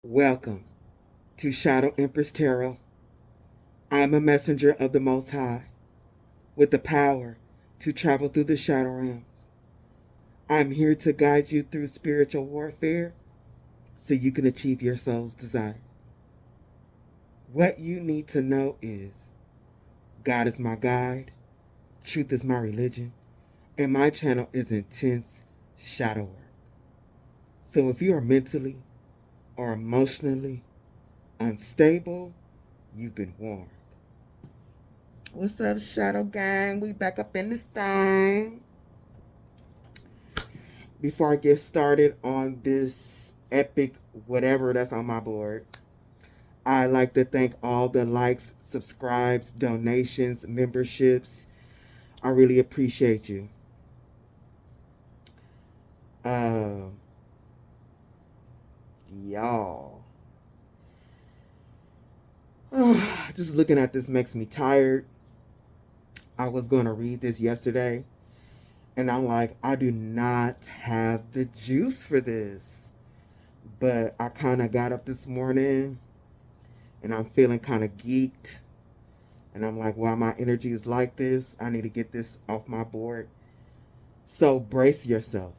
Welcome to Shadow Empress Tarot. I am a messenger of the Most High with the power to travel through the shadow realms. I am here to guide you through spiritual warfare so you can achieve your soul's desires. What you need to know is God is my guide, truth is my religion, and my channel is intense shadow work. So if you are mentally or emotionally unstable, you've been warned. What's up, Shadow Gang? We back up in this thing. Before I get started on this epic whatever that's on my board, I'd like to thank all the likes, subscribes, donations, memberships. I really appreciate you. Y'all. Just looking at this makes me tired. I was going to read this yesterday, and I'm like, I do not have the juice for this. But I kind of got up this morning, and I'm feeling kind of geeked. And I'm like, while my energy is like this, I need to get this off my board. So brace yourself.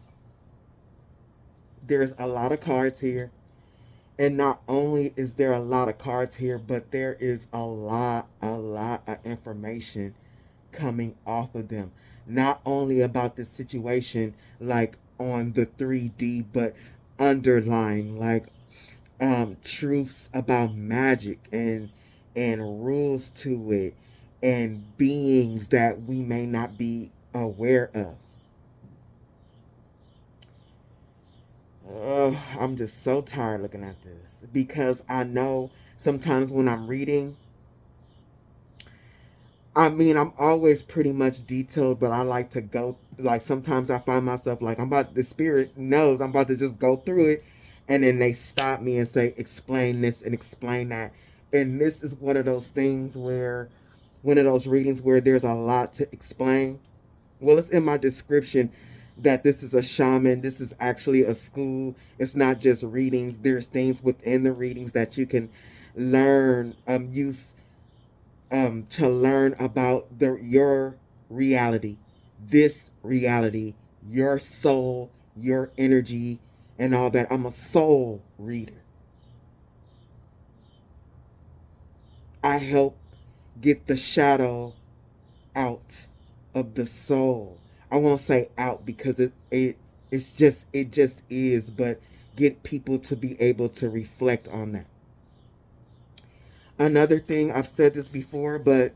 There's a lot of cards here. And not only is there a lot of cards here, but there is a lot of information coming off of them. Not only about the situation, like on the 3D, but underlying, like truths about magic and rules to it and beings that we may not be aware of. I'm just so tired looking at this because I know sometimes when I'm reading, I'm always pretty much detailed, but I like to go, like, sometimes I find myself like, the spirit knows I'm about to just go through it, and then they stop me and say, explain this and explain that. And this is one of those things where, one of those readings where there's a lot to explain. Well, it's in my description that this is a shaman. This is actually a school. It's not just readings. There's things within the readings that you can learn, use to learn about your reality, this reality, your soul, your energy, and all that. I'm a soul reader. I help get the shadow out of the soul. I won't say out because it just is, but get people to be able to reflect on that. Another thing, I've said this before, but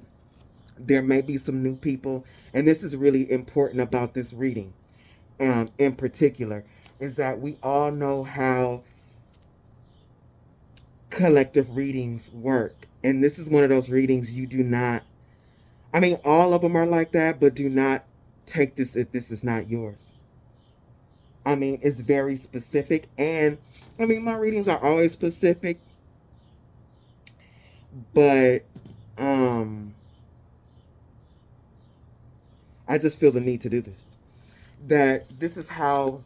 there may be some new people, and this is really important about this reading in particular, is that we all know how collective readings work. And this is one of those readings you do not, all of them are like that, but do not take this if this is not yours. It's very specific, and my readings are always specific, but I just feel the need to do this. That this is how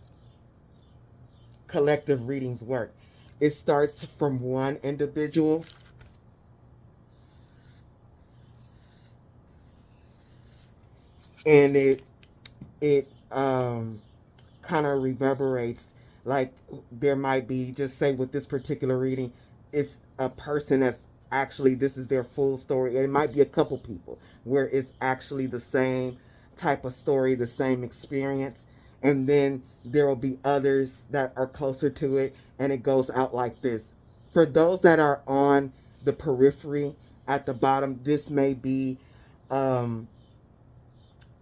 collective readings work. It starts from one individual, and it kind of reverberates. Like, there might be, just say with this particular reading, it's a person that's actually, this is their full story, and it might be a couple people where it's actually the same type of story, the same experience, and then there will be others that are closer to it, and it goes out like this. For those that are on the periphery at the bottom, this may be on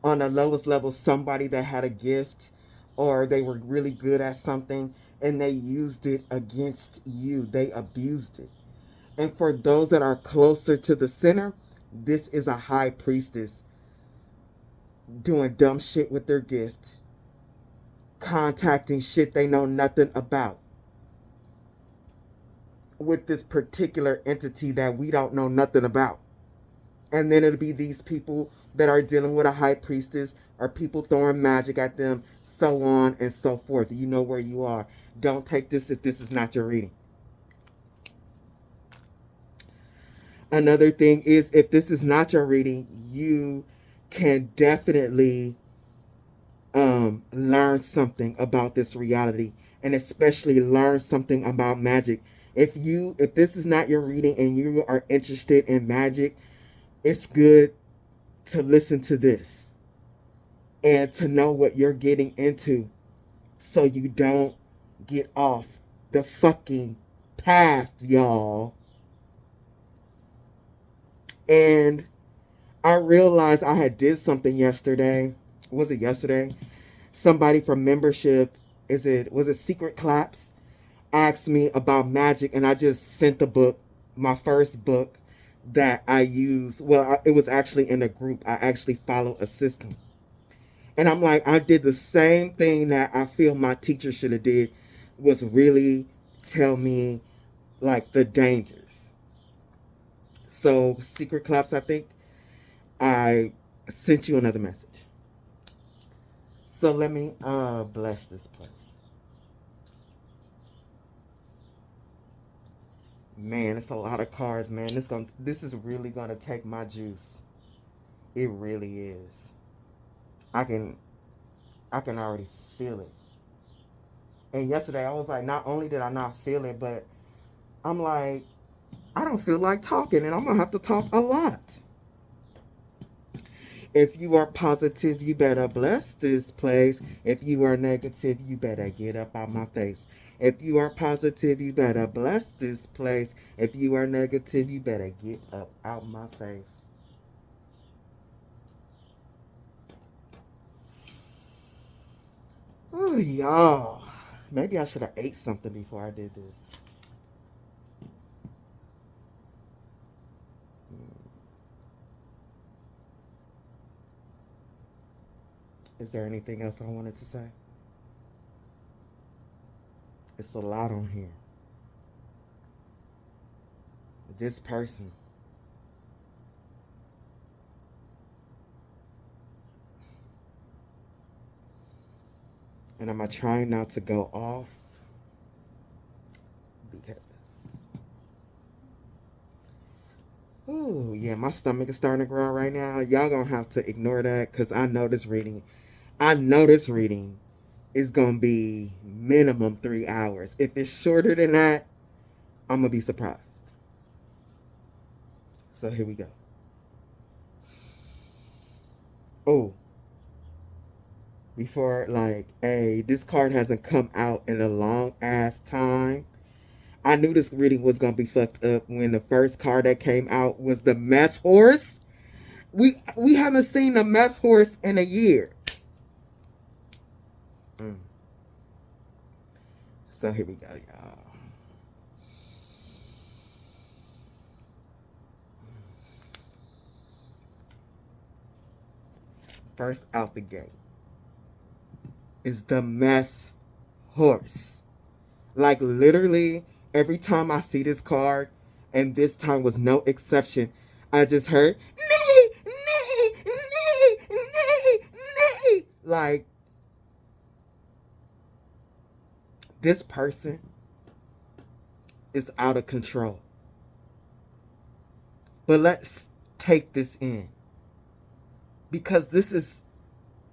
the lowest level somebody that had a gift, or they were really good at something and they used it against you. They abused it. And for those that are closer to the center, this is a high priestess doing dumb shit with their gift, contacting shit they know nothing about with this particular entity that we don't know nothing about. And then it'll be these people that are dealing with a high priestess, or people throwing magic at them, so on and so forth. You know where you are. Don't take this if this is not your reading. Another thing is, if this is not your reading, you can definitely learn something about this reality, and especially learn something about magic. If this is not your reading and you are interested in magic, it's good to listen to this and to know what you're getting into, so you don't get off the fucking path, y'all. And I realized I had did something yesterday. Was it yesterday? Somebody from membership, was it Secret Claps, asked me about magic, and I just sent the book, my first book that I use. Well, it was actually in a group. I actually follow a system. And I'm like, I did the same thing that I feel my teacher should have did, was really tell me like the dangers. So Secret Claps, I think I sent you another message. So let me bless this place. Man, it's a lot of cards, man. This is really gonna take my juice. It really is. I can already feel it. And yesterday I was like, not only did I not feel it, but I'm like, I don't feel like talking, and I'm gonna have to talk a lot. If you are positive, you better bless this place. If you are negative, you better get up out my face. If you are positive, you better bless this place. If you are negative, you better get up out my face. Oh, y'all. Maybe I should have ate something before I did this. Is there anything else I wanted to say? It's a lot on here. This person. And I'm trying not to go off because, ooh, yeah, my stomach is starting to growl right now. Y'all gonna have to ignore that, because I know this reading is gonna be minimum 3 hours. If it's shorter than that, I'm gonna be surprised. So here we go. Oh, before, like, hey, this card hasn't come out in a long ass time. I knew this reading was gonna be fucked up when the first card that came out was the meth horse. We haven't seen the meth horse in a year. So here we go, y'all. First out the gate is the meth horse. Like, literally, every time I see this card, and this time was no exception, I just heard, nee, nee, nee, nee, nee. Like, this person is out of control. But let's take this in, because this is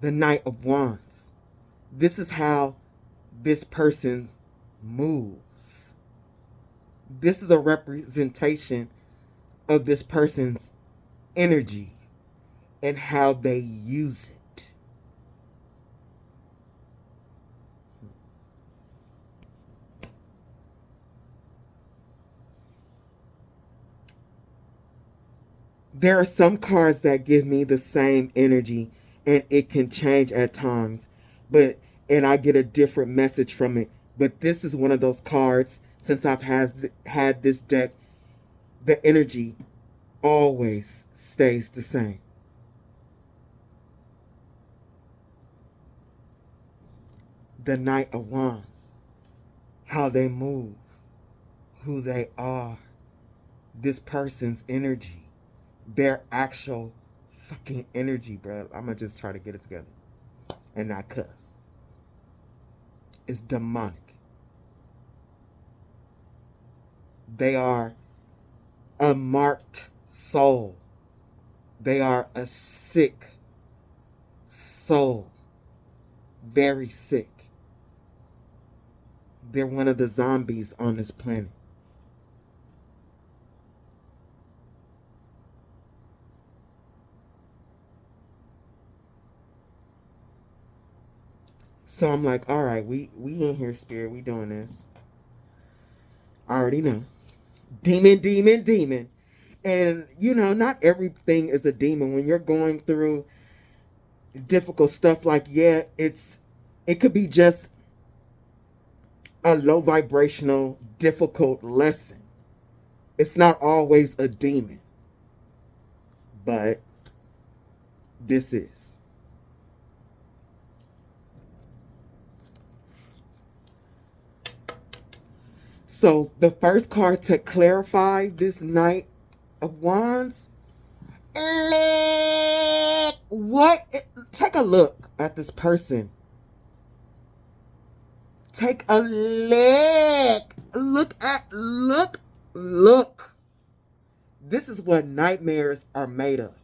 the Knight of Wands. This is how this person moves. This is a representation of this person's energy and how they use it. There are some cards that give me the same energy, and it can change at times, and I get a different message from it. But this is one of those cards, since I've had this deck, the energy always stays the same. The Knight of Wands, how they move, who they are, this person's energy, their actual fucking energy, bro. I'm gonna just try to get it together and not cuss. It's demonic. They are a marked soul. They are a sick soul. Very sick. They're one of the zombies on this planet. So I'm like, all right, we in here, spirit. We doing this. I already know. Demon, demon, demon. And, you know, not everything is a demon. When you're going through difficult stuff, like, yeah, it could be just a low vibrational, difficult lesson. It's not always a demon. But this is. So the first card to clarify this Knight of Wands. What? Take a look at this person. Take a look. Look. This is what nightmares are made of.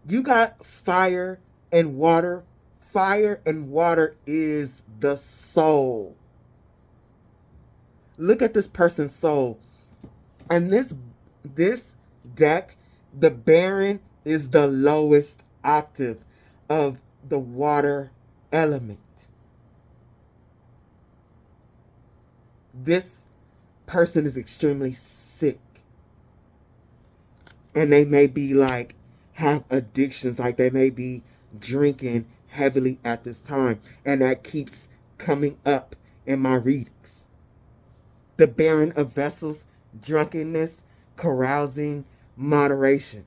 You got fire and water. Fire and water is the soul. Look at this person's soul. And this deck, the Baron is the lowest octave of the water element. This person is extremely sick. And they may be like, have addictions, like they may be drinking heavily at this time. And that keeps coming up in my readings. The Baron of Vessels, drunkenness, carousing, moderation.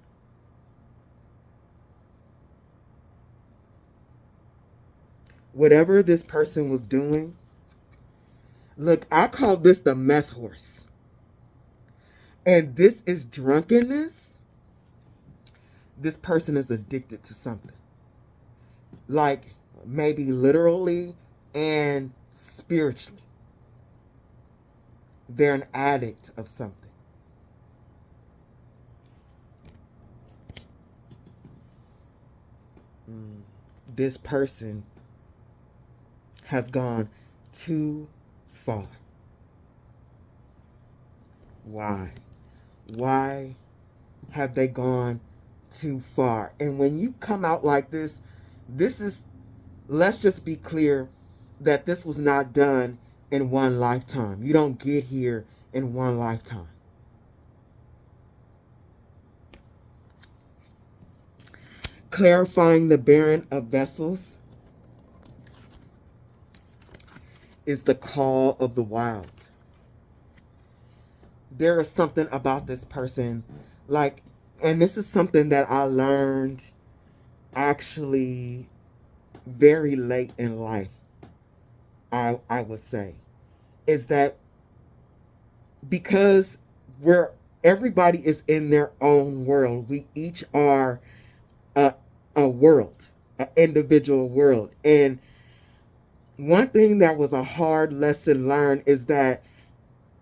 Whatever this person was doing, look, I call this the meth horse. And this is drunkenness. This person is addicted to something. Like maybe literally and spiritually. They're an addict of something. This person has gone too far. Why? Why have they gone too far? And when you come out like this is, let's just be clear that this was not done in one lifetime. You don't get here in one lifetime. Clarifying the Baron of Vessels is the call of the wild. There is something about this person, like, and this is something that I learned actually very late in life, I would say, is that because everybody is in their own world, we each are a world, an individual world. And one thing that was a hard lesson learned is that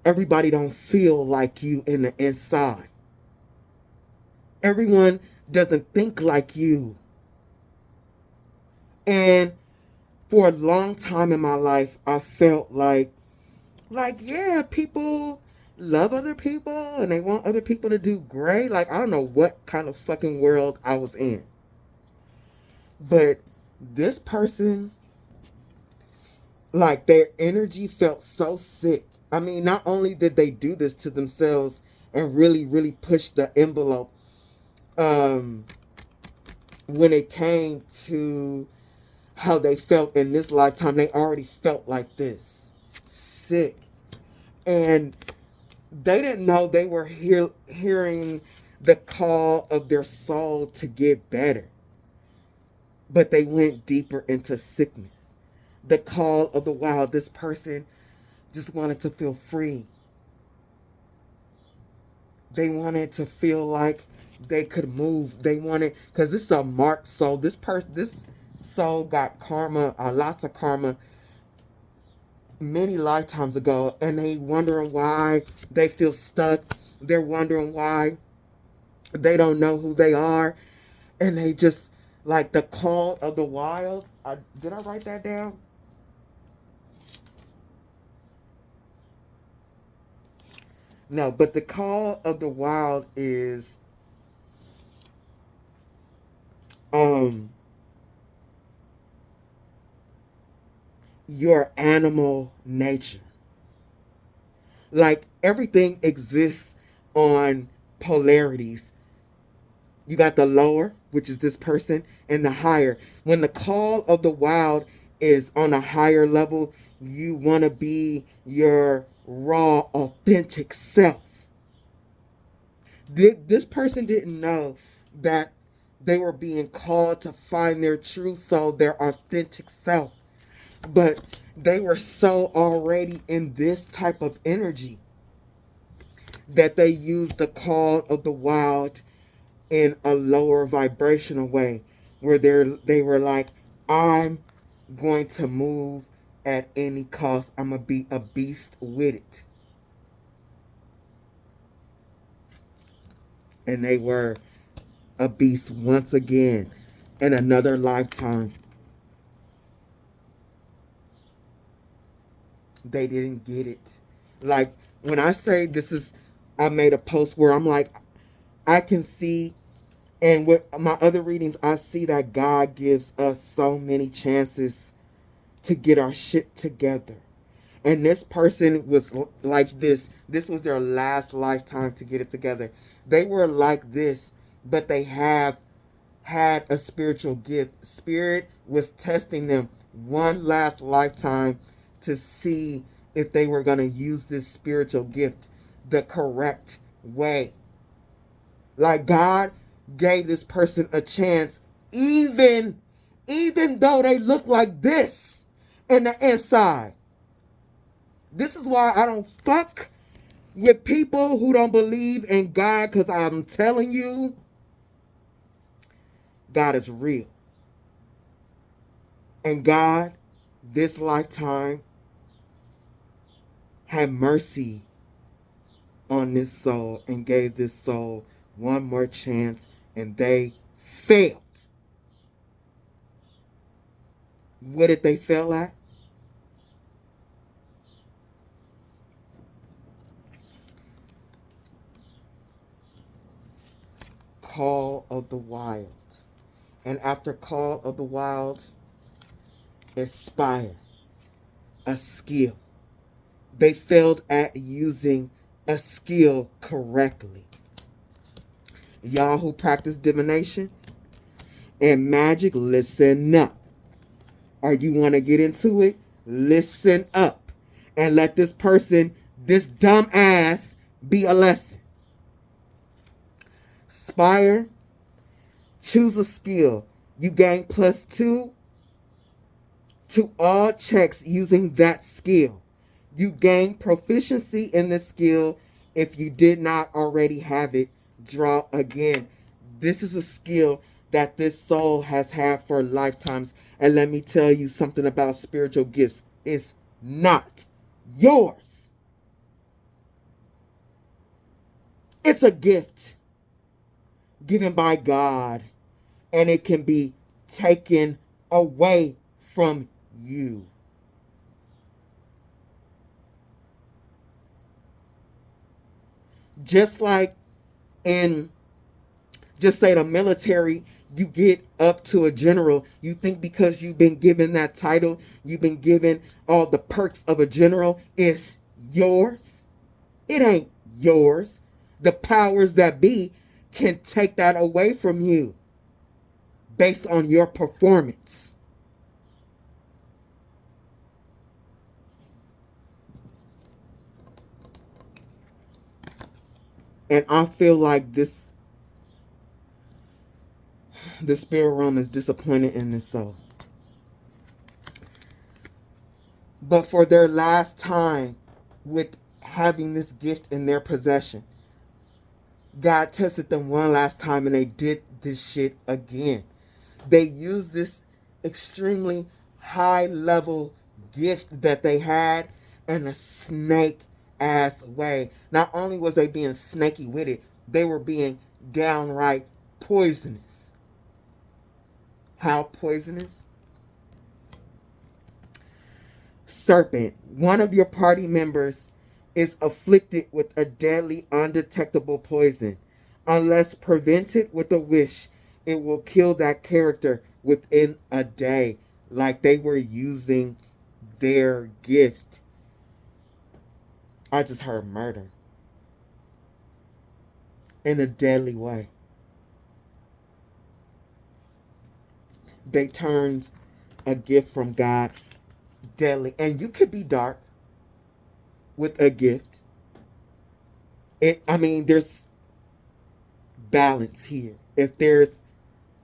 everybody don't feel like you in the inside. Everyone doesn't think like you. And for a long time in my life, I felt like, yeah, people love other people and they want other people to do great. Like, I don't know what kind of fucking world I was in. But this person, like, their energy felt so sick. I mean, not only did they do this to themselves and really, really push the envelope, when it came to how they felt in this lifetime, they already felt like this. Sick. And they didn't know they were hearing the call of their soul to get better. But they went deeper into sickness. The call of the wild. This person just wanted to feel free. They wanted to feel like they could move. They wanted, because this is a marked soul. This soul got karma, lots of karma many lifetimes ago, and they wondering why they feel stuck. They're wondering why they don't know who they are, and they just like the call of the wild. Did I write that down? No, but the call of the wild is your animal nature. Like everything exists on polarities. You got the lower, which is this person, and the higher. When the call of the wild is on a higher level, you want to be your raw, authentic self. This person didn't know that they were being called to find their true soul, their authentic self. But they were so already in this type of energy that they used the call of the wild in a lower vibrational way, where they were like, I'm going to move at any cost. I'm going to be a beast with it. And they were a beast once again in another lifetime. They didn't get it. Like when I say this is, I made a post where I'm like, I can see, and with my other readings, I see that God gives us so many chances to get our shit together. And this person was like this. This was their last lifetime to get it together. They were like this, but they have had a spiritual gift. Spirit was testing them one last lifetime to see if they were going to use this spiritual gift the correct way. Like God gave this person a chance, even though they look like this in the inside. This is why I don't fuck with people who don't believe in God, because I'm telling you, God is real. And God, this lifetime, had mercy on this soul and gave this soul one more chance, and they failed. What did they fail at? Call of the wild. And after call of the wild, aspire, a skill. They failed at using a skill correctly. Y'all who practice divination and magic, listen up. Or you want to get into it, listen up. And let this person, this dumb ass, be a lesson. Aspire, choose a skill. You gain +2 to all checks using that skill. You gain proficiency in the skill. If you did not already have it, draw again. This is a skill that this soul has had for lifetimes. And let me tell you something about spiritual gifts. It's not yours. It's a gift given by God, and it can be taken away from you. Just like in, just say, the military, you get up to a general. You think because you've been given that title, you've been given all the perks of a general, it's yours. It ain't yours. The powers that be can take that away from you based on your performance. And I feel like the spirit realm is disappointed in this soul. But for their last time with having this gift in their possession, God tested them one last time, and they did this shit again. They used this extremely high level gift that they had in a snake ass way. Not only was they being snaky with it, they were being downright poisonous. How poisonous? Serpent, one of your party members is afflicted with a deadly, undetectable poison. Unless prevented with a wish, it will kill that character within a day, like they were using their gift. I just heard murder in a deadly way. They turned a gift from God deadly. And you could be dark with a gift. There's balance here. If there's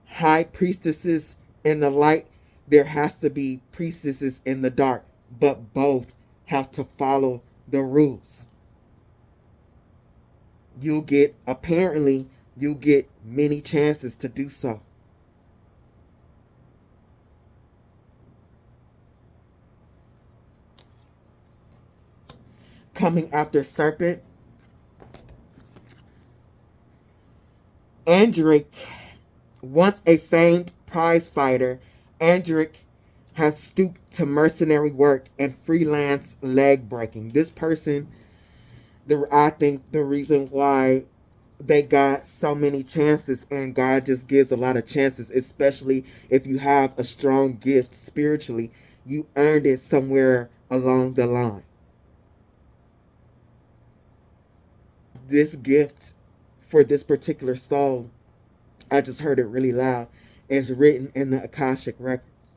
high priestesses in the light, there has to be priestesses in the dark. But both have to follow the rules. You'll get many chances to do so. Coming after Serpent, Andric, once a famed prize fighter, Andric has stooped to mercenary work and freelance leg breaking. This person, I think the reason why they got so many chances, and God just gives a lot of chances, especially if you have a strong gift spiritually, you earned it somewhere along the line. This gift for this particular soul, I just heard it really loud, is written in the Akashic records.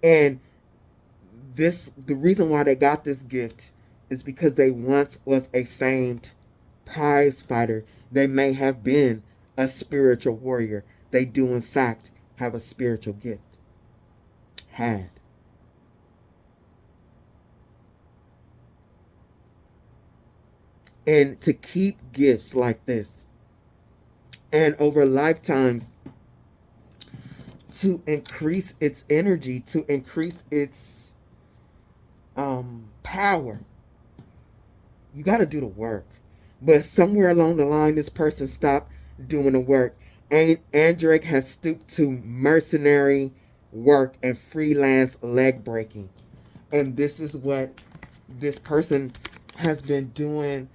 And the reason why they got this gift is because they once was a famed prize fighter. They may have been a spiritual warrior. They do in fact have a spiritual gift. Had. And to keep gifts like this, and over lifetimes, to increase its energy, to increase its power, you got to do the work. But somewhere along the line, this person stopped doing the work. And Andric has stooped to mercenary work and freelance leg breaking. And this is what this person has been doing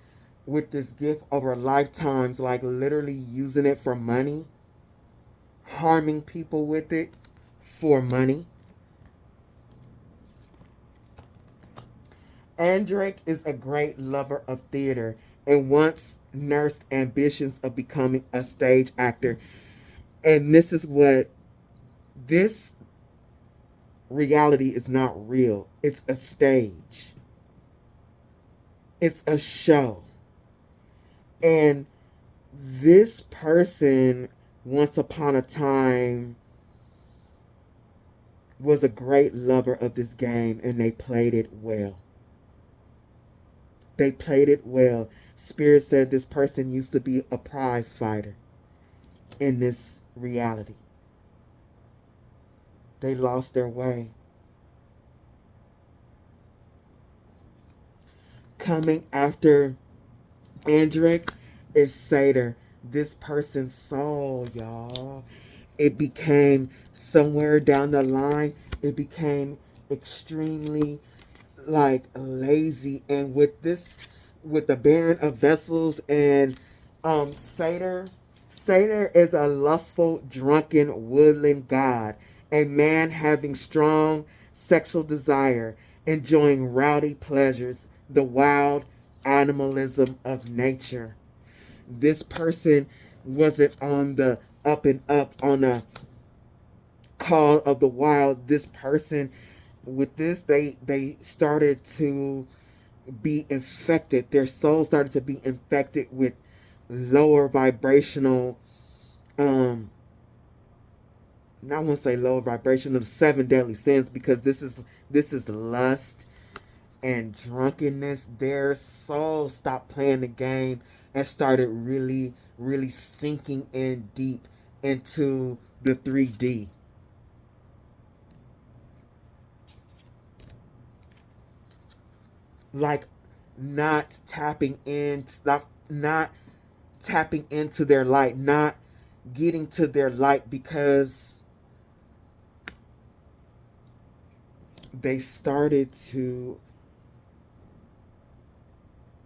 with this gift over lifetimes, like literally using it for money, harming people with it for money. Andric is a great lover of theater and once nursed ambitions of becoming a stage actor. And this is what this reality is not real. It's a stage. It's a show. And this person, once upon a time, was a great lover of this game, and they played it well. They played it well. Spirit said this person used to be a prize fighter in this reality. They lost their way. Coming after Andric is Satyr. This person's soul, y'all. It became somewhere down the line, it became extremely lazy. And with the Baron of Vessels and Satyr is a lustful, drunken woodland god, a man having strong sexual desire, enjoying rowdy pleasures, the wild animalism of nature. This person wasn't on the up and up on a call of the wild. This person, with this, they started to be infected. Their soul started to be infected with lower vibrational, I won't say lower vibrational, the 7 deadly sins, because this is lust and drunkenness. Their soul stopped playing the game and started really, really sinking in deep into the 3D. like not tapping not tapping into their light, not getting to their light, because they started to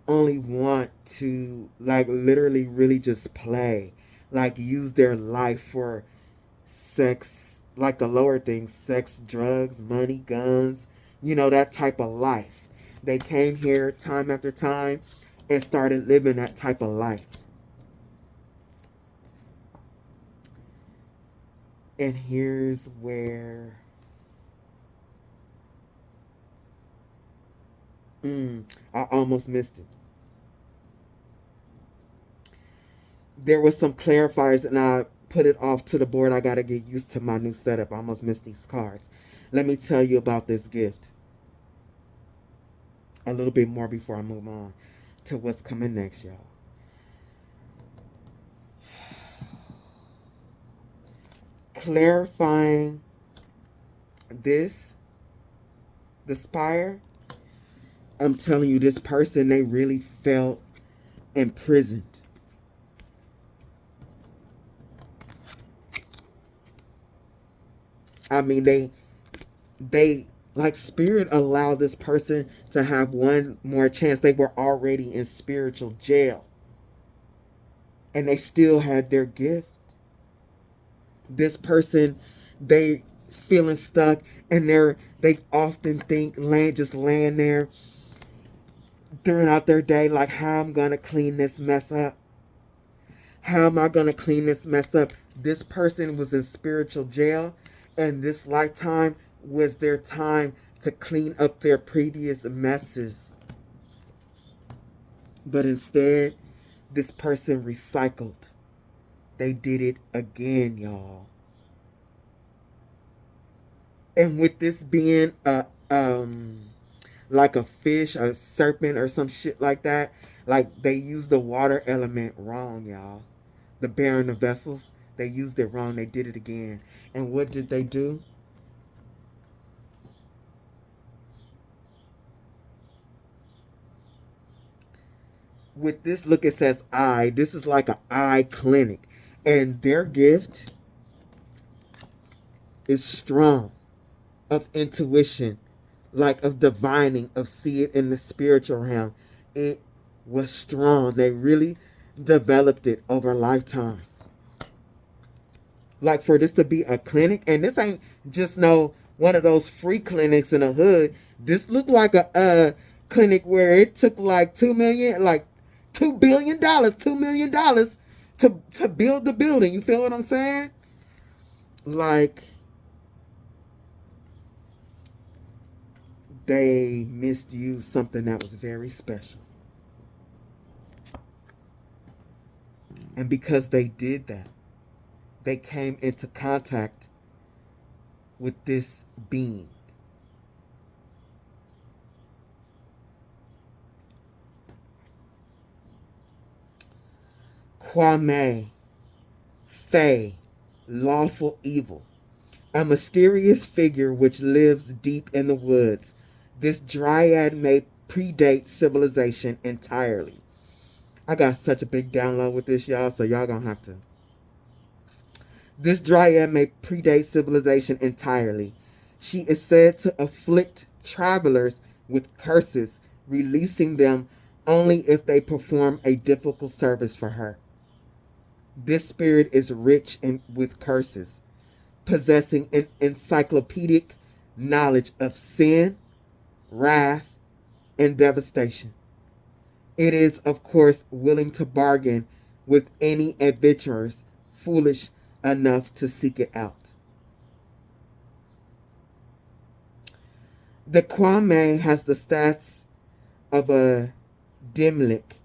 only want to like literally really just play, like use their life for sex, like the lower things, sex, drugs, money, guns, that type of life. They came here time after time and started living that type of life. And here's where I almost missed it. There was some clarifiers and I put it off to the board. I got to get used to my new setup. I almost missed these cards. Let me tell you about this gift a little bit more before I move on to what's coming next, y'all. Clarifying this, the spire, I'm telling you, this person, they really felt imprisoned. I mean, they like spirit allowed this person to have one more chance. They were already in spiritual jail and they still had their gift. This person, they feeling stuck, and they often think just laying there throughout their day, like, how I'm gonna clean this mess up. How am I gonna clean this mess up? This person was in spiritual jail, and this lifetime was their time to clean up their previous messes. But instead, this person recycled. They did it again, y'all. And with this being like a fish, a serpent, or some shit like that, like they used the water element wrong, y'all. The bearing of vessels, they used it wrong. They did it again. And what did they do? With this, look, it says eye. This is like an eye clinic. And their gift is strong, of intuition, like of divining, of see it in the spiritual realm. It was strong. They really developed it over lifetimes. Like for this to be a clinic, and this ain't just one of those free clinics in the hood. This looked like a clinic where it took like $2 billion, $2 million to build the building. You feel what I'm saying? Like, they misused something that was very special. And because they did that, they came into contact with this being. Kwame, Fae, lawful evil. A mysterious figure which lives deep in the woods. This dryad may predate civilization entirely. I got such a big download with this, y'all, so y'all gonna have to. This dryad may predate civilization entirely. She is said to afflict travelers with curses, releasing them only if they perform a difficult service for her. This spirit is rich with curses, possessing an encyclopedic knowledge of sin, wrath, and devastation. It is, of course, willing to bargain with any adventurers foolish enough to seek it out. The Kwame has the stats of a Dimlik,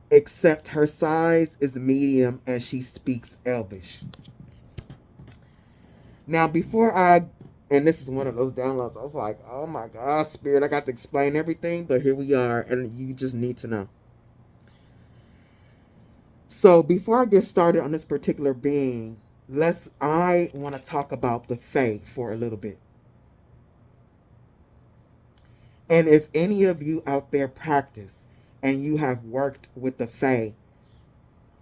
except her size is medium and she speaks Elvish. Now, and this is one of those downloads, I was like, oh my God, Spirit, I got to explain everything, but here we are, and you just need to know. So, before I get started on this particular being, I want to talk about the Fae for a little bit. And if any of you out there practice and you have worked with the Fae,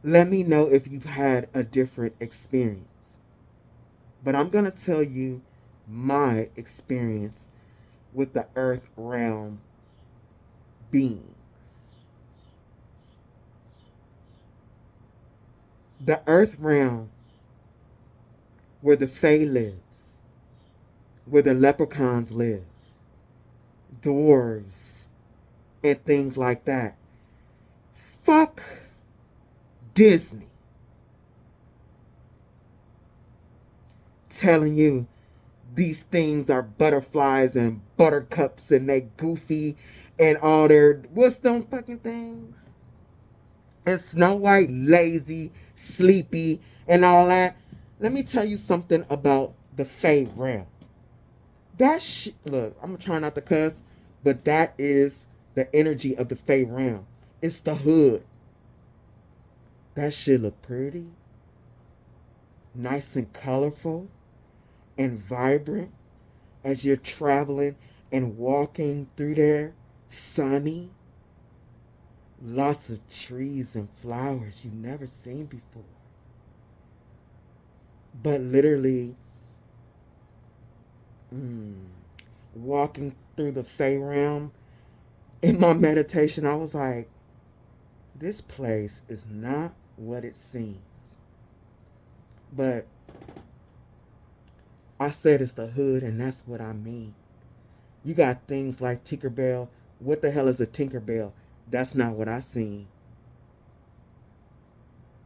let me know if you've had a different experience. But I'm going to tell you my experience with the earth realm beings. The earth realm where the Fae lives, where the leprechauns live, dwarves, and things like that. Fuck Disney telling you these things are butterflies and buttercups and they goofy and all their, what's them fucking things? And Snow White lazy, sleepy, and all that. Let me tell you something about the Fae realm. That shit, look, I'm trying not to cuss, but that is the energy of the Fae realm. It's the hood. That shit look pretty, nice and colorful, and vibrant as you're traveling and walking through there, sunny. Lots of trees and flowers you've never seen before. But literally, walking through the Fae realm, in my meditation, I was like, this place is not what it seems. But I said it's the hood, and that's what I mean. You got things like Tinkerbell. What the hell is a Tinkerbell? That's not what I seen.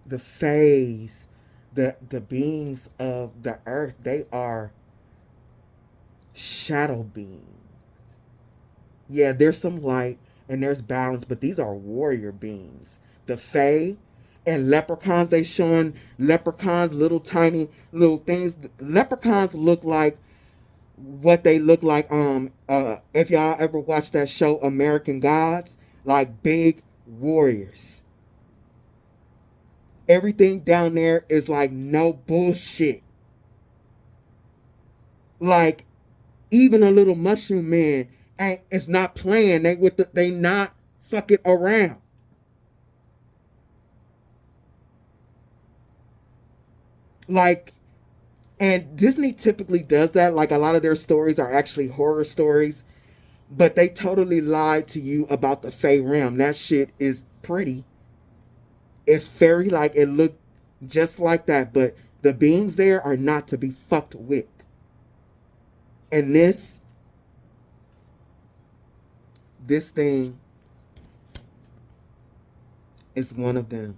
The Faes, the beings of the earth, they are shadow beings. Yeah, there's some light and there's balance, but these are warrior beings. The Fae and leprechauns, they showing leprechauns, little tiny little things. Leprechauns look like what they look like. If y'all ever watched that show American Gods, like big warriors. Everything down there is like no bullshit. Like even a little mushroom man ain't, it's not playing. They not fucking around. Like, and Disney typically does that. Like a lot of their stories are actually horror stories, but they totally lied to you about the Fae realm. That shit is pretty. It's fairy like, it looked just like that, but the beings there are not to be fucked with. And this thing is one of them.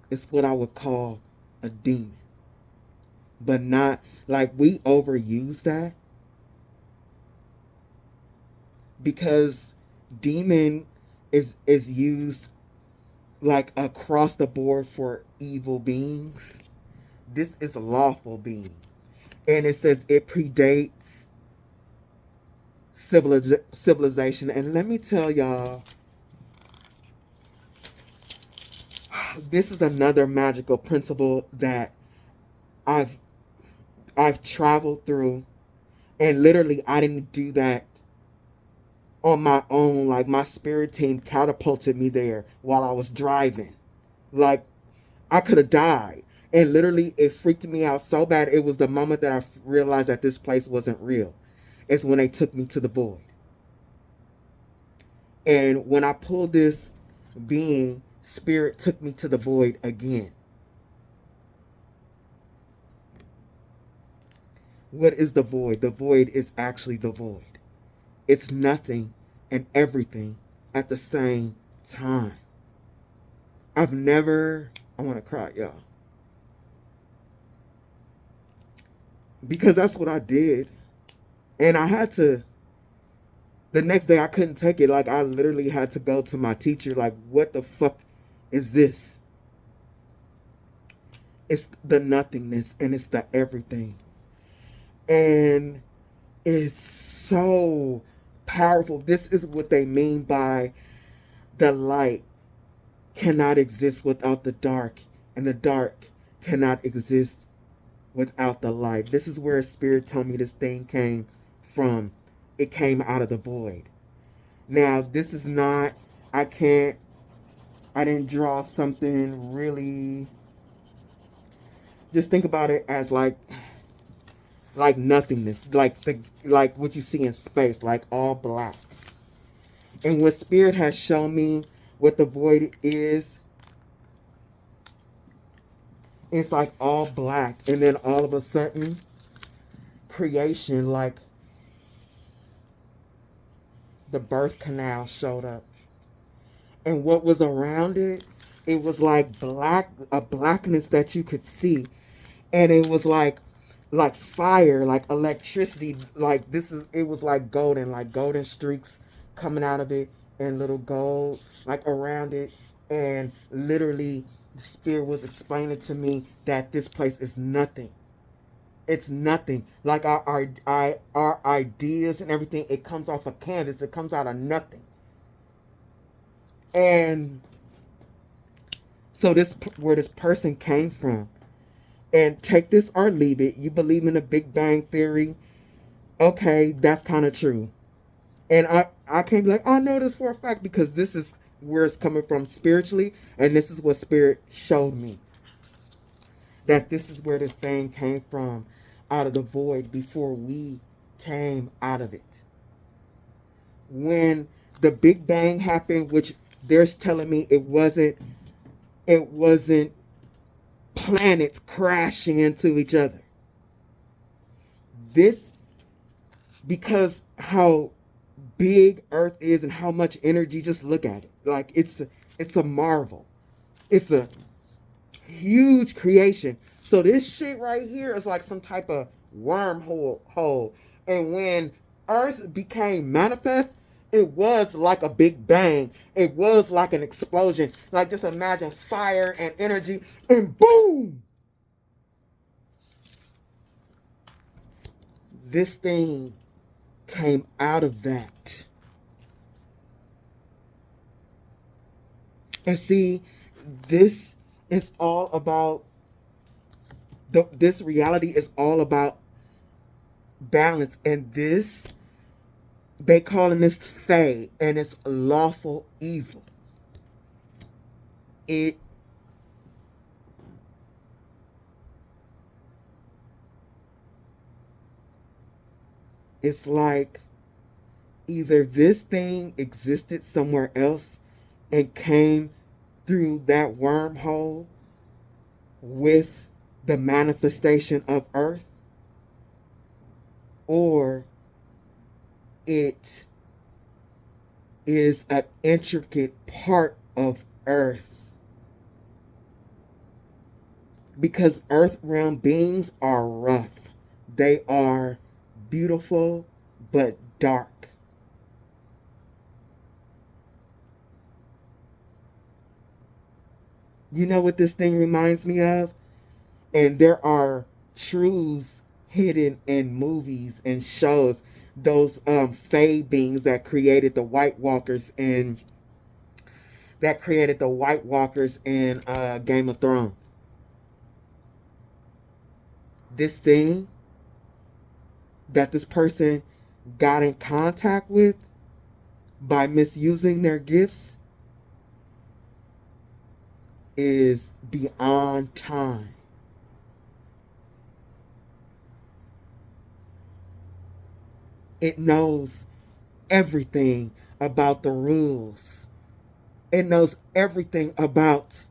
It's what I would call a demon. But not, like, we overuse that because demon is used like across the board for evil beings. This is a lawful being. And it says it predates civilization. And let me tell y'all, this is another magical principle that I've traveled through, and literally I didn't do that on my own. Like my spirit team catapulted me there while I was driving. Like I could have died. And literally it freaked me out so bad. It was the moment that I realized that this place wasn't real. It's when they took me to the void. And when I pulled this being, spirit took me to the void again. What is the void? The void is actually the void. It's nothing and everything at the same time. I want to cry, y'all. Because that's what I did. And I had to, the next day I couldn't take it. Like I literally had to go to my teacher. Like, what the fuck is this? It's the nothingness and it's the everything. And it's so powerful. This is what they mean by the light cannot exist without the dark, and the dark cannot exist without the light. This is where Spirit told me this thing came from it came out of the void. Now, this is not, I didn't draw something really, just think about it as like nothingness, like what you see in space, like all black. And what Spirit has shown me what the void is, it's like all black, and then all of a sudden creation, like the birth canal showed up. And what was around it, it was like black, a blackness that you could see. And it was like fire, like electricity, it was like golden streaks coming out of it, and little gold like around it. And literally the Spirit was explaining to me that this place is nothing. It's nothing. Like our ideas and everything, it comes off a canvas. It comes out of nothing. And so this where this person came from. And take this or leave it. You believe in the Big Bang Theory. Okay, that's kind of true. And I can't be like, I know this for a fact, because this is where it's coming from spiritually. And this is what Spirit showed me. That this is where this thing came from, out of the void, before we came out of it. When the Big Bang happened, which they're telling me it wasn't planets crashing into each other. This, because how big Earth is and how much energy, just look at it. Like it's a marvel. It's a huge creation. So this shit right here is like some type of wormhole. And when Earth became manifest, it was like a big bang. It was like an explosion. Like, just imagine fire and energy, and boom! This thing came out of that. And see, this is all about, this reality is all about balance. And this, they calling this Fae, and it's lawful evil. It's like either this thing existed somewhere else and came through that wormhole with the manifestation of Earth, or it is an intricate part of Earth. Because Earth realm beings are rough. They are beautiful but dark. You know what this thing reminds me of? And there are truths hidden in movies and shows. Those Fae beings that created the White Walkers in Game of Thrones. This thing that this person got in contact with by misusing their gifts is beyond time. It knows everything about the rules. It knows everything about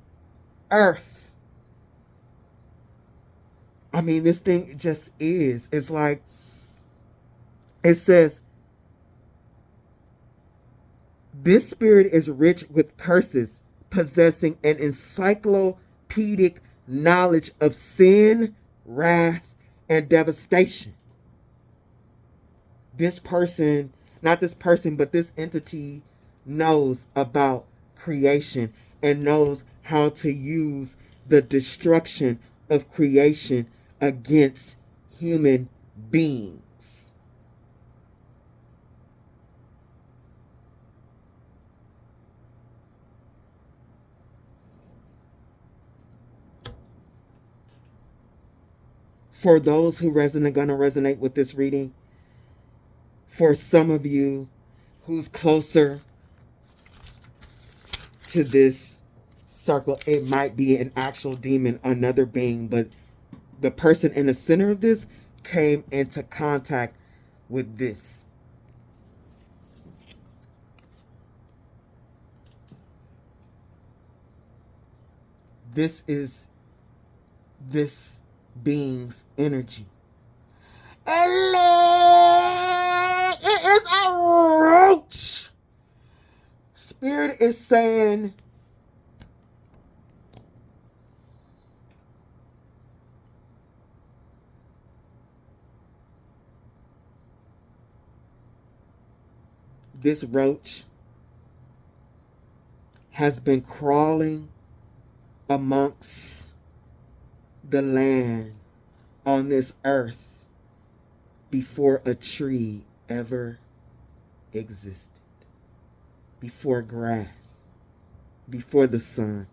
Earth. I mean, this thing just is. It's like, it says, this spirit is rich with curses, possessing an encyclopedic knowledge of sin, wrath, and devastation. This person, not this person, but this entity knows about creation and knows how to use the destruction of creation against human beings. For those who gonna resonate with this reading, For some of you who's closer to this circle, it might be an actual demon, another being, but the person in the center of this came into contact with this. This is this being's energy. It is a roach. Spirit is saying, this roach has been crawling amongst the land on this earth before a tree ever existed, before grass, before the sun.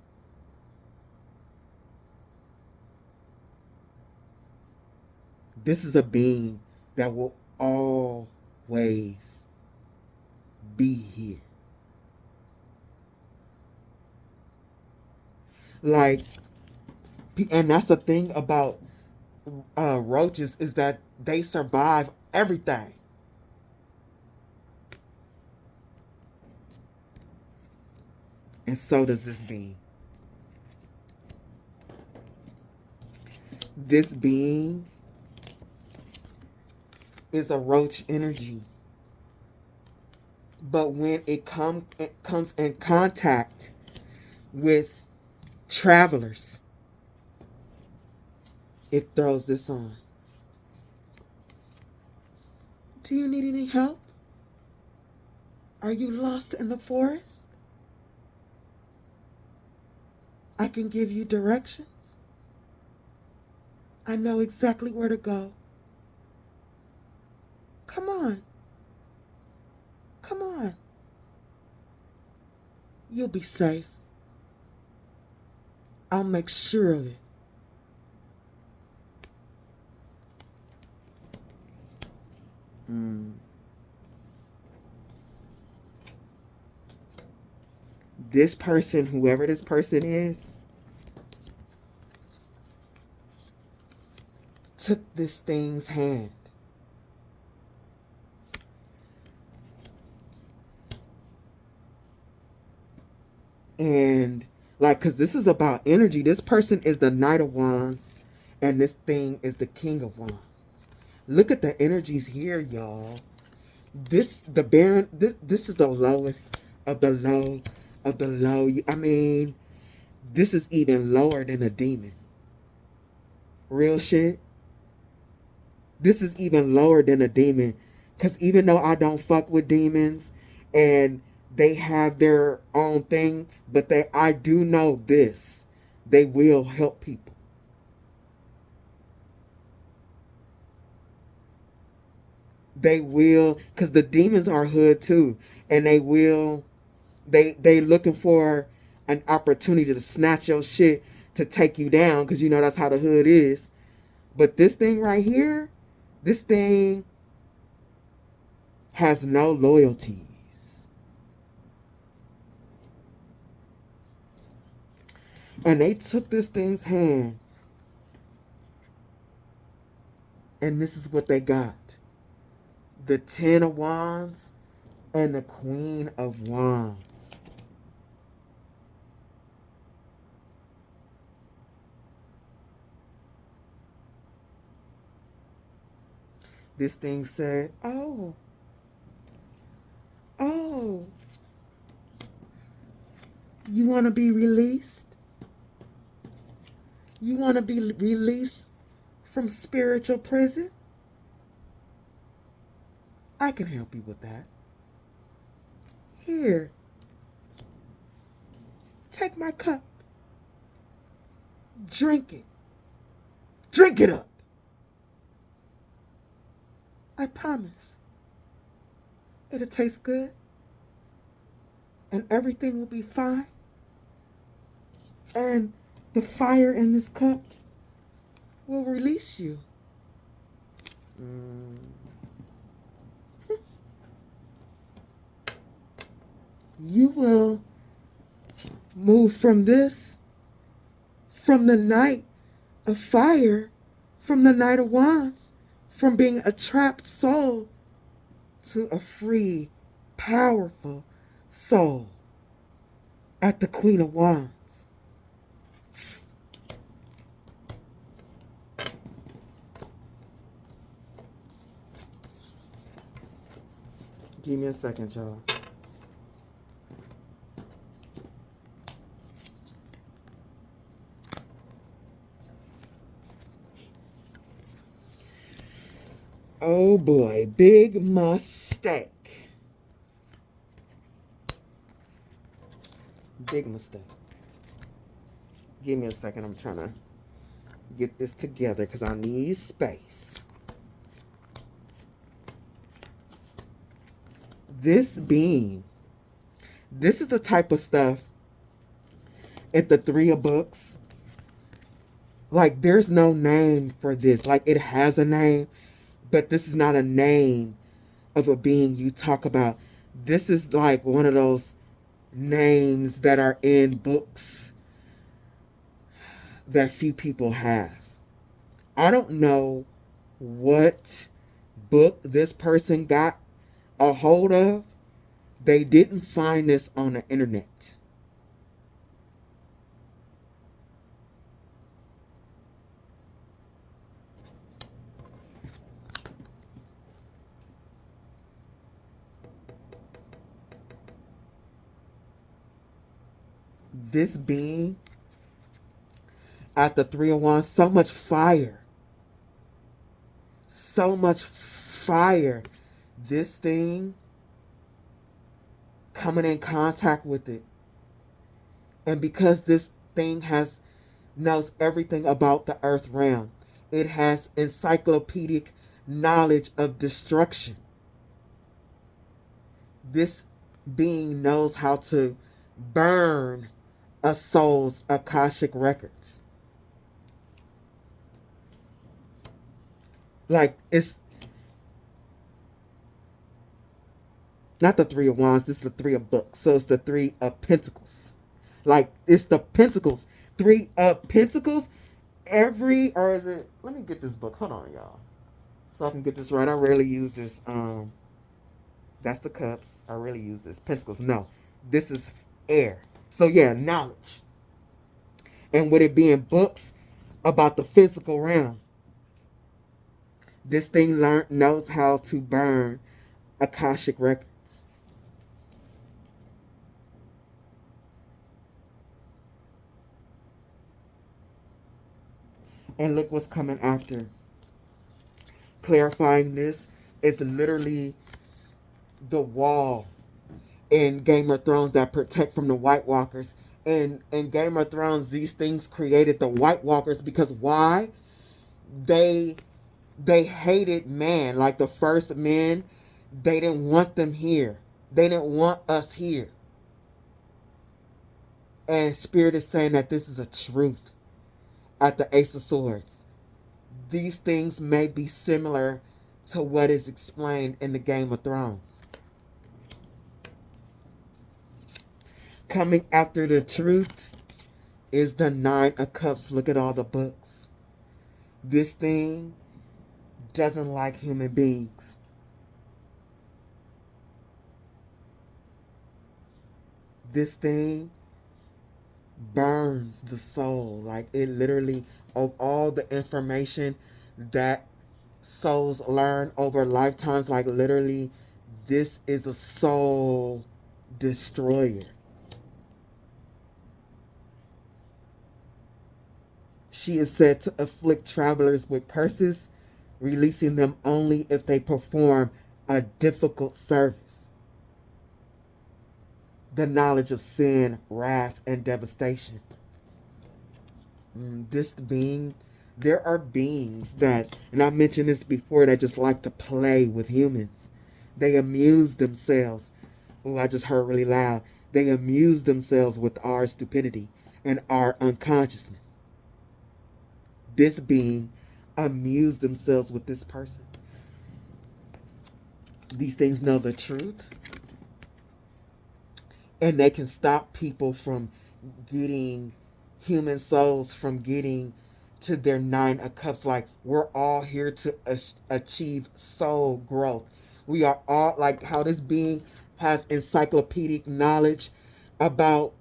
This is a being that will always be here. Like, and that's the thing about roaches, is that they survive everything. And so does this being. This being is a roach energy. But when it comes in contact with travelers, it throws this on. Do you need any help? Are you lost in the forest? I can give you directions. I know exactly where to go. Come on. Come on. You'll be safe. I'll make sure of it. This person, whoever this person is, took this thing's hand. And, like, because this is about energy. This person is the Knight of Wands, and this thing is the King of Wands. Look at the energies here, y'all. This is the lowest of the low of the low. I mean, this is even lower than a demon. Real shit. This is even lower than a demon. Because even though I don't fuck with demons and they have their own thing, but I do know this. They will help people. They will, because the demons are hood too. And they looking for an opportunity to snatch your shit to take you down, because you know that's how the hood is. But this thing right here, this thing has no loyalties. And they took this thing's hand, and this is what they got. The 10 of Wands and the Queen of Wands. This thing said, oh, you want to be released? You want to be released from spiritual prison? I can help you with that. Here, take my cup. Drink it. Drink it up. I promise. It'll taste good. And everything will be fine. And the fire in this cup will release you. you will move from this, from the Knight of Fire, from the Knight of Wands, from being a trapped soul to a free, powerful soul at the Queen of Wands. Give me a second, y'all. Oh boy, big mistake. Big mistake. Give me a second. I'm trying to get this together because I need space. This being, this is the type of stuff at the Three of Books. Like, there's no name for this. Like, it has a name, but this is not a name of a being you talk about. This is like one of those names that are in books that few people have. I don't know what book this person got a hold of. They didn't find this on the internet. This being at the Three of Wands, so much fire. So much fire. This thing coming in contact with it. And because this thing knows everything about the earth realm, it has encyclopedic knowledge of destruction. This being knows how to burn a soul's Akashic records. Like, it's not the Three of Wands, this is the Three of Books. So it's the Three of Pentacles. Like, it's the Pentacles. Three of Pentacles. Or is it, let me get this book. Hold on, y'all. So I can get this right. I rarely use this. That's the Cups. I rarely use this. Pentacles. No. This is air. So yeah, knowledge. And with it being books about the physical realm, this thing knows how to burn Akashic records. And look what's coming after. Clarifying this is literally the wall in Game of Thrones that protect from the White Walkers. In Game of Thrones, these things created the White Walkers because why? They hated man. Like the first men, they didn't want them here. They didn't want us here. And Spirit is saying that this is a truth at the Ace of Swords. These things may be similar to what is explained in the Game of Thrones. Coming after the truth is the Nine of Cups. Look at all the books. This thing doesn't like human beings. This thing burns the soul. Like, it literally, of all the information that souls learn over lifetimes, like literally, this is a soul destroyer. She is said to afflict travelers with curses, releasing them only if they perform a difficult service. The knowledge of sin, wrath, and devastation. This being, there are beings that, and I mentioned this before, that just like to play with humans. They amuse themselves. Oh, I just heard really loud. They amuse themselves with our stupidity and our unconsciousness. This being amused themselves with this person. These things know the truth. And they can stop people from getting, human souls from getting to their 9 of Cups. Like, we're all here to achieve soul growth. We are all, like how this being has encyclopedic knowledge about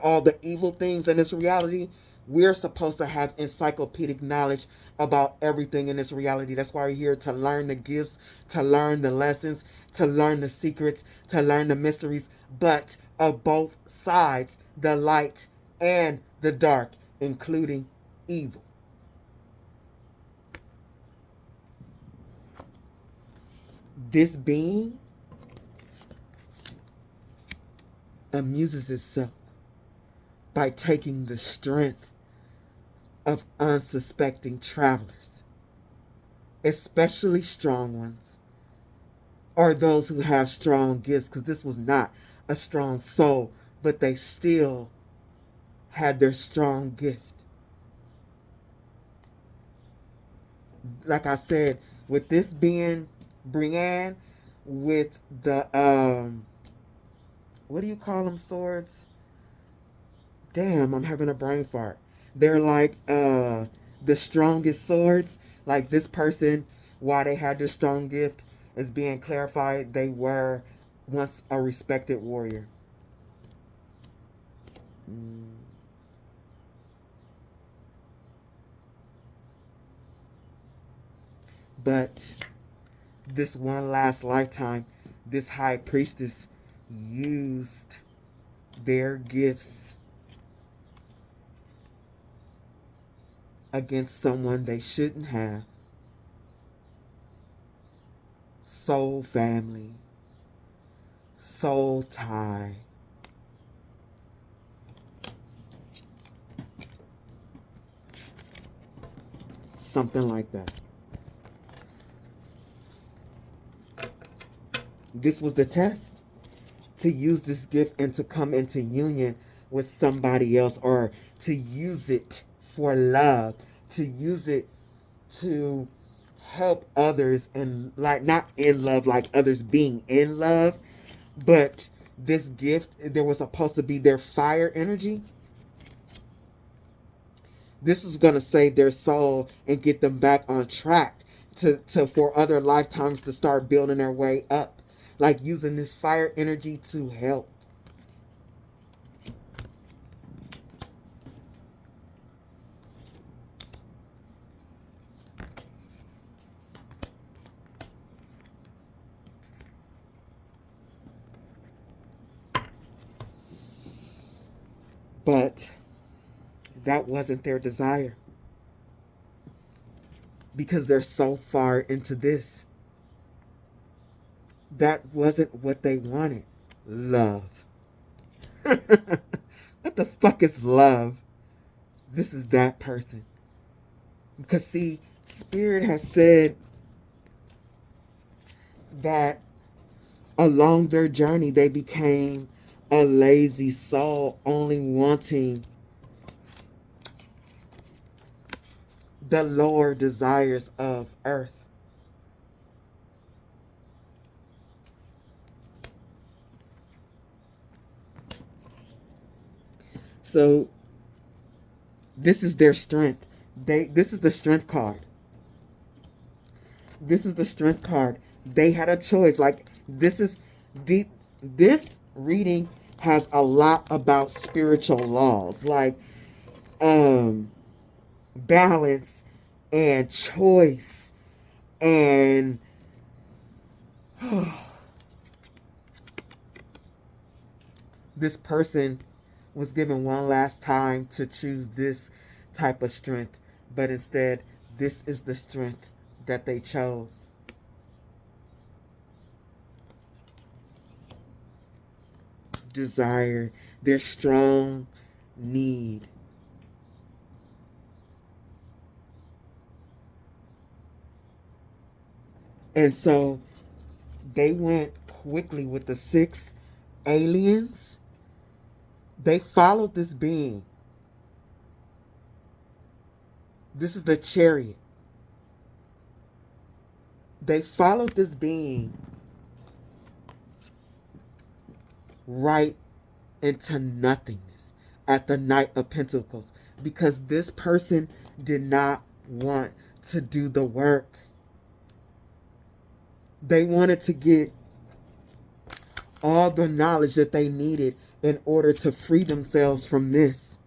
all the evil things in this reality. We're supposed to have encyclopedic knowledge about everything in this reality. That's why we're here, to learn the gifts, to learn the lessons, to learn the secrets, to learn the mysteries, but of both sides, the light and the dark, including evil. This being amuses itself by taking the strength of unsuspecting travelers, especially strong ones, or those who have strong gifts, because this was not a strong soul, but they still had their strong gift. Like I said, with this being Brienne, with the what do you call them, swords? Damn, I'm having a brain fart. They're like the strongest swords. Like, this person, why they had this strong gift is being clarified. They were once a respected warrior. But this one last lifetime, this high priestess used their gifts against someone they shouldn't have. Soul family, soul tie. Something like that. This was the test. To use this gift and to come into union with somebody else, or to use it for love, to use it to help others, and like, not in love like others being in love, but this gift, there was supposed to be their fire energy. This is going to save their soul and get them back on track to for other lifetimes to start building their way up, like using this fire energy to help. But that wasn't their desire, because they're so far into this. That wasn't what they wanted. Love. What the fuck is love? This is that person. Because, see, Spirit has said that along their journey, they became a lazy soul, only wanting the lower desires of earth. So this is their strength. This is the strength card. This is the strength card. They had a choice. Like, this reading has a lot about spiritual laws, like balance and choice, and this person was given one last time to choose this type of strength, but instead, this is the strength that they chose. Desire, their strong need. And so they went quickly with the 6 aliens. They followed this being. This is the Chariot. They followed this being right into nothingness at the Knight of Pentacles, because this person did not want to do the work. They wanted to get all the knowledge that they needed in order to free themselves from this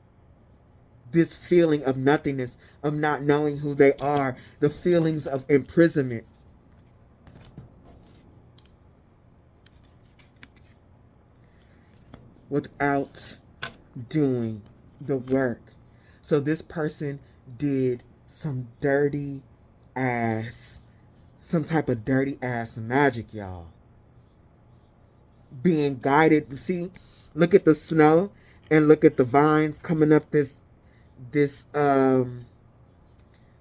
feeling of nothingness, of not knowing who they are, the feelings of imprisonment. Without doing the work. So this person did some type of dirty ass magic, y'all. Being guided. See, look at the snow and look at the vines coming up this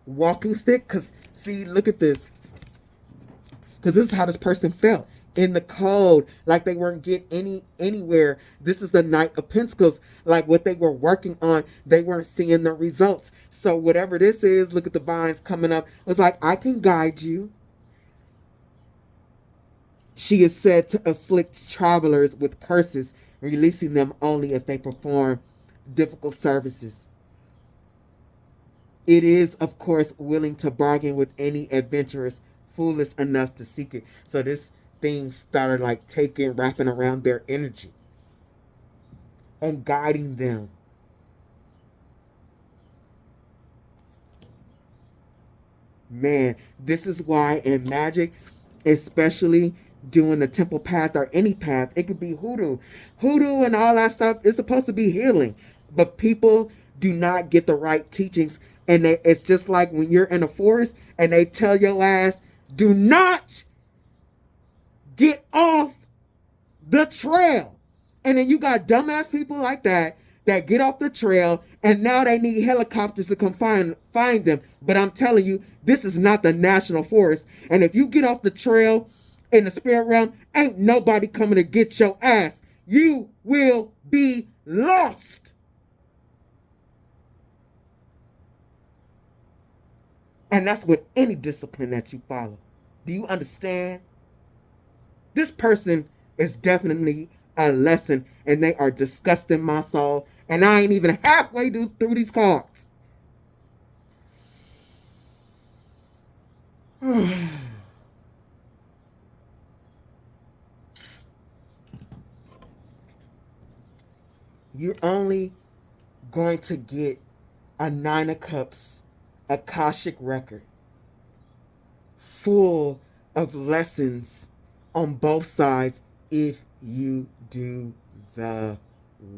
walking stick. Cause see, look at this. Cause this is how this person felt. In the cold, like they weren't getting anywhere. This is the Knight of Pentacles. Like what they were working on, they weren't seeing the results. So whatever this is, look at the vines coming up. It's like, I can guide you. She is said to afflict travelers with curses, releasing them only if they perform difficult services. It is, of course, willing to bargain with any adventurers foolish enough to seek it. So this thing started like wrapping around their energy and guiding them. Man, this is why in magic, especially doing the temple path or any path, it could be hoodoo and all that stuff. It's supposed to be healing, but people do not get the right teachings. And it's just like when you're in a forest and they tell your ass, do not get off the trail. And then you got dumbass people like that get off the trail, and now they need helicopters to come find them. But I'm telling you, this is not the national forest. And if you get off the trail in the spirit realm, ain't nobody coming to get your ass. You will be lost. And that's with any discipline that you follow. Do you understand? This person is definitely a lesson, and they are disgusting my soul. And I ain't even halfway through these cards. You're only going to get a Nine of Cups Akashic record full of lessons on both sides if you do the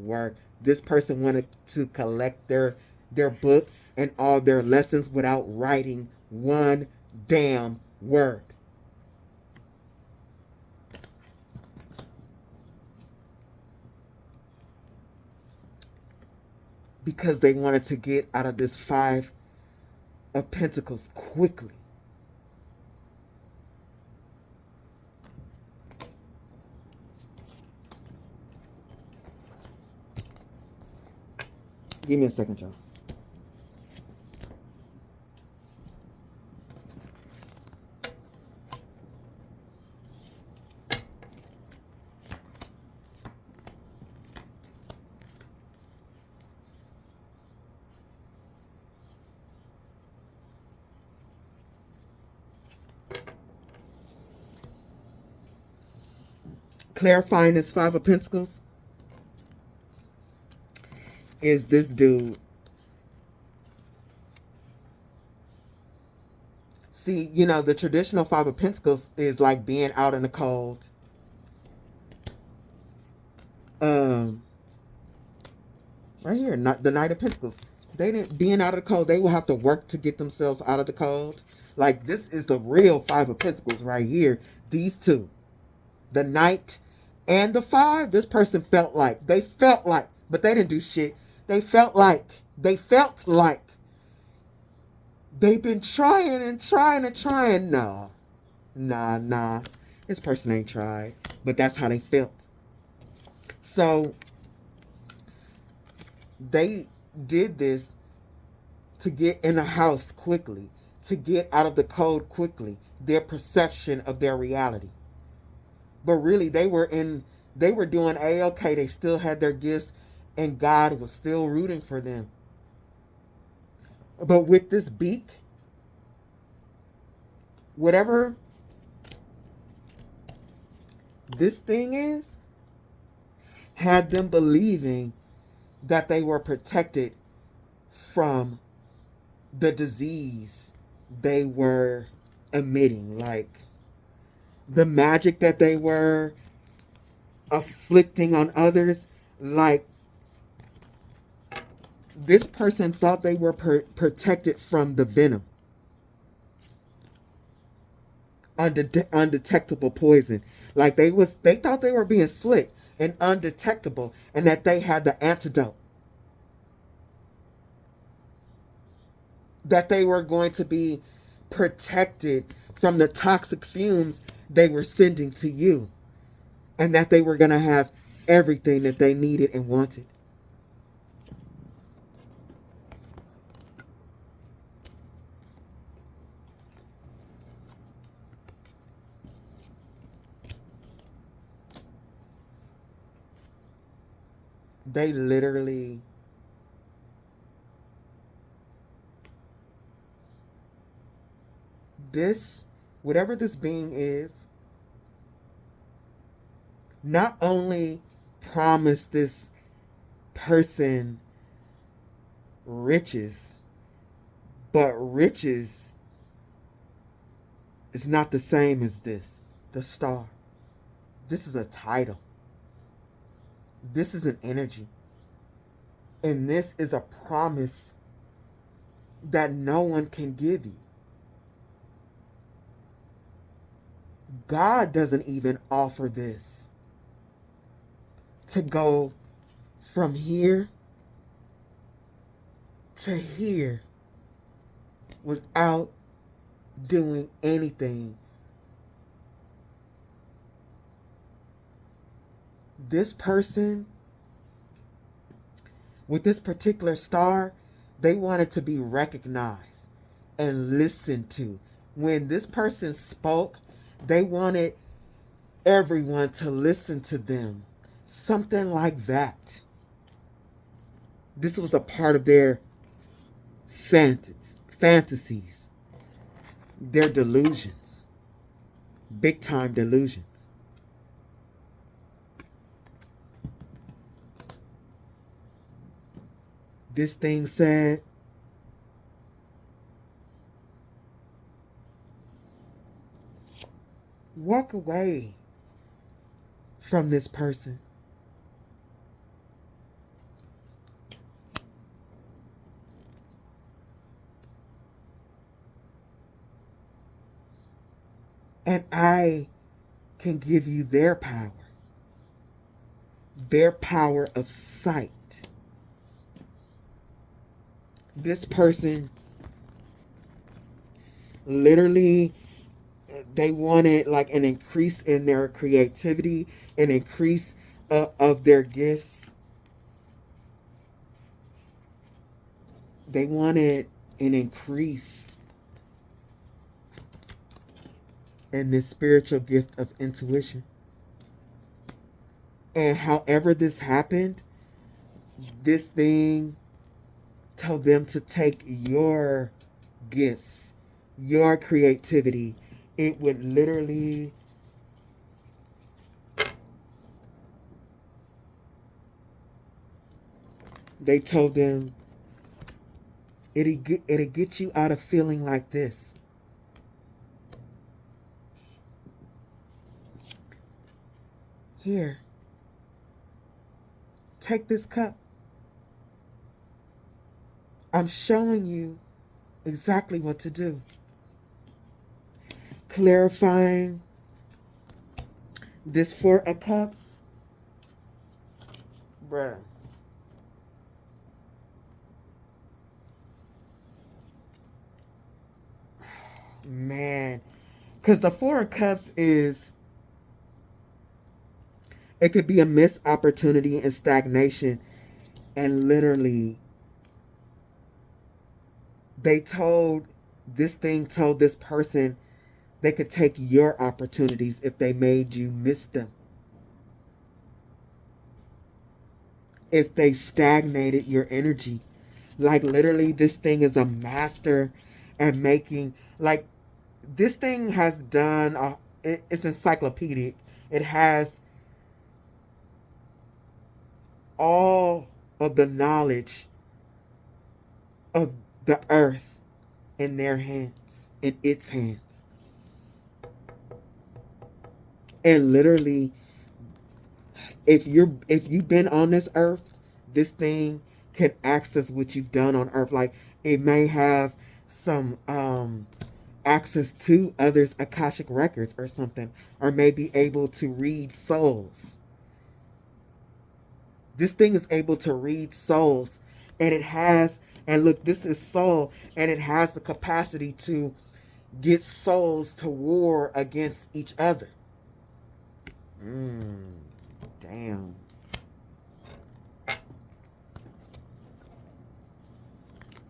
work. This person wanted to collect their book and all their lessons without writing one damn word. Because they wanted to get out of this Five of Pentacles quickly. Give me a second, y'all. Clarifying this Five of Pentacles is this dude. See, you know, the traditional Five of Pentacles is like being out in the cold. Right here, not the Knight of Pentacles. They didn't being out of the cold. They will have to work to get themselves out of the cold. Like, this is the real Five of Pentacles right here. These two, the Knight and the Five. This person felt like, but they didn't do shit. They felt like they've been trying and trying and trying. Nah. This person ain't tried, but that's how they felt. So they did this to get in a house quickly, to get out of the cold quickly, their perception of their reality. But really, they were in They were doing A-okay. They still had their gifts, and God was still rooting for them. But with this beak, whatever this thing is, had them believing that they were protected from the disease they were emitting. Like the magic that they were afflicting on others. Like this person thought they were protected from the venom. Undetectable poison. Like they thought they were being slick and undetectable, and that they had the antidote. That they were going to be protected from the toxic fumes they were sending to you, and that they were going to have everything that they needed and wanted. They literally whatever this being is, not only promised this person riches, but riches is not the same as this. The star. This is a title. This is an energy. And this is a promise that no one can give you. God doesn't even offer this. To go from here to here without doing anything. This person with this particular star, they wanted to be recognized and listened to. When this person spoke, they wanted everyone to listen to them. Something like that. This was a part of their fantasies, their delusions, big time delusions. This thing said, walk away from this person. And I can give you their power of sight. This person literally, they wanted like an increase in their creativity, an increase of their gifts. They wanted an increase in this spiritual gift of intuition. And however this happened, this thing told them to take your gifts, your creativity. It would literally they told them it'll get you out of feeling like this. Here, take this cup. I'm showing you exactly what to do. Clarifying this Four of Cups. Bruh. Man. Because the Four of Cups is, it could be a missed opportunity and stagnation. And literally, this thing told this person they could take your opportunities if they made you miss them. if they stagnated your energy. Like literally this thing is a master at making, like this thing has done, it's encyclopedic. It has all of the knowledge of the earth in their hands, in its hands. And literally, if you've been on this earth, this thing can access what you've done on earth. Like it may have some access to others' Akashic records or something, or may be able to read souls. This thing is able to read souls, and it has, and look, this is soul, and it has the capacity to get souls to war against each other. Damn.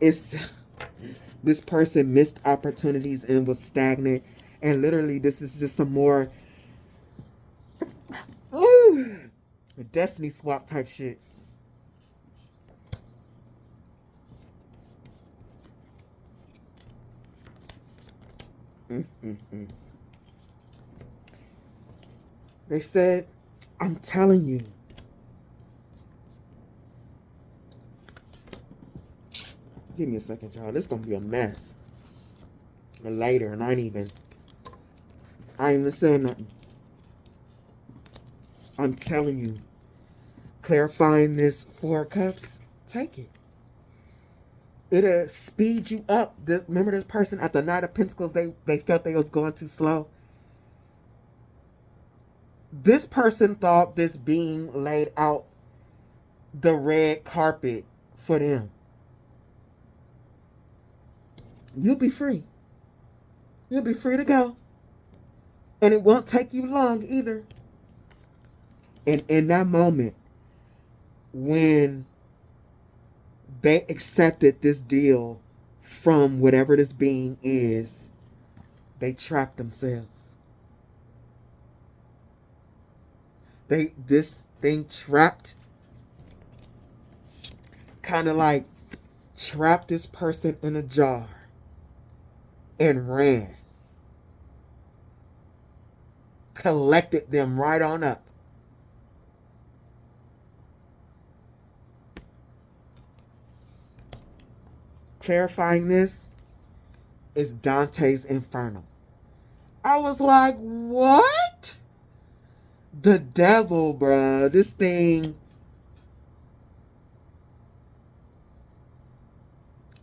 It's this person missed opportunities and was stagnant, and literally this is just some more destiny swap type shit. They said, I'm telling you, give me a second, y'all. This is gonna be a mess. And later, and I ain't even saying nothing. I'm telling you, clarifying this 4 of Cups, take it. It'll speed you up. Remember this person at the Knight of Pentacles, they felt they was going too slow. This person thought this being laid out the red carpet for them. You'll be free. You'll be free to go. And it won't take you long either. And in that moment, when they accepted this deal from whatever this being is, they trapped themselves. This thing trapped, kind of like trapped this person in a jar and ran. Collected them right on up. Clarifying this is Dante's Inferno. I was like, what? The devil, bruh. This thing.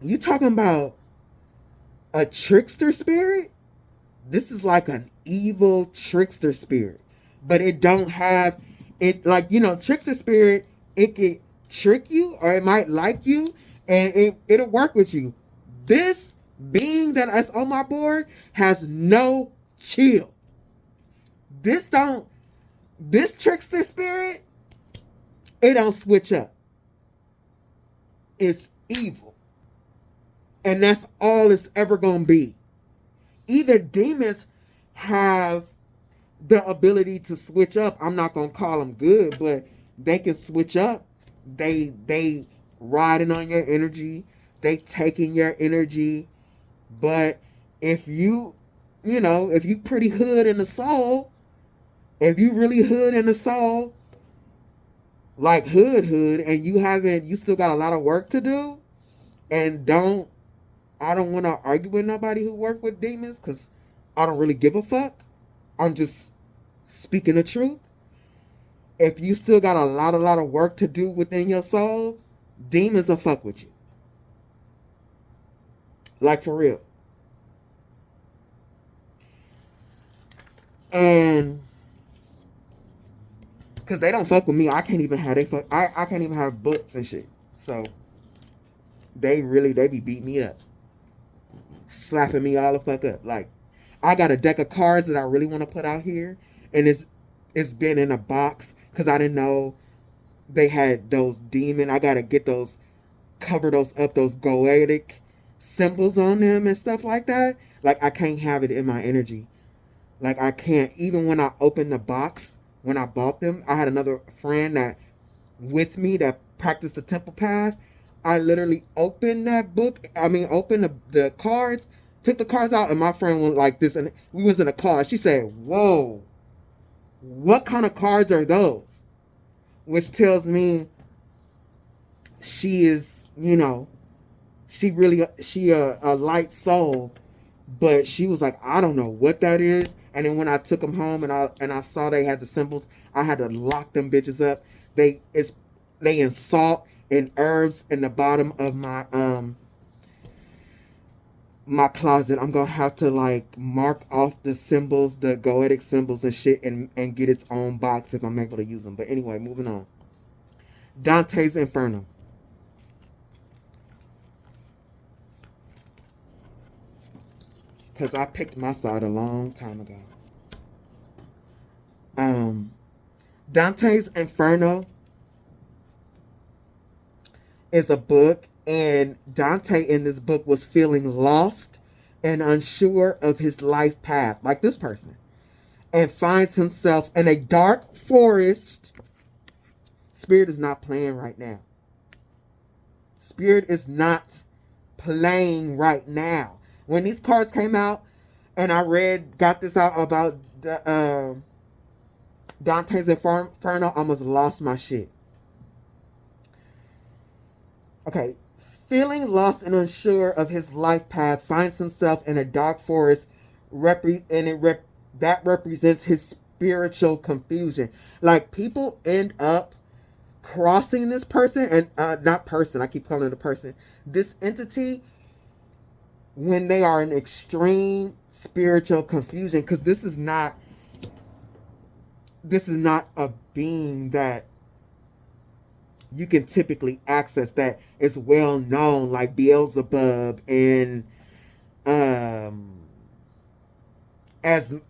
You talking about a trickster spirit? This is like an evil trickster spirit. But it don't have it, like, trickster spirit, it could trick you or it might like you and it'll work with you. This being that is on my board has no chill. This trickster spirit, it don't switch up. It's evil. And that's all it's ever going to be. Either demons have the ability to switch up. I'm not going to call them good, but they can switch up. They riding on your energy. They taking your energy. But if you pretty hood in the soul, if you really hood in the soul, like hood, and you still got a lot of work to do, and I don't want to argue with nobody who work with demons because I don't really give a fuck. I'm just speaking the truth. If you still got a lot of work to do within your soul, demons will fuck with you. Like for real. And because they don't fuck with me, I can't even have I can't even have books and shit. So they be beating me up. Slapping me all the fuck up. Like, I got a deck of cards that I really want to put out here, and it's been in a box because I didn't know they had those demon. I gotta get those, cover those up, those goetic symbols on them and stuff like that. Like, I can't have it in my energy. Like, I can't. Even when I opened the box, when I bought them, I had another friend that with me that practice the temple path, I literally opened that book. Opened the cards, took the cards out, and my friend went like this, and we was in a car. She said, "Whoa, what kind of cards are those?" Which tells me she is, she a light soul, but she was like, I don't know what that is. And then when I took them home and I saw they had the symbols, I had to lock them bitches up. They in salt and herbs in the bottom of my closet. I'm gonna have to like mark off the symbols, the goetic symbols and shit, and get its own box if I'm able to use them. But anyway, moving on. Dante's Inferno. Because I picked my side a long time ago. Dante's Inferno is a book, and Dante in this book was feeling lost and unsure of his life path, like this person, and finds himself in a dark forest. Spirit is not playing right now. Spirit is not playing right now. When these cards came out, and I got this out about the Dante's Inferno, I almost lost my shit. Okay, feeling lost and unsure of his life path, finds himself in a dark forest, that represents his spiritual confusion. Like, people end up crossing this person, and not person, I keep calling it a person, this entity, when they are in extreme spiritual confusion, because this is not a being that you can typically access, that is well known, like Beelzebub and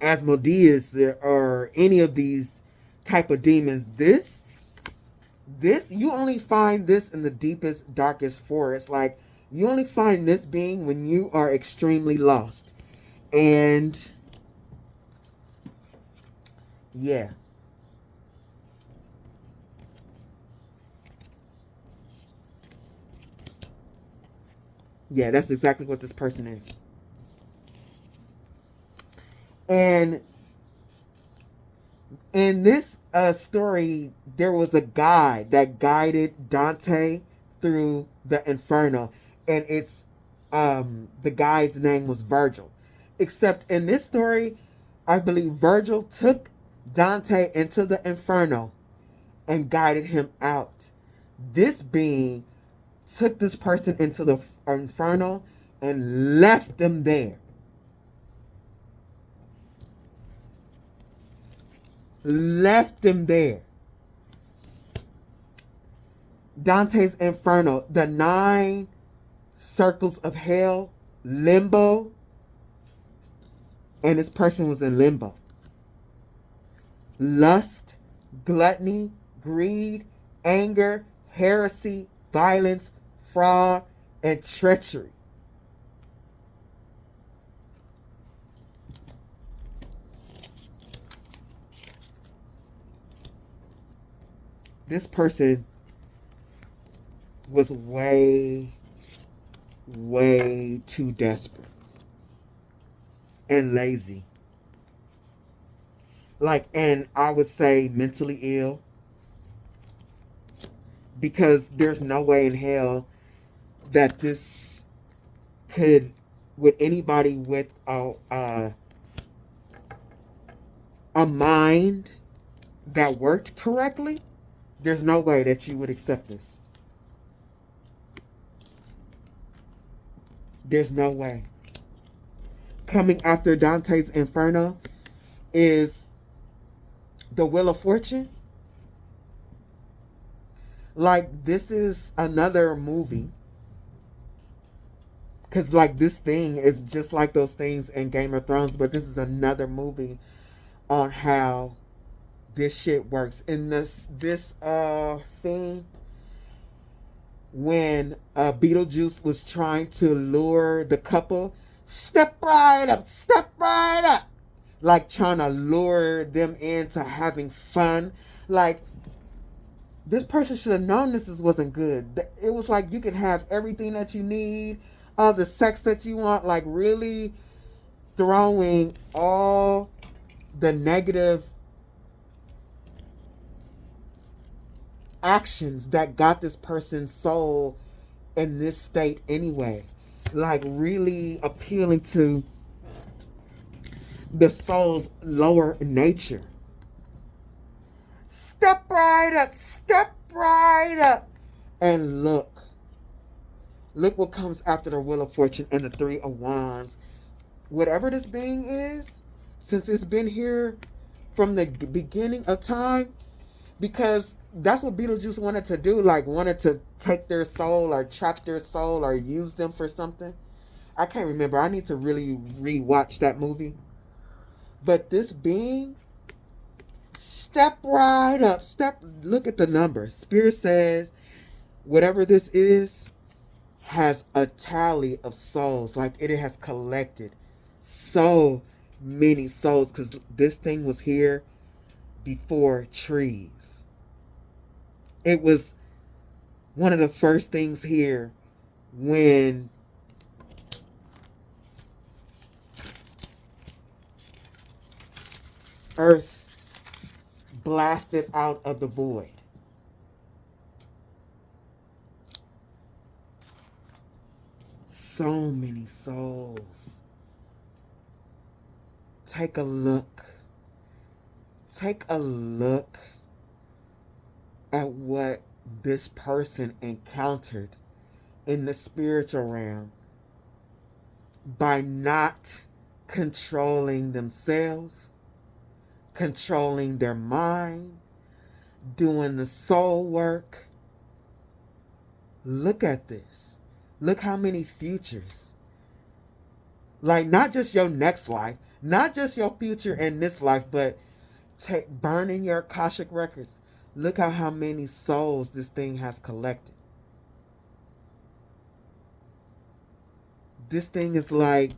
Asmodeus or any of these type of demons. This you only find this in the deepest, darkest forest. Like, you only find this being when you are extremely lost. And yeah. Yeah, that's exactly what this person is. And in this story, there was a guide that guided Dante through the Inferno, and the guide's name was Virgil. Except in this story, I believe Virgil took Dante into the Inferno and guided him out. This being took this person into the Inferno and left them there. Left them there. Dante's Inferno, the 9 circles of hell, limbo, and this person was in limbo. Lust, gluttony, greed, anger, heresy, violence, fraud, and treachery. This person was way, way too desperate and lazy. Like, and I would say mentally ill, because there's no way in hell that this with anybody with a mind that worked correctly, there's no way that you would accept this. There's no way. Coming after Dante's Inferno is the Wheel of Fortune. Like, this is another movie. Because, like, this thing is just like those things in Game of Thrones, but this is another movie on how this shit works. In this scene, when Beetlejuice was trying to lure the couple, step right up, like trying to lure them into having fun. Like, This person should have known this wasn't good. It was like you can have everything that you need, all the sex that you want, like really throwing all the negative actions that got this person's soul in this state anyway. Like really appealing to the soul's lower nature. Step right up, and look. Look what comes after the Wheel of Fortune and the Three of Wands. Whatever this being is, since it's been here from the beginning of time, because that's what Beetlejuice wanted to do, like wanted to take their soul or trap their soul or use them for something. I can't remember. I need to really rewatch that movie. But this being, step right up. Look at the number. Spirit says, whatever this is, has a tally of souls. Like it has collected so many souls. Because this thing was here before trees. It was one of the first things here when Earth blasted out of the void. So many souls. Take a look. Take a look at what this person encountered in the spiritual realm by not controlling themselves, controlling their mind, doing the soul work. Look at this. Look how many futures. Like not just your next life, not just your future in this life, but burning your Akashic records. Look at how many souls this thing has collected. This thing is like,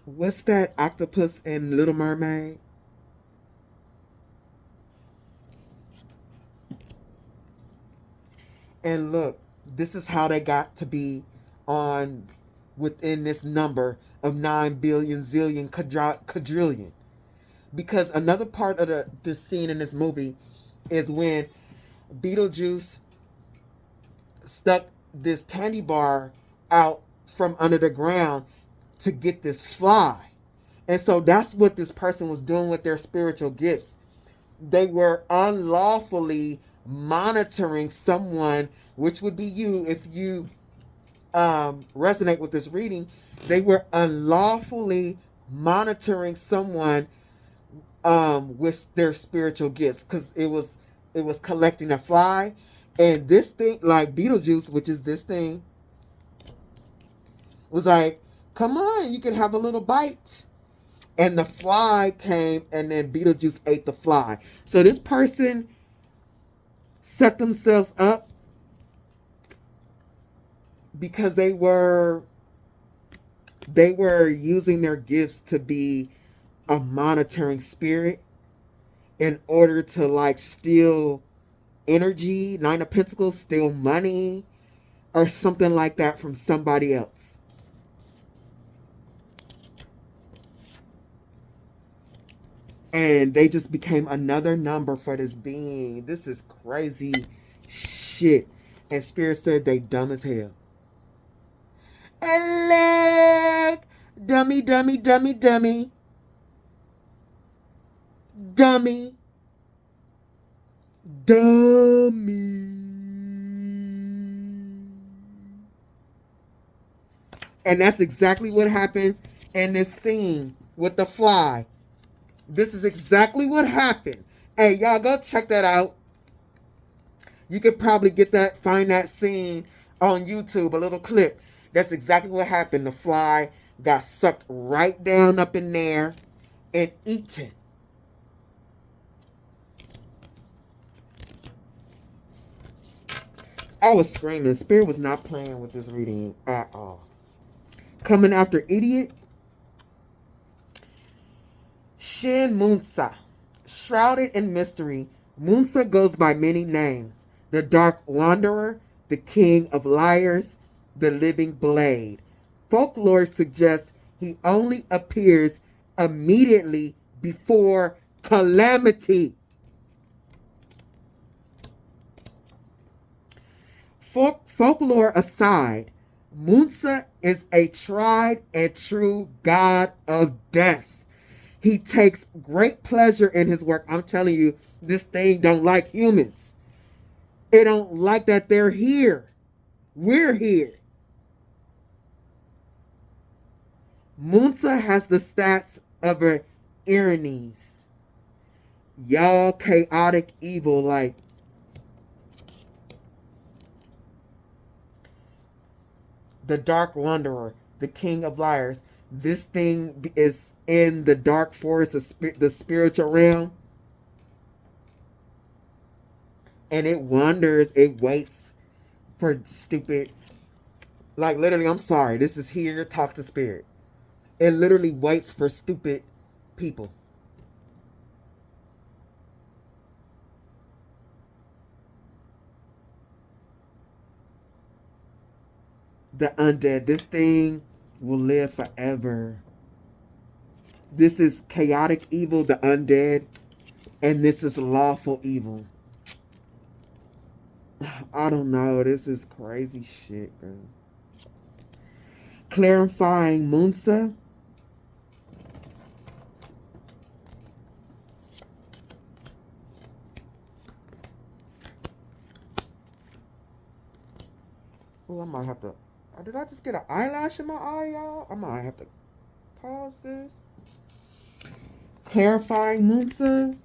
what's that octopus in Little Mermaid? And look, this is how they got to be on within this number of 9 billion, zillion, quadrillion. Because another part of this scene in this movie is when Beetlejuice stuck this candy bar out from under the ground to get this fly. And so that's what this person was doing with their spiritual gifts. They were unlawfully monitoring someone, which would be you if you resonate with this reading. They were unlawfully monitoring someone with their spiritual gifts, because it was collecting a fly. And this thing, like Beetlejuice, which is this thing, was like, come on, you can have a little bite. And the fly came, and then Beetlejuice ate the fly. So this person set themselves up because they were using their gifts to be a monitoring spirit in order to like steal energy, Nine of Pentacles, steal money or something like that from somebody else. And they just became another number for this being. This is crazy shit. And Spirit said they dumb as hell. And look, dummy, dummy, dummy, dummy. Dummy. Dummy. And that's exactly what happened in this scene with the fly. This is exactly what happened. Hey, y'all go check that out. You could probably find that scene on YouTube, a little clip. That's exactly what happened. The fly got sucked right down up in there and eaten. I was screaming. Spirit was not playing with this reading at all. Coming after Idiot. Shin Munsa. Shrouded in mystery, Munsa goes by many names: the Dark Wanderer, the King of Liars, the Living Blade. Folklore suggests he only appears immediately before calamity. Folklore aside, Munsa is a tried and true god of death. He takes great pleasure in his work. I'm telling you, this thing don't like humans. It don't like that they're here. We're here. Munsa has the stats of an Erinys. Y'all chaotic evil like the Dark Wanderer, the King of Liars. This thing is in the dark forest, the spiritual realm. And it wanders, it waits for stupid. Like literally, I'm sorry, this is here, talk to spirit. It literally waits for stupid people. The undead, this thing will live forever. This is chaotic evil, the undead, and this is lawful evil. I don't know, this is crazy shit, bro. Clarifying Munsa. Oh, I might have to. Did I just get an eyelash in my eye, y'all? I might have to pause this. Clarifying Munsa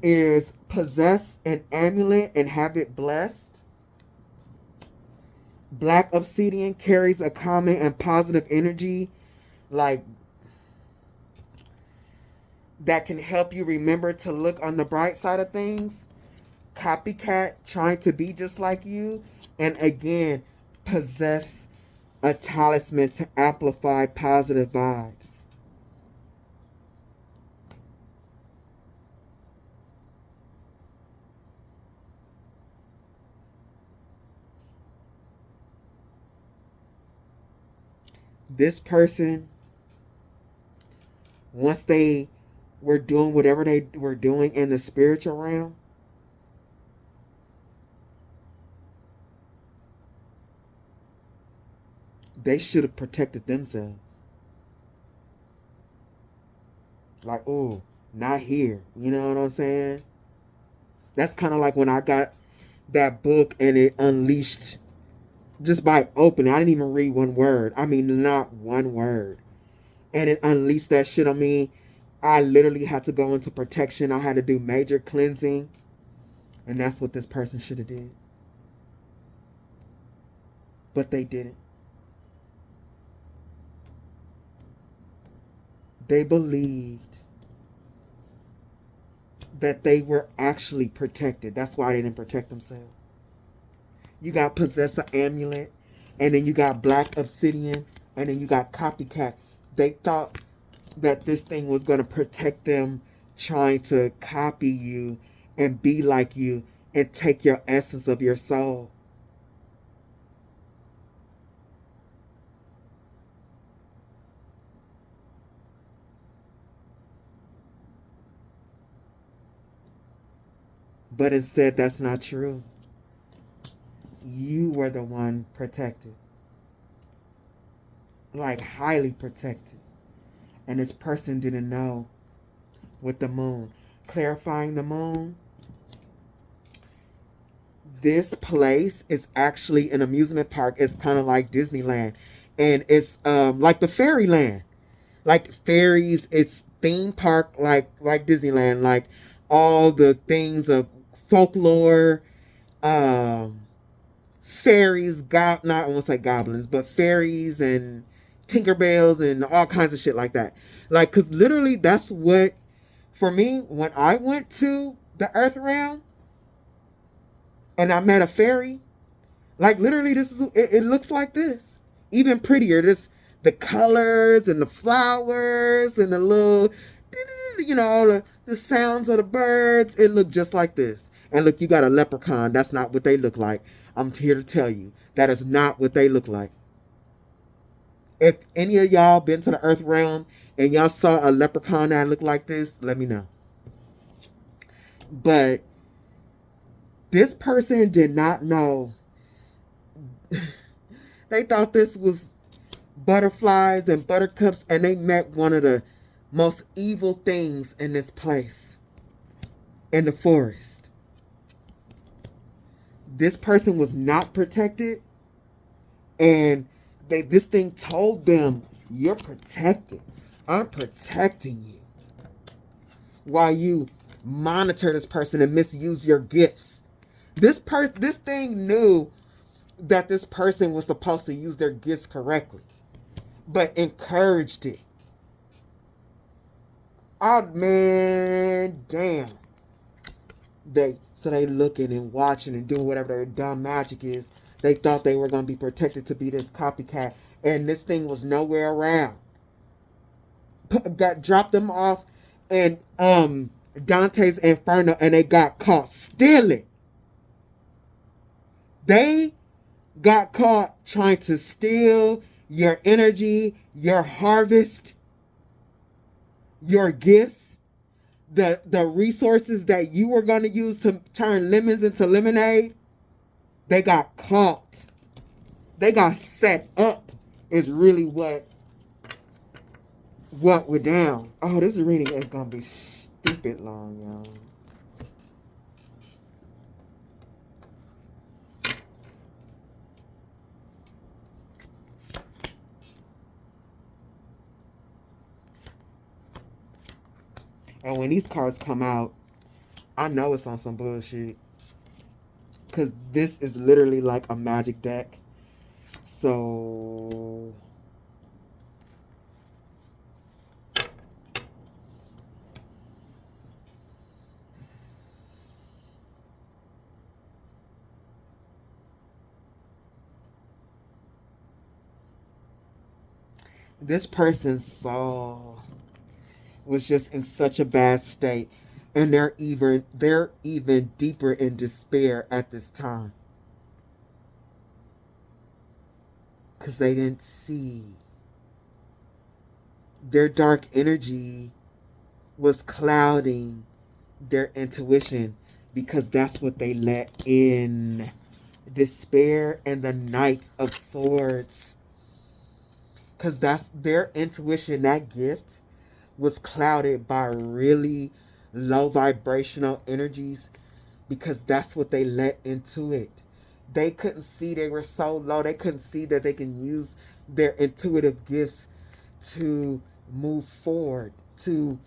is possess an amulet and have it blessed. Black obsidian carries a common and positive energy, like that can help you remember to look on the bright side of things. Copycat, trying to be just like you. And again, possess a talisman to amplify positive vibes. This person, once they were doing whatever they were doing in the spiritual realm, they should have protected themselves. Like, oh, not here. You know what I'm saying? That's kind of like when I got that book and it unleashed, just by opening, I didn't even read one word. I mean, not one word. And it unleashed that shit on me. I literally had to go into protection. I had to do major cleansing. And that's what this person should have did. But they didn't. They believed that they were actually protected. That's why they didn't protect themselves. You got possess an amulet, and then you got black obsidian, and then you got copycat. They thought that this thing was going to protect them, trying to copy you and be like you and take your essence of your soul. But instead, that's not true. You were the one protected. Like, highly protected. And this person didn't know. With the moon. Clarifying the moon. This place is actually an amusement park. It's kind of like Disneyland. And it's like the fairyland. Like fairies, it's theme park like Disneyland. Like all the things of folklore, fairies, not I won't say goblins, but fairies and Tinkerbells and all kinds of shit like that. Like, cause literally that's what, for me, when I went to the Earth realm and I met a fairy, like literally this is, it looks like this. Even prettier. This, the colors and the flowers and the little you know, all the sounds of the birds. It looked just like this. And look, you got a leprechaun. That's not what they look like. I'm here to tell you, that is not what they look like. If any of y'all been to the earth realm and y'all saw a leprechaun that looked like this, let me know. But this person did not know. They thought this was butterflies and buttercups, and they met one of the most evil things in this place, in the forest. This person was not protected, and this thing told them, you're protected. I'm protecting you. While you monitor this person and misuse your gifts. This thing knew that this person was supposed to use their gifts correctly, but encouraged it. Oh man, damn. So they looking and watching and doing whatever their dumb magic is. They thought they were going to be protected to be this copycat, and this thing was nowhere around. Got dropped them off in Dante's Inferno, and they got caught stealing. They got caught trying to steal your energy, your harvest, your gifts, the resources that you were going to use to turn lemons into lemonade. They got caught. They got set up is really what went down. Oh, this reading is going to be stupid long, y'all. And when these cards come out, I know it's on some bullshit. Because this is literally like a magic deck. So this person's soul was just in such a bad state, and they're even deeper in despair at this time, because they didn't see. Their dark energy was clouding their intuition, because that's what they let in. Despair and the Knight of Swords, because that's their intuition. That gift was clouded by really low vibrational energies, because that's what they let into it. They couldn't see. They were so low. They couldn't see that they can use their intuitive gifts to move forward, to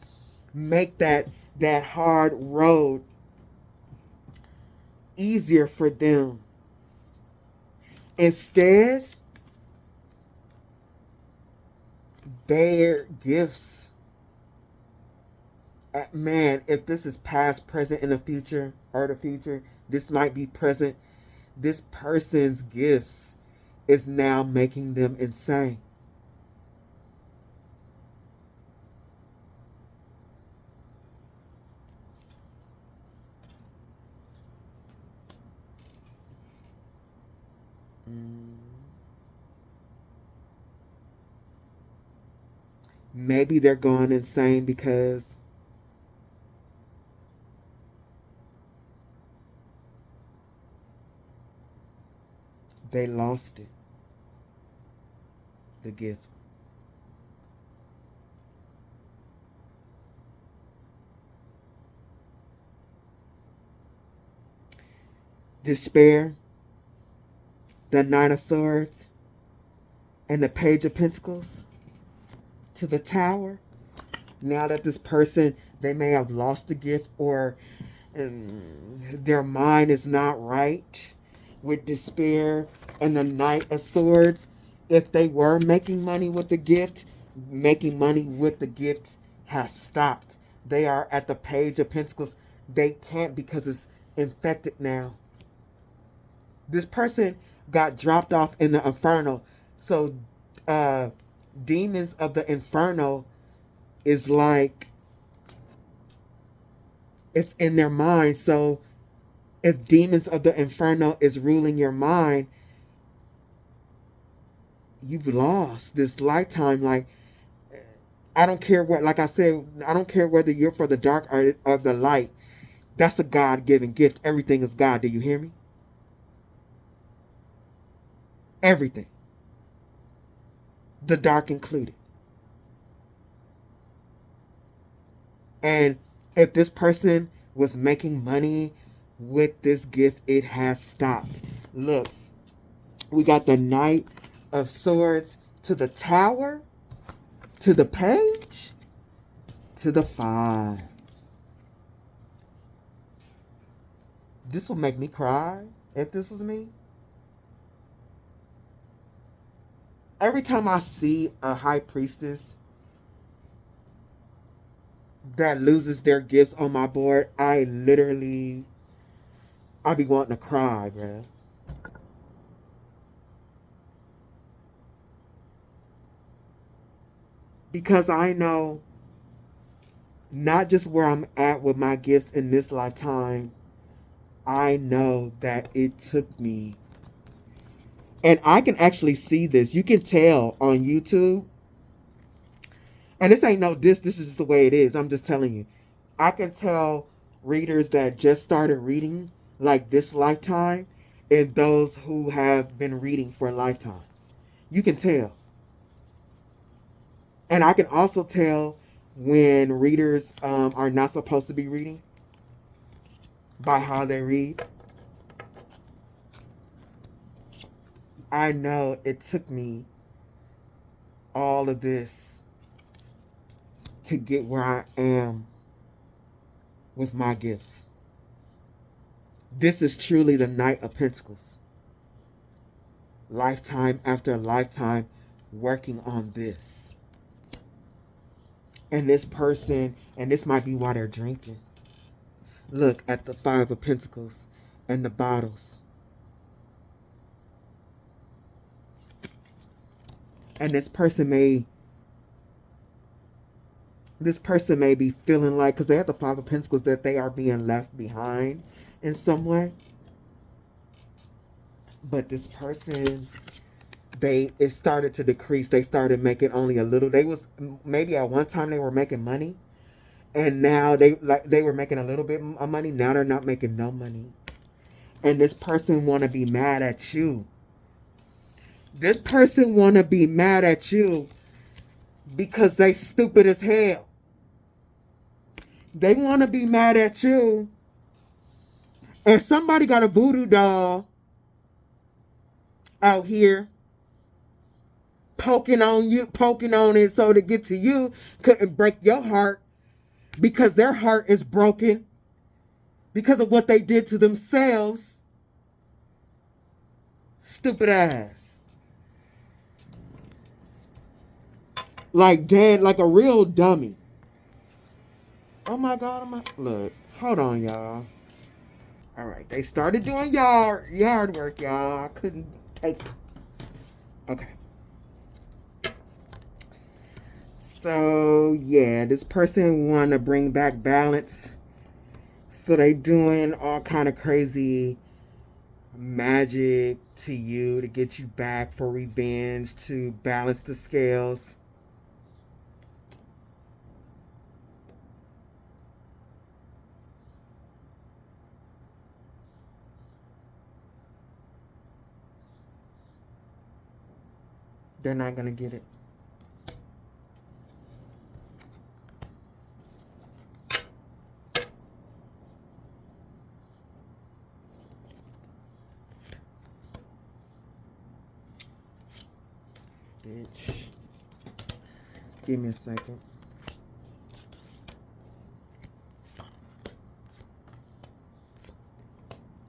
make that hard road easier for them. Instead, their gifts, man, if this is past, present, and the future, this might be present. This person's gifts is now making them insane. Maybe they're going insane because they lost it. The gift. Despair, the Nine of Swords, and the Page of Pentacles to the Tower. Now that this person, they may have lost the gift, or their mind is not right with despair and the Knight of Swords. If they were making money with the gift, making money with the gift has stopped. They are at the Page of Pentacles. They can't, because it's infected now. This person got dropped off in the Inferno. So demons of the Inferno is like It's in their mind. So if demons of the inferno is ruling your mind, you've lost this lifetime. Like, I don't care what, like I said, I don't care whether you're for the dark or the light. That's a God-given gift. Everything is God. Do you hear me? Everything. The dark included. And if this person was making money with this gift, it has stopped. Look, we got the Knight of Swords to the Tower, to the Page, to the 5. This will make me cry if this was me. Every time I see a high priestess that loses their gifts on my board, I'll be wanting to cry, bruh. Because I know not just where I'm at with my gifts in this lifetime, I know that it took me. And I can actually see this. You can tell on YouTube. And this ain't no diss. This is just the way it is. I'm just telling you. I can tell readers that just started reading like this lifetime and those who have been reading for lifetimes. You can tell. And I can also tell when readers are not supposed to be reading by how they read. I know it took me all of this to get where I am with my gifts. This is truly the Knight of Pentacles. Lifetime after lifetime working on this. And this person, and this might be why they're drinking. Look at the 5 of Pentacles and the bottles. And this person may be feeling like, because they have the 5 of Pentacles, that they are being left behind in some way. But this person, it started to decrease. They started making only a little. They was, maybe at one time they were making money, and now they were making a little bit of money. Now they're not making no money. And this person want to be mad at you. This person want to be mad at you because they stupid as hell. They want to be mad at you. And somebody got a voodoo doll out here poking on it so to get to you, couldn't break your heart because their heart is broken because of what they did to themselves. Stupid ass. Like dead, like a real dummy. Oh my God, look, hold on, y'all. All right, they started doing yard work, y'all. I couldn't take it. Okay. So, yeah, this person want to bring back balance. So they doing all kind of crazy magic to you to get you back for revenge, to balance the scales. They're not going to get it. Bitch. Give me a second.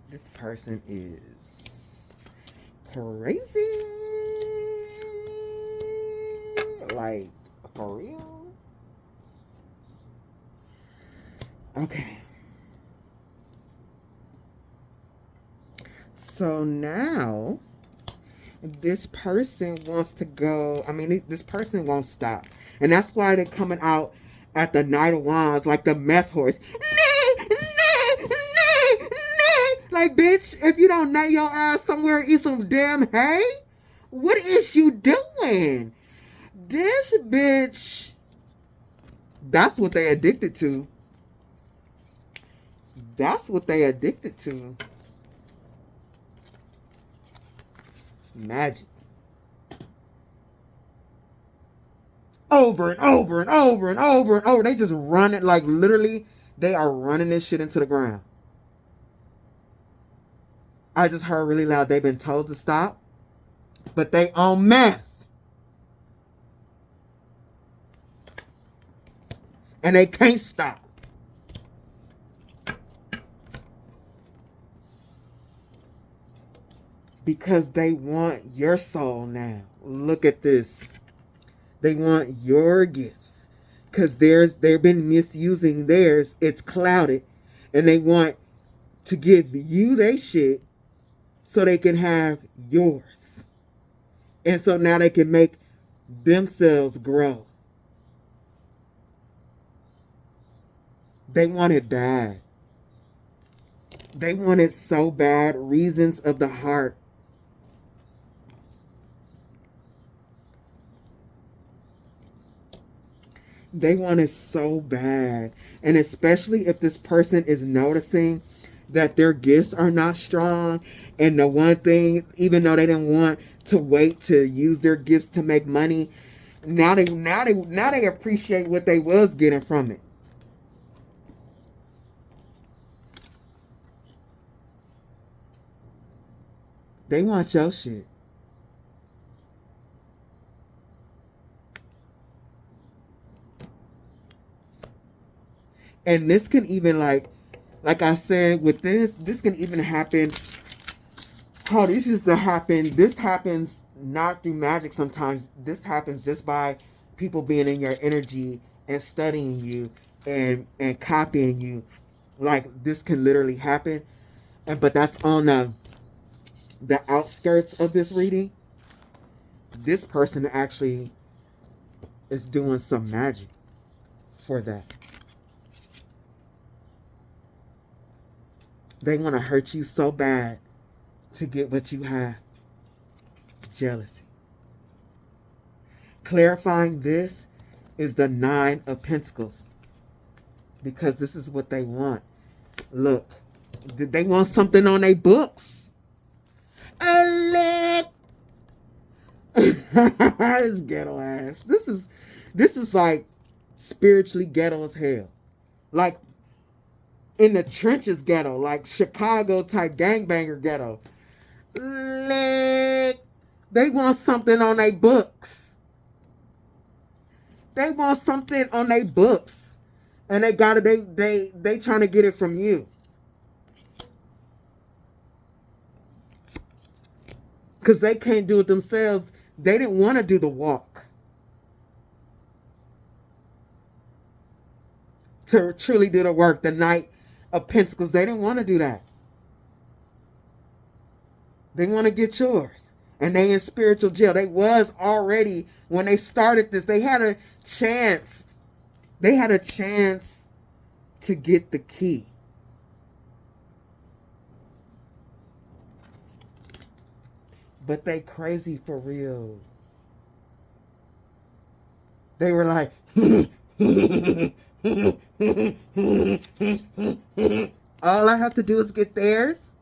This person is crazy. Like, for real? Okay. So now, this person wants to go. I mean, this person won't stop. And that's why they're coming out at the Knight of Wands like the meth horse. Nah, gonna nail your ass somewhere and eat some damn hay? What is you doing? This bitch, that's what they addicted to. That's what they addicted to. Magic. Over and over and over and over and over. They just run it, like literally, they are running this shit into the ground. I just heard really loud, they've been told to stop, but they on meth. And they can't stop. Because they want your soul now. Look at this. They want your gifts. Because they've been misusing theirs. It's clouded. And they want to give you their shit so they can have yours. And so now they can make themselves grow. They want it bad. They want it so bad. Reasons of the heart. They want it so bad. And especially if this person is noticing that their gifts are not strong. And the one thing, even though they didn't want to wait to use their gifts to make money, now they appreciate what they was getting from it. They want your shit. And this can even, like I said, with this can even happen. Oh, this used to happen. This happens not through magic sometimes. This happens just by people being in your energy and studying you and copying you. Like, this can literally happen. But that's on the outskirts of this reading. This person actually is doing some magic for that. They want to hurt you so bad to get what you have. Jealousy. Clarifying this is the 9 of Pentacles. Because this is what they want. Look. They want something on their books. This ghetto ass. This is like spiritually ghetto as hell. Like in the trenches ghetto, like Chicago type gangbanger ghetto. They want something on their books. They want something on their books. And they trying to get it from you. Because they can't do it themselves. They didn't want to do the walk. To truly do the work, the Knight of Pentacles, they didn't want to do that. They want to get yours. And they in spiritual jail. They was already, when they started this, they had a chance. They had a chance to get the key. But they crazy for real. They were like, all I have to do is get theirs.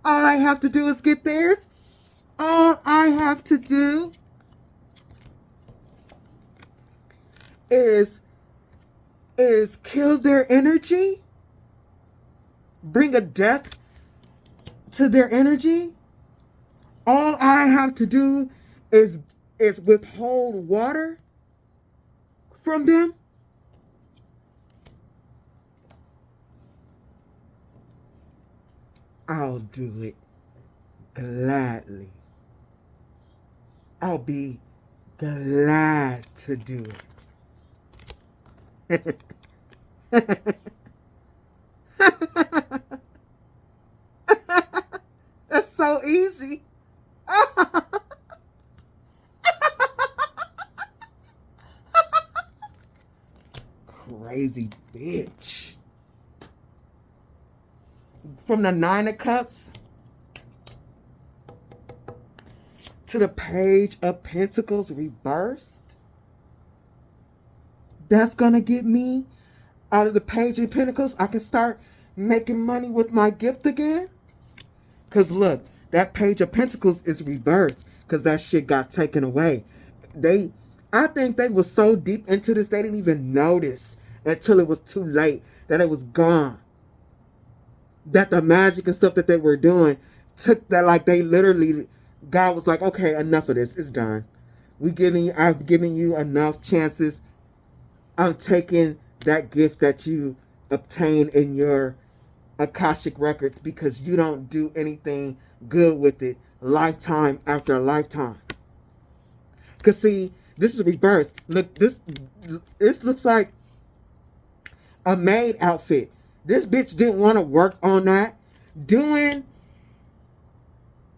All I have to do is get theirs. All I have to do is kill their energy. Bring a death to their energy. All I have to do is withhold water from them. I'll do it gladly. I'll be glad to do it. That's so easy. Crazy bitch. from the Nine of Cups to the Page of Pentacles reversed. That's going to get me out of the Page of Pentacles. I can start making money with my gift again. Because look, that Page of Pentacles is reversed because that shit got taken away. I think they were so deep into this, they didn't even notice until it was too late that it was gone. That the magic and stuff that they were doing took that, like they literally, God was like, okay, enough of this. It's done. I've given you enough chances. I'm taking that gift that you obtained in your Akashic records because you don't do anything good with it lifetime after a lifetime. Because see, this is reverse. Look, this looks like a maid outfit. This bitch didn't want to work on that. Doing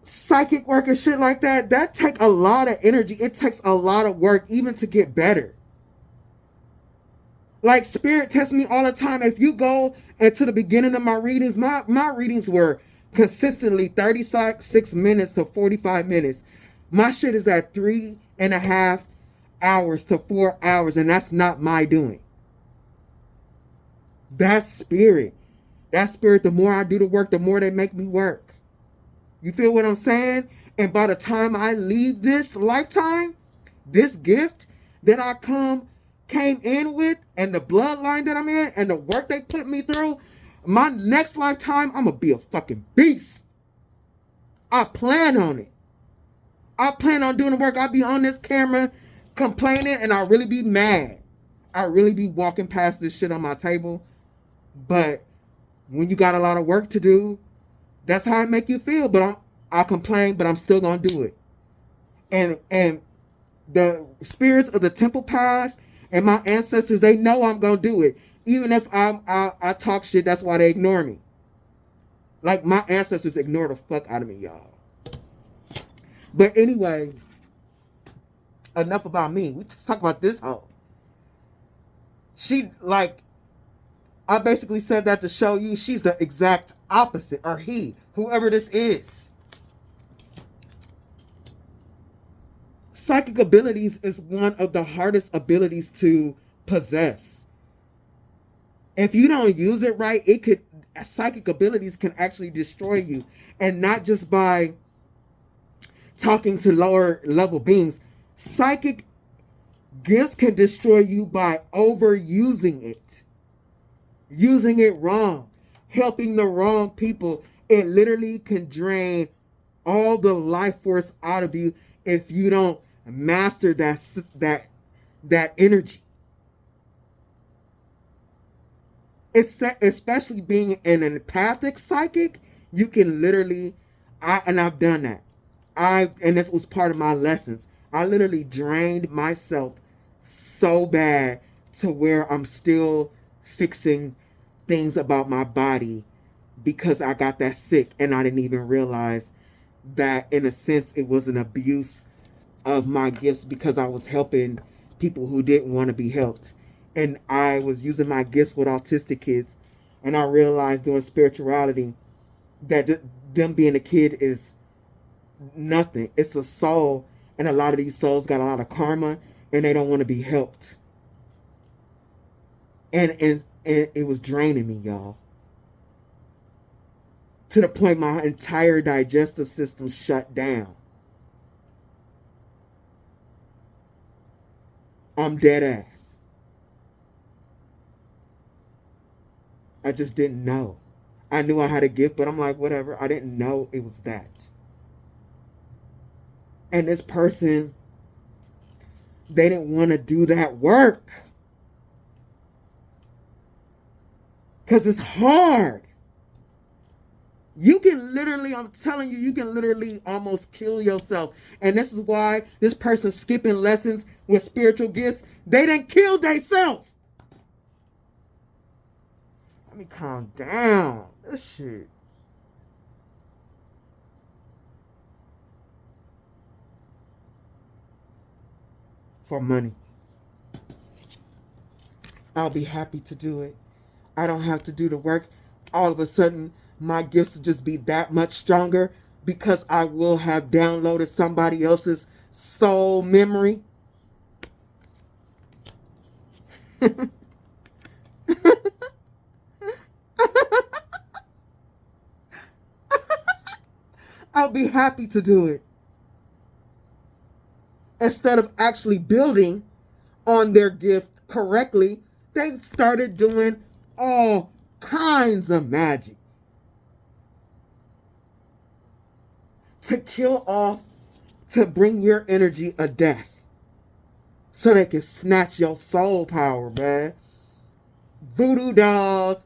psychic work and shit like that, that take a lot of energy. It takes a lot of work even to get better. Like Spirit tests me all the time. If you go into the beginning of my readings, my readings were consistently 36 minutes to 45 minutes. My shit is at 3.5 hours to 4 hours, and that's not my doing. That's Spirit. That Spirit, the more I do the work, the more they make me work. You feel what I'm saying? And by the time I leave this lifetime, this gift that I came in with, and the bloodline that I'm in, and the work they put me through, my next lifetime, I'm gonna be a fucking beast. I plan on it. I plan on doing the work. I'll be on this camera complaining, and I'll really be mad. I'll really be walking past this shit on my table. But when you got a lot of work to do, that's how it make you feel. But I complain, but I'm still gonna do it. And the spirits of the temple past and my ancestors, they know I'm gonna do it. Even if I talk shit, that's why they ignore me. Like my ancestors ignore the fuck out of me, y'all. But anyway, enough about me. We just talk about this hoe. She, like, I basically said that to show you she's the exact opposite, or he, whoever this is. Psychic abilities is one of the hardest abilities to possess. If you don't use it right, psychic abilities can actually destroy you. And not just by talking to lower level beings. Psychic gifts can destroy you by overusing it. Using it wrong. Helping the wrong people. It literally can drain all the life force out of you if you don't master that energy. Especially being an empathic psychic, you can literally, I've done that. And this was part of my lessons. I literally drained myself so bad to where I'm still fixing things about my body because I got that sick and I didn't even realize that in a sense it was an abuse of my gifts because I was helping people who didn't want to be helped. And I was using my gifts with autistic kids. And I realized doing spirituality that them being a kid is nothing. It's a soul. And a lot of these souls got a lot of karma. And they don't want to be helped. And it was draining me, y'all. To the point my entire digestive system shut down. I'm dead ass. I just didn't know. I knew I had a gift, but I'm like, whatever. I didn't know it was that. And this person, they didn't want to do that work. Because it's hard. You can literally, I'm telling you, you can literally almost kill yourself. And this is why this person skipping lessons with spiritual gifts, they didn't kill themselves. Let me calm down. This shit. For money. I'll be happy to do it. I don't have to do the work. all of a sudden my gifts will just be that much stronger because I will have downloaded somebody else's soul memory. I'll be happy to do it. Instead of actually building on their gift correctly, they started doing all kinds of magic to kill off, to bring your energy a death so they can snatch your soul power, man. Voodoo dolls,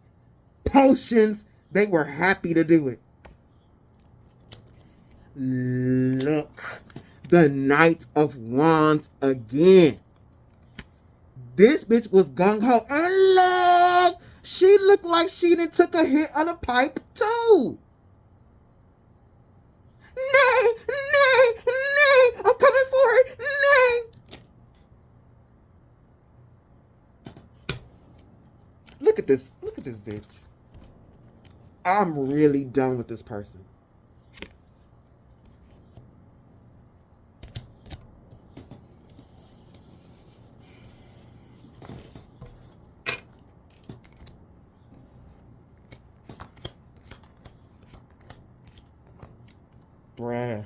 potions, they were happy to do it. Look, the Knight of Wands again. This bitch was gung-ho. And look, she looked like she done took a hit on a pipe too. Nay, nay, nay, I'm coming for it, nay. Look at this bitch. I'm really done with this person. Bruh.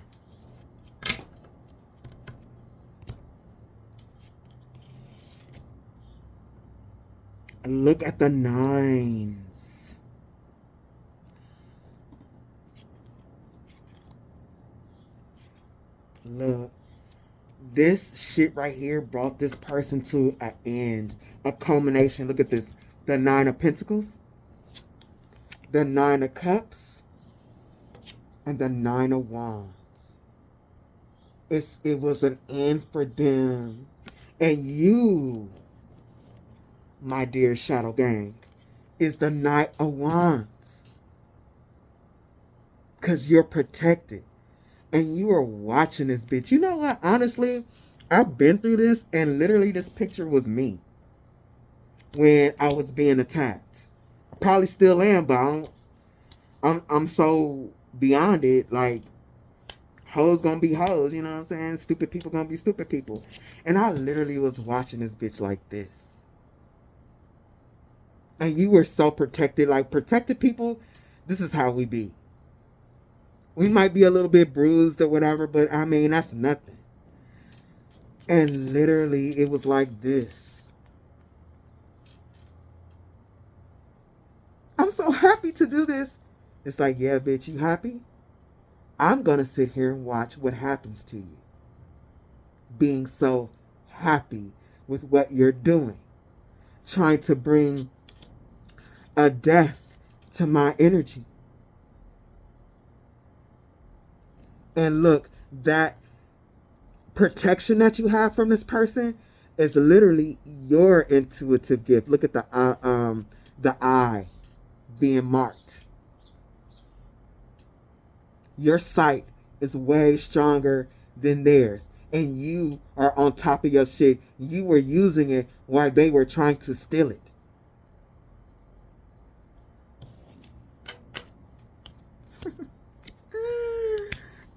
Look at the nines. Look. This shit right here brought this person to an end. A culmination. Look at this. The Nine of Pentacles. The Nine of Cups. And the Nine of Wands. It was an end for them. And you, my dear Shadow Gang, is the Knight of Wands. Because you're protected. And you are watching this bitch. You know what? Honestly, I've been through this. And literally this picture was me. When I was being attacked. I probably still am, but I'm so beyond it. Like, hoes gonna be hoes, you know what I'm saying? Stupid people gonna be stupid people. And I literally was watching this bitch like this. And you were so protected. Like, protected people, this is how we be. We might be a little bit bruised or whatever, but I mean, that's nothing. And literally, it was like this. I'm so happy to do this. It's like, yeah, bitch, you happy? I'm going to sit here and watch what happens to you. Being so happy with what you're doing. Trying to bring a death to my energy. And look, that protection that you have from this person is literally your intuitive gift. Look at the eye being marked. Your sight is way stronger than theirs. And you are on top of your shit. You were using it while they were trying to steal it.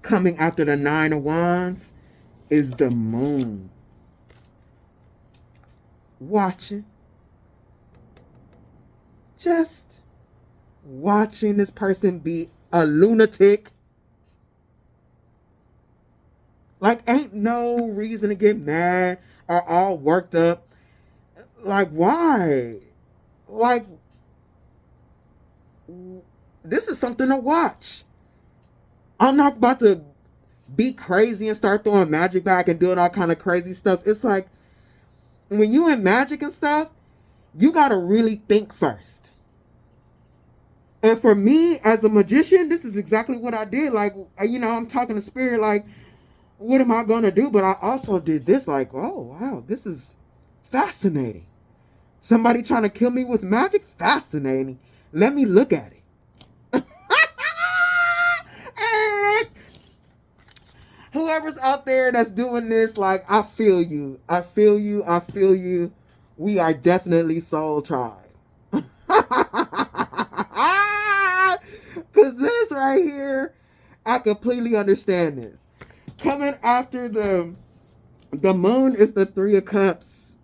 Coming after the Nine of Wands is the Moon. Watching. Just watching this person be a lunatic. Like, ain't no reason to get mad or all worked up. Like, why? Like, this is something to watch. I'm not about to be crazy and start throwing magic back and doing all kind of crazy stuff. It's like, when you in magic and stuff, you got to really think first. And for me, as a magician, this is exactly what I did. Like, you know, I'm talking to spirit, like, what am I going to do? But I also did this, like, oh, wow, this is fascinating. Somebody trying to kill me with magic? Fascinating. Let me look at it. Whoever's out there that's doing this, like, I feel you. I feel you. I feel you. We are definitely soul tribe. right here, I completely understand this. Coming after the moon is the Three of Cups.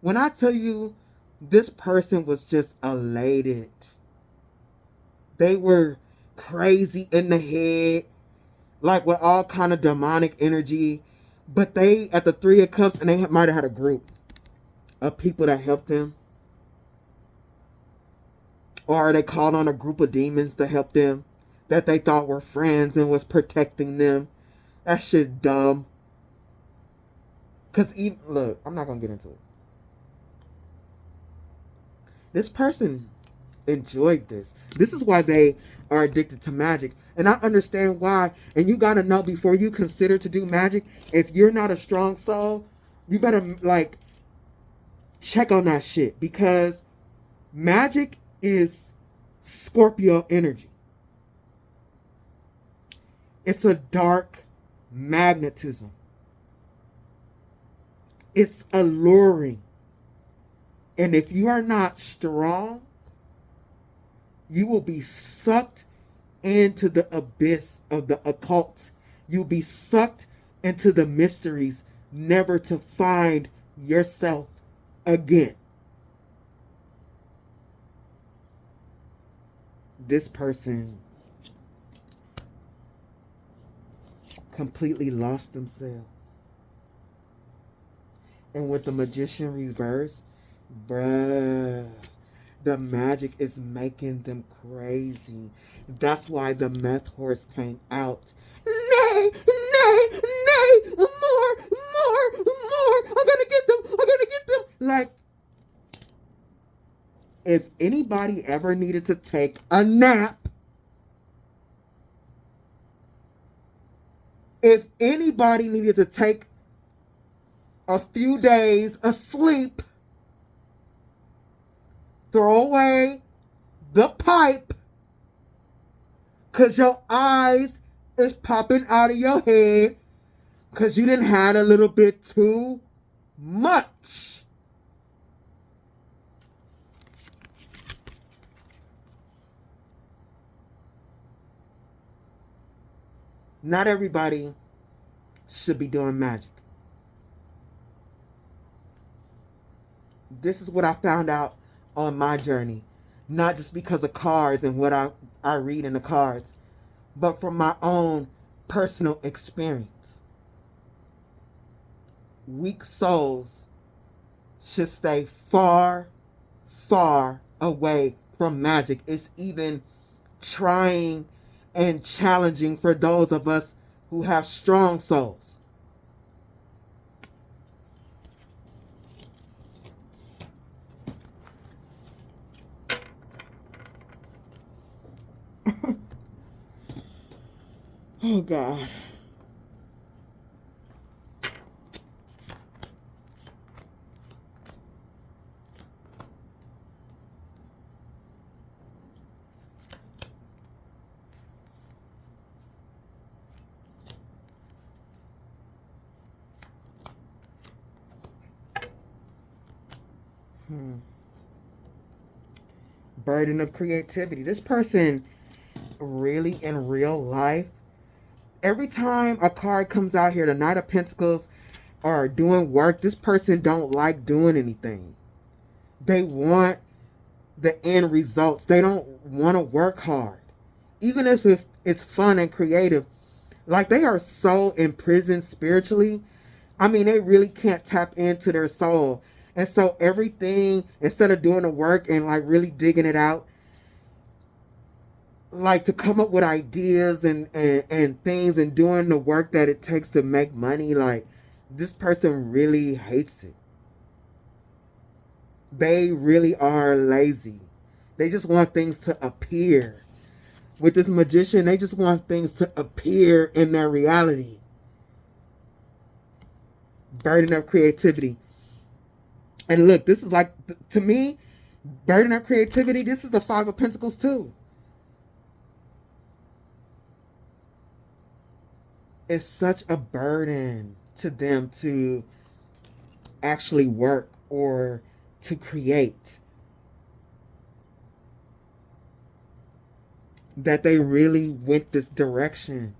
When I tell you this person was just elated, they were crazy in the head, like with all kind of demonic energy. But they, at the Three of Cups, and they might have had a group of people that helped them. Or they called on a group of demons to help them that they thought were friends and was protecting them. That shit dumb. Because even, look, I'm not going to get into it. This person enjoyed this. This is why they are addicted to magic. And I understand why. And you got to know, before you consider to do magic, if you're not a strong soul, you better, like, check on that shit. Because magic is Scorpio energy. It's a dark magnetism. It's alluring. And if you are not strong, you will be sucked into the abyss of the occult. You'll be sucked into the mysteries, never to find yourself again. This person completely lost themselves. And with the Magician reverse, bruh, the magic is making them crazy. That's why the meth horse came out. Nay, nay, nay, more, I'm gonna get them. Like, if anybody ever needed to take a nap, if anybody needed to take a few days of sleep, throw away the pipe, because your eyes is popping out of your head because you done had a little bit too much. Not everybody should be doing magic. This is what I found out on my journey. Not just because of cards and what I read in the cards, but from my own personal experience. Weak souls should stay far, far away from magic. It's even trying and challenging for those of us who have strong souls. Oh, God. Burden of creativity. This person really, in real life, every time a card comes out here, the Knight of Pentacles, or doing work, this person don't like doing anything. They want the end results. They don't want to work hard. Even if it's fun and creative, like, they are so imprisoned spiritually. I mean, they really can't tap into their soul. And so everything, instead of doing the work and like really digging it out, like to come up with ideas and things and doing the work that it takes to make money, like, this person really hates it. They really are lazy. They just want things to appear. With this Magician, they just want things to appear in their reality. Burden of creativity. And look, this is like, to me, burden of creativity, this is the Five of Pentacles too. It's such a burden to them to actually work or to create. that they really went this direction.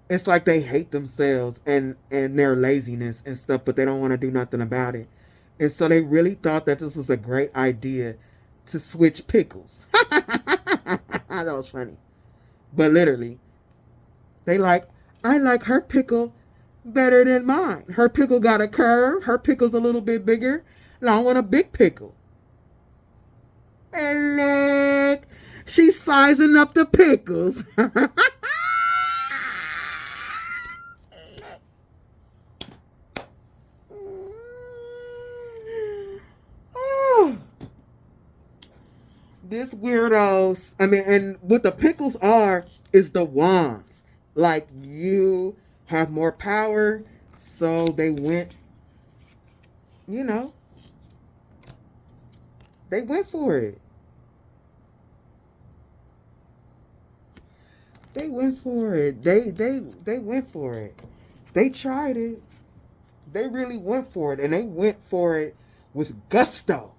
It's like they hate themselves and their laziness and stuff, but they don't want to do nothing about it. And so they really thought that this was a great idea to switch pickles. That was funny. But literally, they like, I like her pickle better than mine. Her pickle got a curve. Her pickle's a little bit bigger. And I want a big pickle. And look, she's sizing up the pickles. Oh, this weirdos. I mean, and what the pickles are is the wands. Like, you have more power, so they went, you know, they went for it. They went for it. They went for it. They tried it. They really went for it, and they went for it with gusto.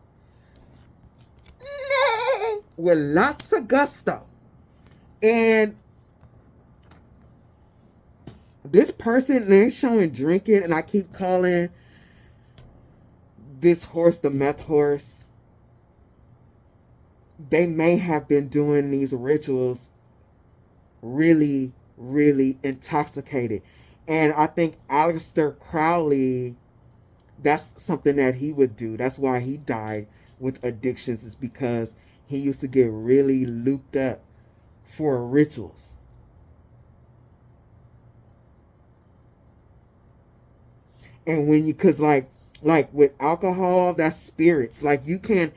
With lots of gusto. And this person, they're showing drinking, and I keep calling this horse the meth horse. They may have been doing these rituals really, really intoxicated. And I think Aleister Crowley, that's something that he would do. That's why he died with addictions, is because he used to get really looped up for rituals. And when you, cause like with alcohol, that's spirits. Like, you can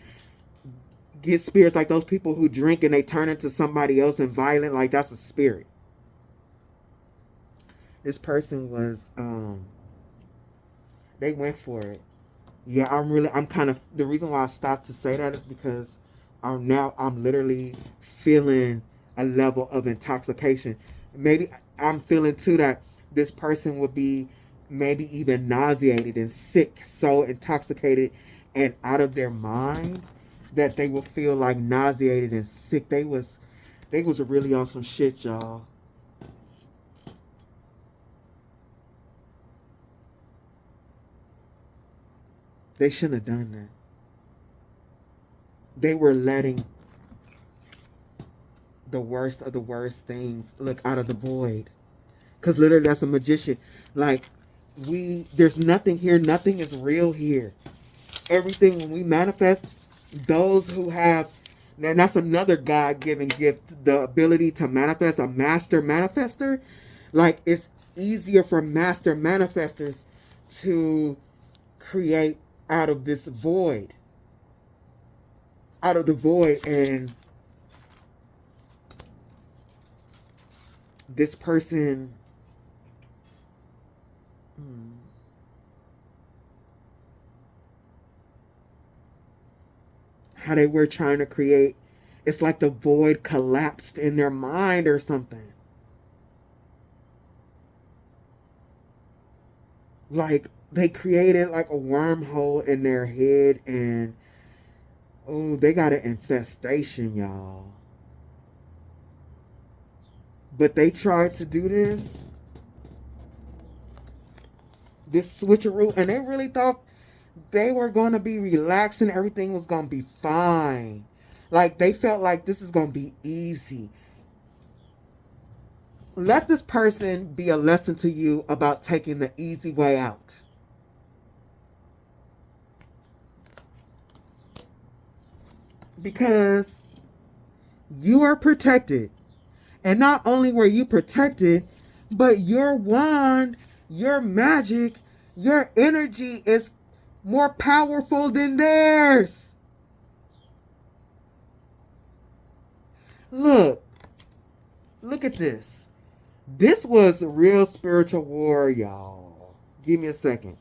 get spirits, like those people who drink and they turn into somebody else and violent. Like, that's a spirit. This person was, they went for it. Yeah, I'm kind of, the reason why I stopped to say that is because I'm literally feeling a level of intoxication. Maybe I'm feeling too that this person would be maybe even nauseated and sick, so intoxicated and out of their mind that they will feel like nauseated and sick. They was really on some shit, y'all. They shouldn't have done that. They were letting the worst of the worst things look out of the void. Because literally, that's a magician. Like, there's nothing here. Nothing is real here. Everything, when we manifest, those who have, and that's another God-given gift, the ability to manifest, a master manifester. Like, it's easier for master manifestors to create out of this void. Out of the void. And this person, how they were trying to create, it's like the void collapsed in their mind or something. Like, they created like a wormhole in their head, and oh, they got an infestation, y'all. But they tried to do this switcheroo, and they really thought they were going to be relaxed and everything was going to be fine. Like, they felt like this is going to be easy. Let this person be a lesson to you about taking the easy way out. Because you are protected. And not only were you protected, but your wand, your magic, your energy is more powerful than theirs. Look at this. This was a real spiritual war, y'all. Give me a second.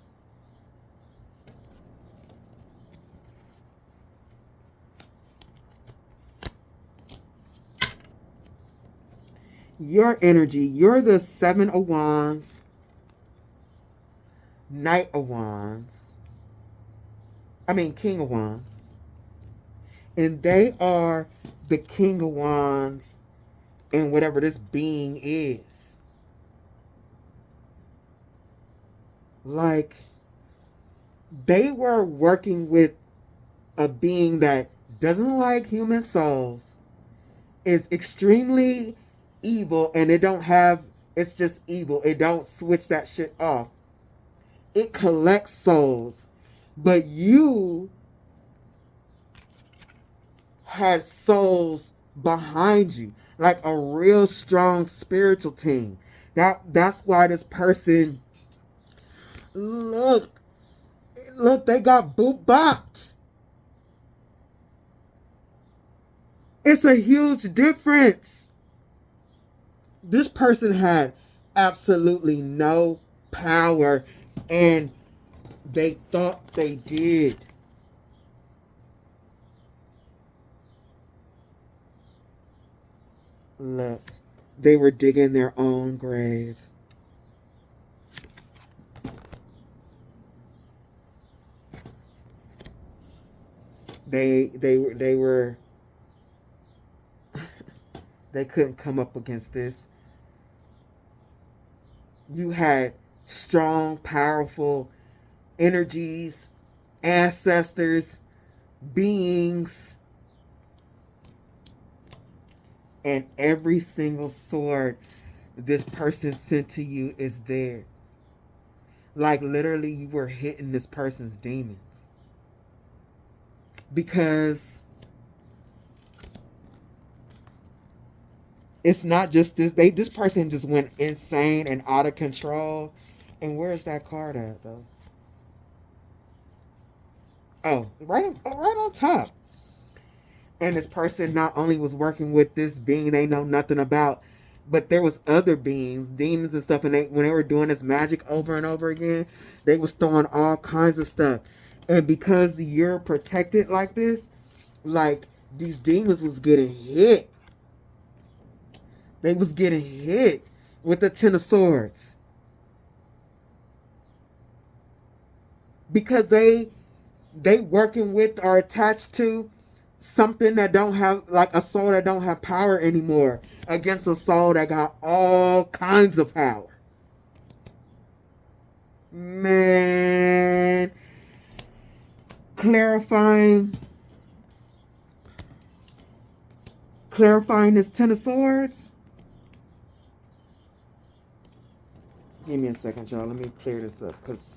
Your energy, you're the 7 of Wands, Knight of Wands. King of Wands. And they are the King of Wands and whatever this being is. Like, they were working with a being that doesn't like human souls, is extremely evil, and it's just evil. It don't switch that shit off. It collects souls. But you had souls behind you, like a real strong spiritual team. That's why this person, look, they got boop bopped. It's a huge difference. This person had absolutely no power, and they thought they did. Look, they were digging their own grave. They were they couldn't come up against this. You had strong, powerful energies, ancestors, beings, and every single sword this person sent to you is theirs. Like, literally, you were hitting this person's demons. Because it's not just this. This person just went insane and out of control. And where's that card at, though? Oh, right on top. And this person not only was working with this being they know nothing about, but there was other beings, demons and stuff. And when they were doing this magic over and over again, they was throwing all kinds of stuff. And because you're protected like this, like, these demons was getting hit. They was getting hit with the Ten of Swords. Because they working with or attached to something that don't have, like, a soul that don't have power anymore, against a soul that got all kinds of power. Man. Clarifying this Ten of Swords. Give me a second, y'all. Let me clear this up, because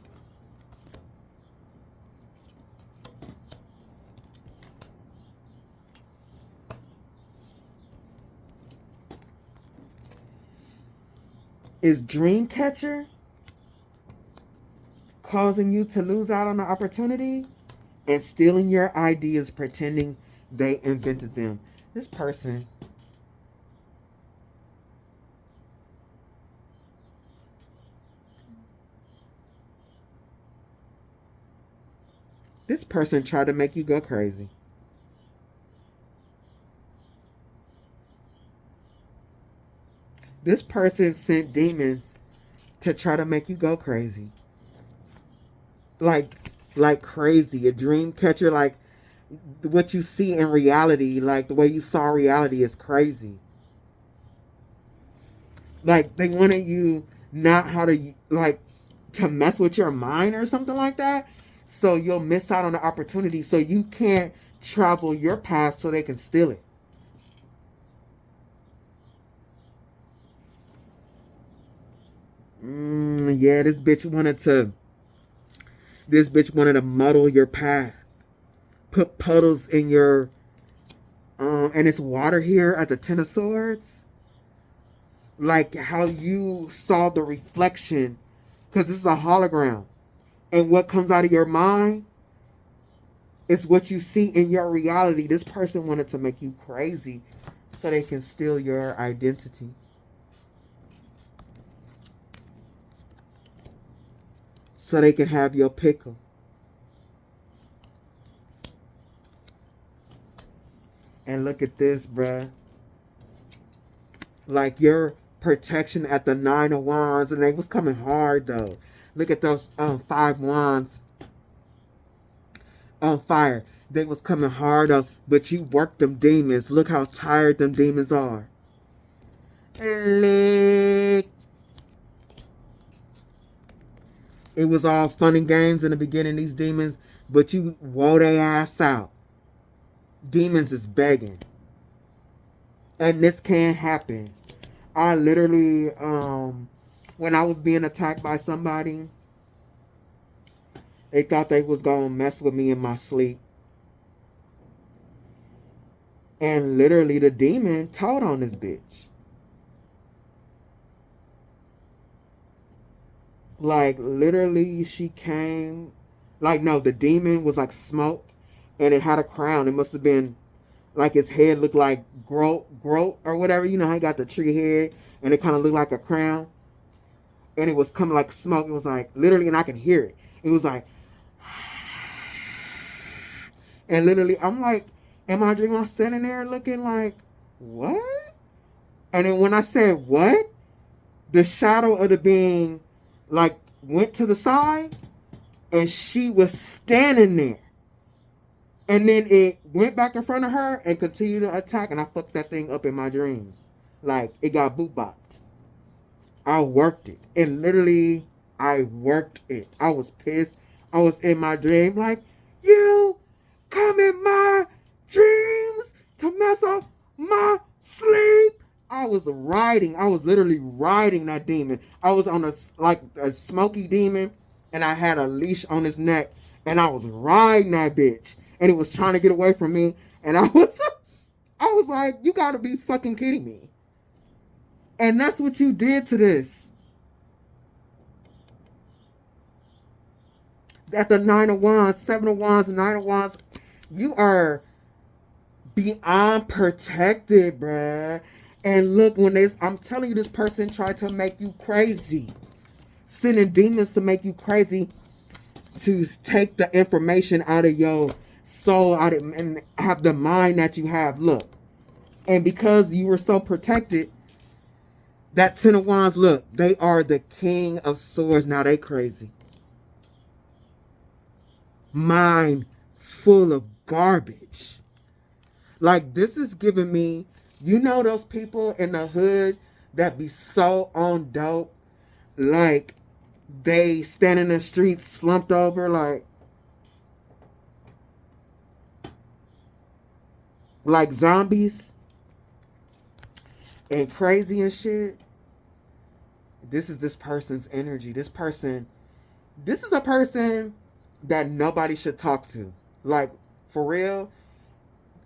is Dreamcatcher causing you to lose out on the opportunity and stealing your ideas, pretending they invented them? This person tried to make you go crazy. This person sent demons to try to make you go crazy. Like crazy. A dream catcher, like what you see in reality, like the way you saw reality is crazy. Like, they wanted you not how to, like, to mess with your mind or something like that. So you'll miss out on the opportunity. So you can't travel your path so they can steal it. Yeah, this bitch wanted to muddle your path. Put puddles in your, and it's water here at the Ten of Swords. Like how you saw the reflection, because this is a hologram. And what comes out of your mind is what you see in your reality. This person wanted to make you crazy so they can steal your identity. So they can have your pickle. And look at this, bruh. Like, your protection at the Nine of Wands, and they was coming hard, though. Look at those 5 wands. on fire. They was coming hard up, but you worked them demons. Look how tired them demons are. Lick. It was all fun and games in the beginning, these demons, but you wore their ass out. Demons is begging. And this can't happen. I literally, when I was being attacked by somebody, they thought they was going to mess with me in my sleep. And literally the demon told on this bitch. Like, literally, she came. Like, no, the demon was like smoke. And it had a crown. It must have been, like, his head looked like groat or whatever. You know how he got the tree head. And it kind of looked like a crown. And it was coming like smoke. It was like, literally, and I can hear it. It was like. And literally, I'm like, am I dreaming? I'm standing there looking like, what? And then when I said, what? The shadow of the being, like, went to the side. And she was standing there. And then it went back in front of her and continued to attack. And I fucked that thing up in my dreams. Like, it got boot-bopped. I worked it. And literally, I worked it. I was pissed. I was in my dream like, you come in my dreams to mess up my sleep. I was literally riding that demon. I was on a smoky demon. And I had a leash on his neck. And I was riding that bitch. And it was trying to get away from me. And I was like, you gotta be fucking kidding me. And that's what you did to this. At the 9 of Wands, 7 of Wands, 9 of Wands, you are beyond protected, bruh. And look, I'm telling you, this person tried to make you crazy. Sending demons to make you crazy, to take the information out of your soul, and have the mind that you have. Look, and because you were so protected, that 10 of Wands, look, they are the King of Swords. Now they crazy. Mind full of garbage. Like, this is giving me, you know those people in the hood that be so on dope, like, they stand in the streets slumped over like zombies and crazy and shit. This is this person's energy. This is a person that nobody should talk to. Like, for real,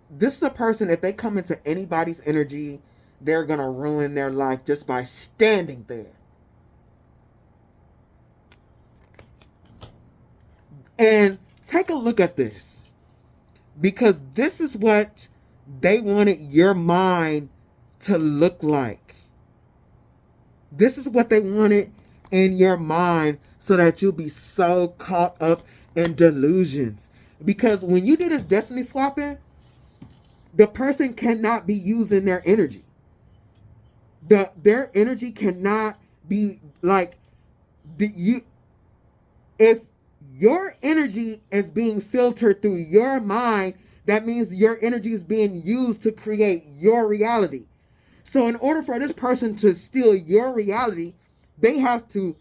this is a person, if they come into anybody's energy, they're gonna ruin their life just by standing there. And take a look at this. Because this is what they wanted your mind to look like. This is what they wanted in your mind, so that you'll be so caught up in delusions. Because when you do this destiny swapping, the person cannot be using their energy. Their energy cannot be like if your energy is being filtered through your mind, that means your energy is being used to create your reality. So in order for this person to steal your reality, they have to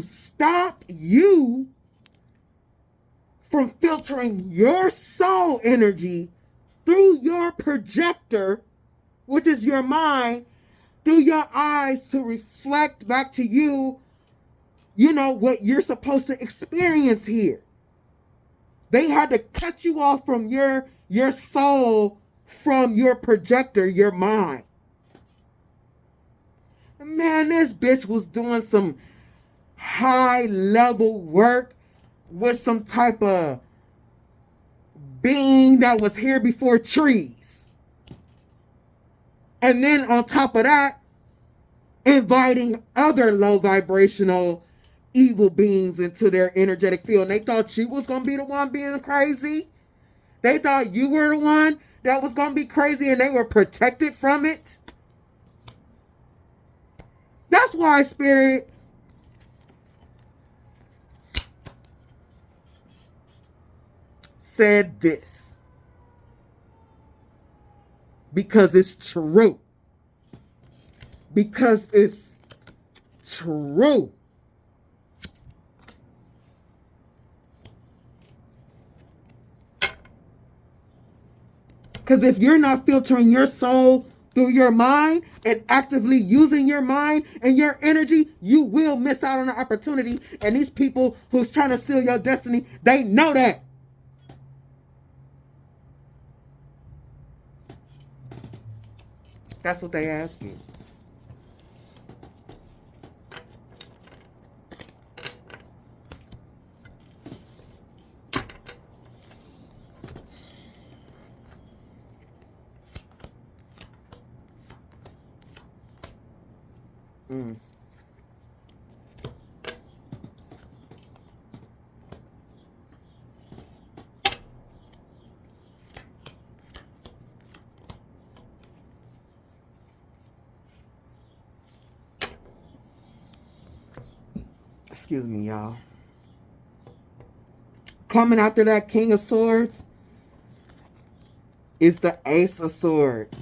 stop you from filtering your soul energy through your projector, which is your mind, through your eyes, to reflect back to you, you know, what you're supposed to experience here. They had to cut you off from your soul, from your projector, your mind. Man, this bitch was doing some high level work with some type of being that was here before trees. And then on top of that, inviting other low vibrational evil beings into their energetic field. And they thought you was going to be the one being crazy. They thought you were the one that was going to be crazy, and they were protected from it. That's why, Spirit, said this because it's true. Because it's true. Because if you're not filtering your soul through your mind and actively using your mind and your energy, you will miss out on the opportunity. And these people who's trying to steal your destiny, they know that. That's what they asking. Excuse me, y'all. Coming after that King of Swords is the Ace of Swords.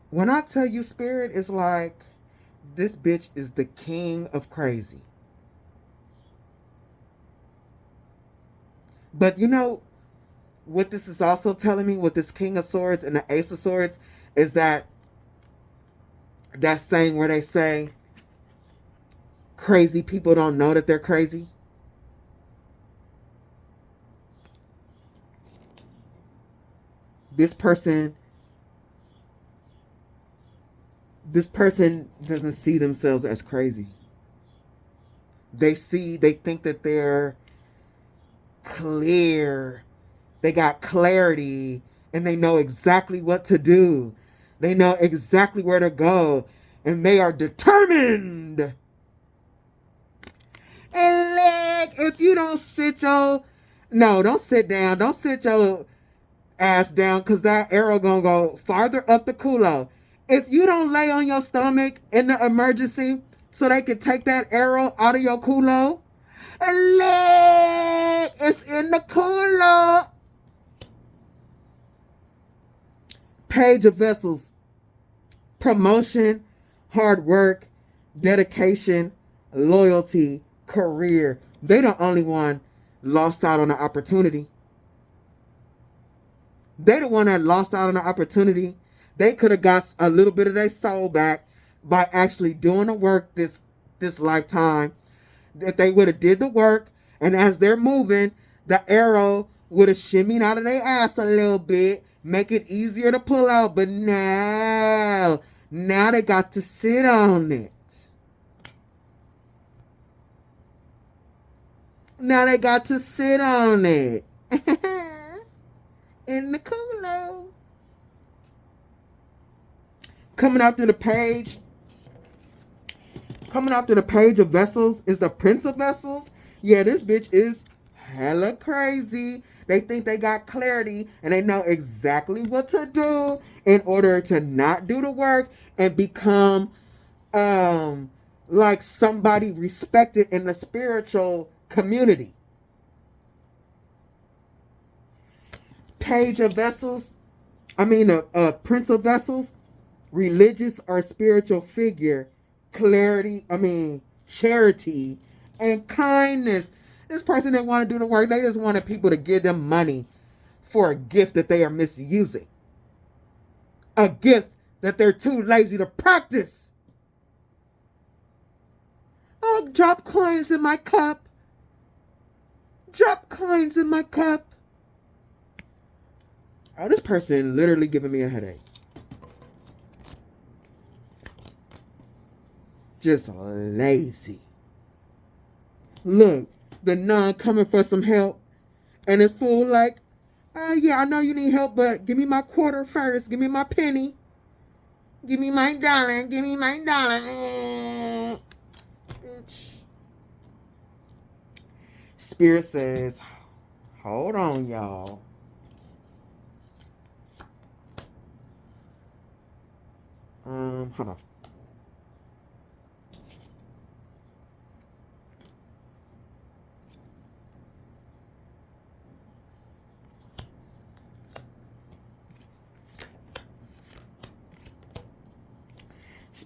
When I tell you, Spirit is like, this bitch is the king of crazy. But you know what this is also telling me with this King of Swords and the Ace of Swords is that saying where they say crazy people don't know that they're crazy. This person doesn't see themselves as crazy. They think that they're clear. They got clarity and they know exactly what to do. They know exactly where to go and they are determined. And like, if you don't sit your, no, don't sit down. Don't sit your ass down because that arrow gonna go farther up the culo. If you don't lay on your stomach in the emergency so they can take that arrow out of your culo, and leg, it's in the culo. Page of Vessels. Promotion, hard work, dedication, loyalty, career. They the only one lost out on the opportunity. They the one that lost out on the opportunity. They could have got a little bit of their soul back by actually doing the work this lifetime. If they would have did the work, and as they're moving, the arrow would have shimmied out of their ass a little bit, make it easier to pull out. But now they got to sit on it. Now they got to sit on it. In the culo. Coming after the page of Vessels is the Prince of Vessels. Yeah, this bitch is hella crazy. They think they got clarity and they know exactly what to do in order to not do the work and become like somebody respected in the spiritual community. Page of Vessels, Prince of Vessels, religious or spiritual figure, charity, and kindness. This person didn't want to do the work. They just wanted people to give them money for a gift that they are misusing. A gift that they're too lazy to practice. Oh, drop coins in my cup. Drop coins in my cup. Oh, this person literally giving me a headache. Just lazy. Look, the nun coming for some help. And it's full like, yeah, I know you need help, but give me my quarter first. Give me my penny. Give me my dollar. Give me my dollar. Bitch. Spirit says, hold on, y'all. Hold on.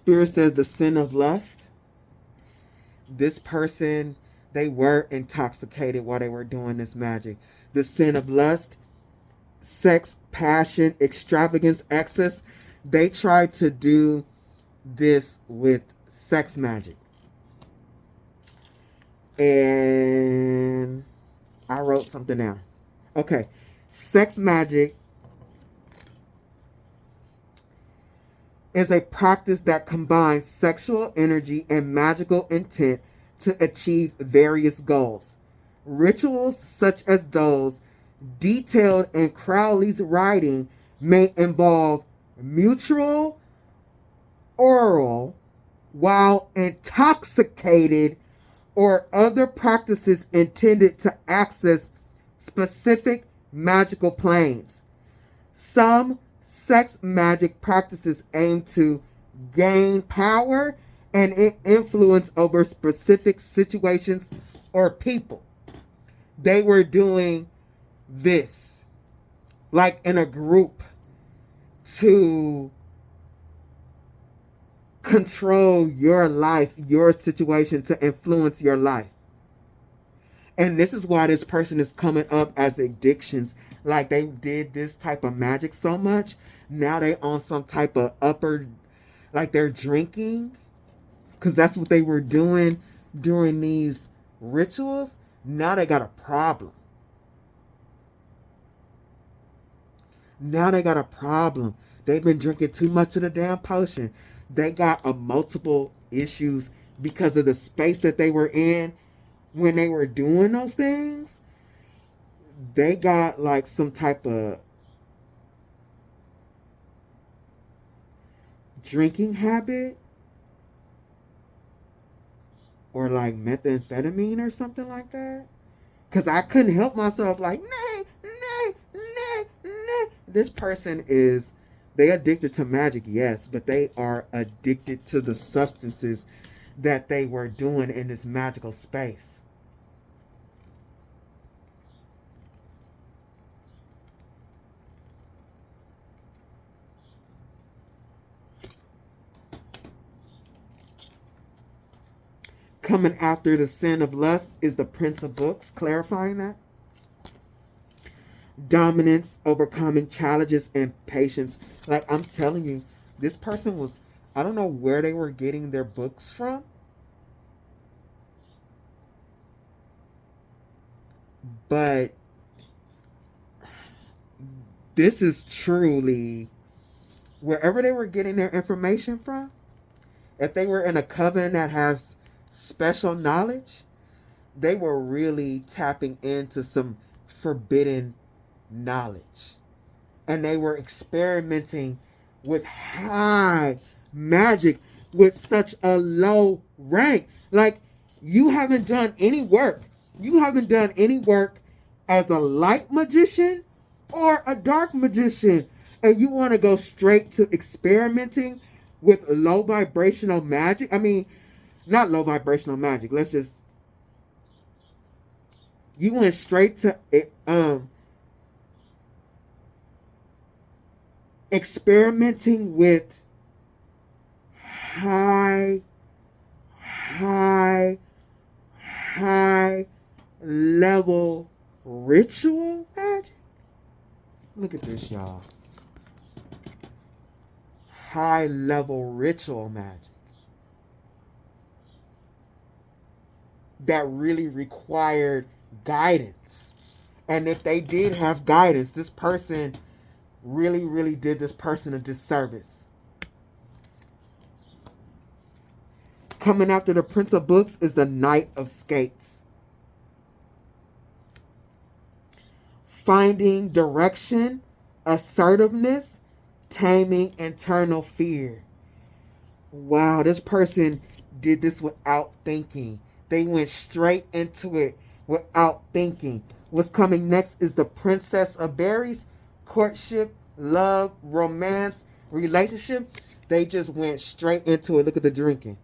Spirit says the sin of lust. This person, they were intoxicated while they were doing this magic. The sin of lust, sex, passion, extravagance, excess. They tried to do this with sex magic. And I wrote something down. Okay. Sex magic is a practice that combines sexual energy and magical intent to achieve various goals. Rituals such as those detailed in Crowley's writing may involve mutual oral while intoxicated or other practices intended to access specific magical planes. Some sex magic practices aim to gain power and influence over specific situations or people. They were doing this, like in a group, to control your life, your situation, to influence your life. And this is why this person is coming up as addictions. Like they did this type of magic so much. Now they on some type of upper, like they're drinking. Because that's what they were doing during these rituals. Now they got a problem. Now they got a problem. They've been drinking too much of the damn potion. They got a multiple issues because of the space that they were in when they were doing those things. They got like some type of drinking habit or like methamphetamine or something like that. Because I couldn't help myself like, nay. This person is, they addicted to magic, yes, but they are addicted to the substances that they were doing in this magical space. Coming after the sin of lust is the Prince of Books, clarifying that. Dominance, overcoming challenges, and patience. Like I'm telling you, this person was, I don't know where they were getting their books from. But this is truly wherever they were getting their information from. If they were in a coven that has special knowledge, they were really tapping into some forbidden knowledge. And they were experimenting with high magic with such a low rank. Like, you haven't done any work. You haven't done any work as a light magician or a dark magician. And you want to go straight to experimenting with low vibrational magic. I mean, not low vibrational magic. Let's just, you went straight to experimenting with high level ritual magic. Look at this, y'all. High level ritual magic that really required guidance. And if they did have guidance, this person really did this person a disservice. Coming after the Prince of Books is the Knight of Skates. Finding direction, assertiveness, taming internal fear. Wow, this person did this without thinking. They went straight into it without thinking. What's coming next is the Princess of Berries. Courtship, love, romance, relationship. They just went straight into it. Look at the drinking.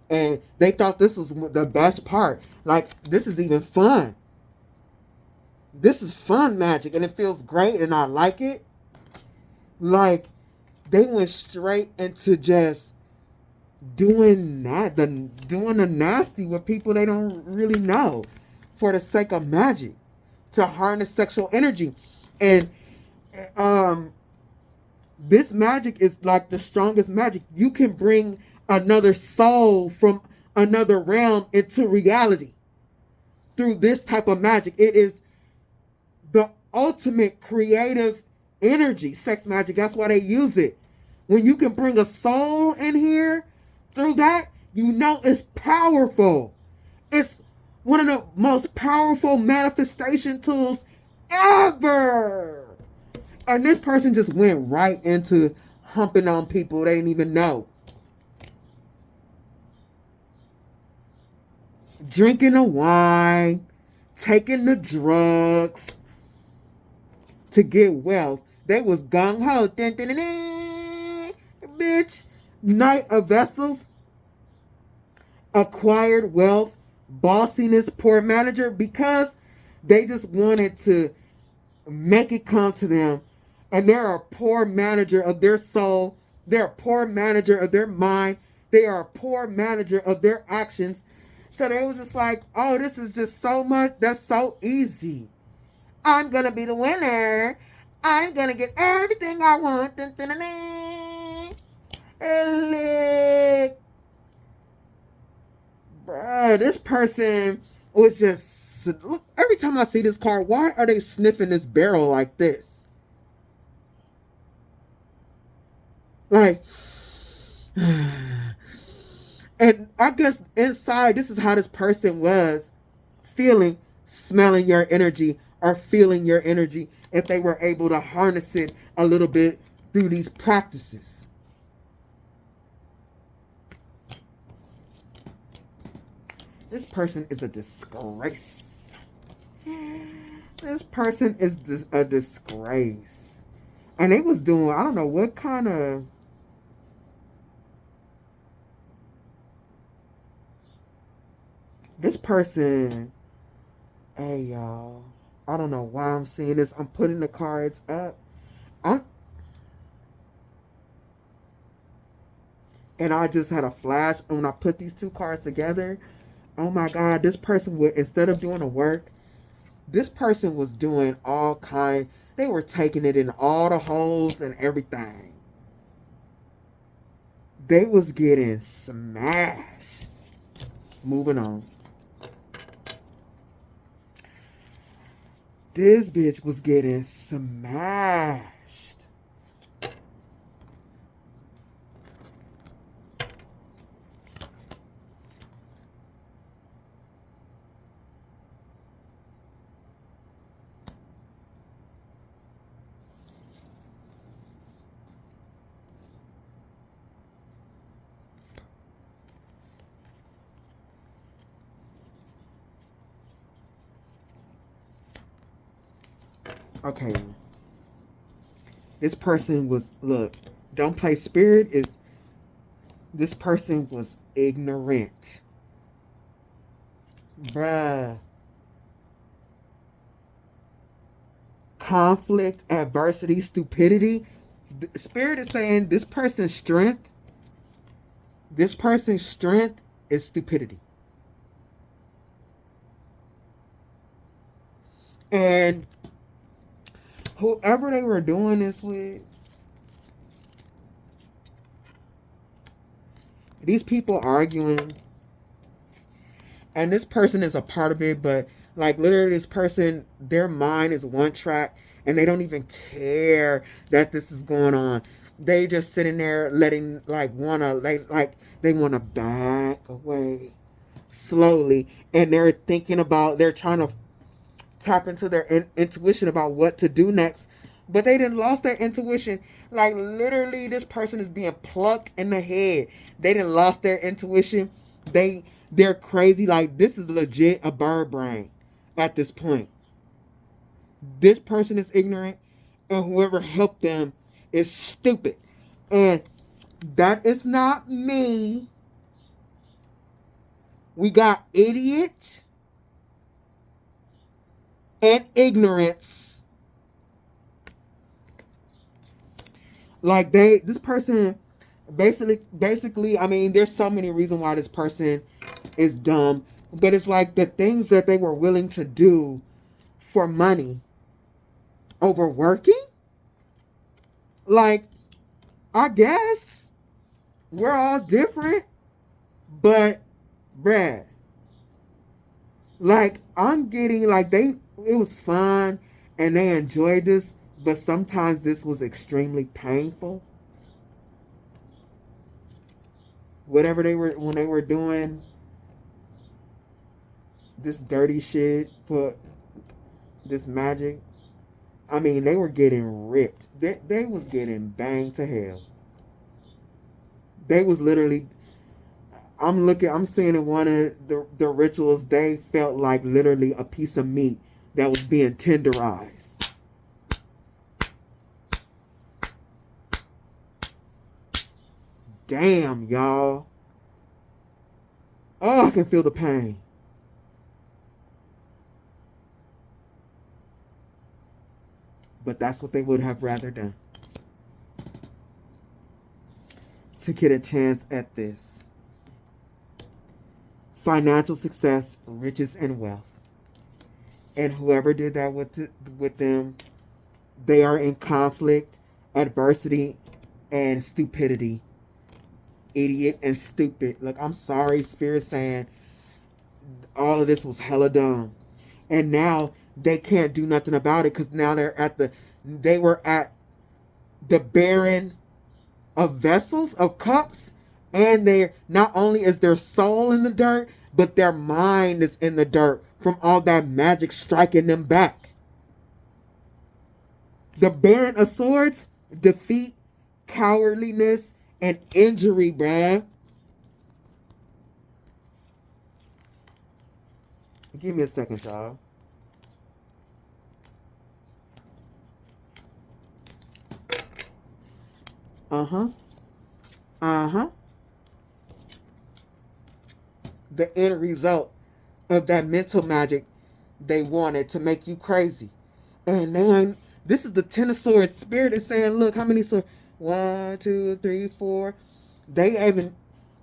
And they thought this was the best part. Like, this is even fun. This is fun magic, and it feels great, and I like it. Like, they went straight into just doing the nasty with people they don't really know for the sake of magic, to harness sexual energy. And this magic is like the strongest magic. You can bring another soul from another realm into reality through this type of magic. It is the ultimate creative energy, sex magic. That's why they use it. When you can bring a soul in here through that, you know it's powerful. It's one of the most powerful manifestation tools ever. And this person just went right into humping on people they didn't even know. Drinking the wine, taking the drugs to get wealth. They was gung-ho. Bitch. Knight of Vessels. Acquired wealth. Bossiness, poor manager. Because they just wanted to make it come to them. And they're a poor manager of their soul. They're a poor manager of their mind. They are a poor manager of their actions. So they was just like, oh, this is just so much. That's so easy. I'm going to be the winner. I'm going to get everything I want. Bruh, this person was just... Look, every time I see this card, why are they sniffing this barrel like this? Like... And I guess inside, this is how this person was feeling, smelling your energy or feeling your energy, if they were able to harness it a little bit through these practices. This person is a disgrace. This person is a disgrace. And they was doing, I don't know what kind of... This person, hey y'all, I don't know why I'm seeing this. I'm putting the cards up. And I just had a flash when I put these two cards together. Oh my God, this person would, instead of doing the work, this person was doing all kind. They were taking it in all the holes and everything. They was getting smashed. Moving on. This bitch was getting smashed. Okay. This person was, look, don't play spirit. This person was ignorant. Bruh. Conflict, adversity, stupidity. Spirit is saying this person's strength is stupidity. And whoever they were doing this with, these people arguing, and this person is a part of it, but like literally this person, their mind is one track and they don't even care that this is going on. They just sitting there letting they want to back away slowly, and they're trying to tap into their intuition about what to do next, but they didn't lost their intuition. Like literally this person is being plucked in the head. They didn't lost their intuition. They're crazy. Like this is legit a bird brain at this point. This person is ignorant, and whoever helped them is stupid. And that is not me. We got idiot and ignorance. Like this person, Basically, I mean, there's so many reasons why this person is dumb, but it's like the things that they were willing to do for money over working. Like, I guess we're all different, but bruh, like I'm getting like it was fun and they enjoyed this, but sometimes this was extremely painful. Whatever they were when they were doing this dirty shit for this magic. I mean, they were getting ripped. They was getting banged to hell. They was literally. I'm seeing in one of the rituals, they felt like literally a piece of meat that was being tenderized. Damn, y'all. Oh, I can feel the pain. But that's what they would have rather done. To get a chance at this. Financial success, riches, and wealth. And whoever did that with them, they are in conflict, adversity, and stupidity. Idiot and stupid. Look, I'm sorry, Spirit saying all of this was hella dumb. And now they can't do nothing about it because now they were at the Baron of Vessels, of Cups, and they're not only is their soul in the dirt, but their mind is in the dirt from all that magic striking them back. The Baron of Swords, defeat, cowardliness, and injury, bruh. Give me a second, y'all. The end result of that mental magic they wanted to make you crazy. And then this is the Ten of Swords. Spirit is saying, look, how many swords? 1, 2, 3, 4.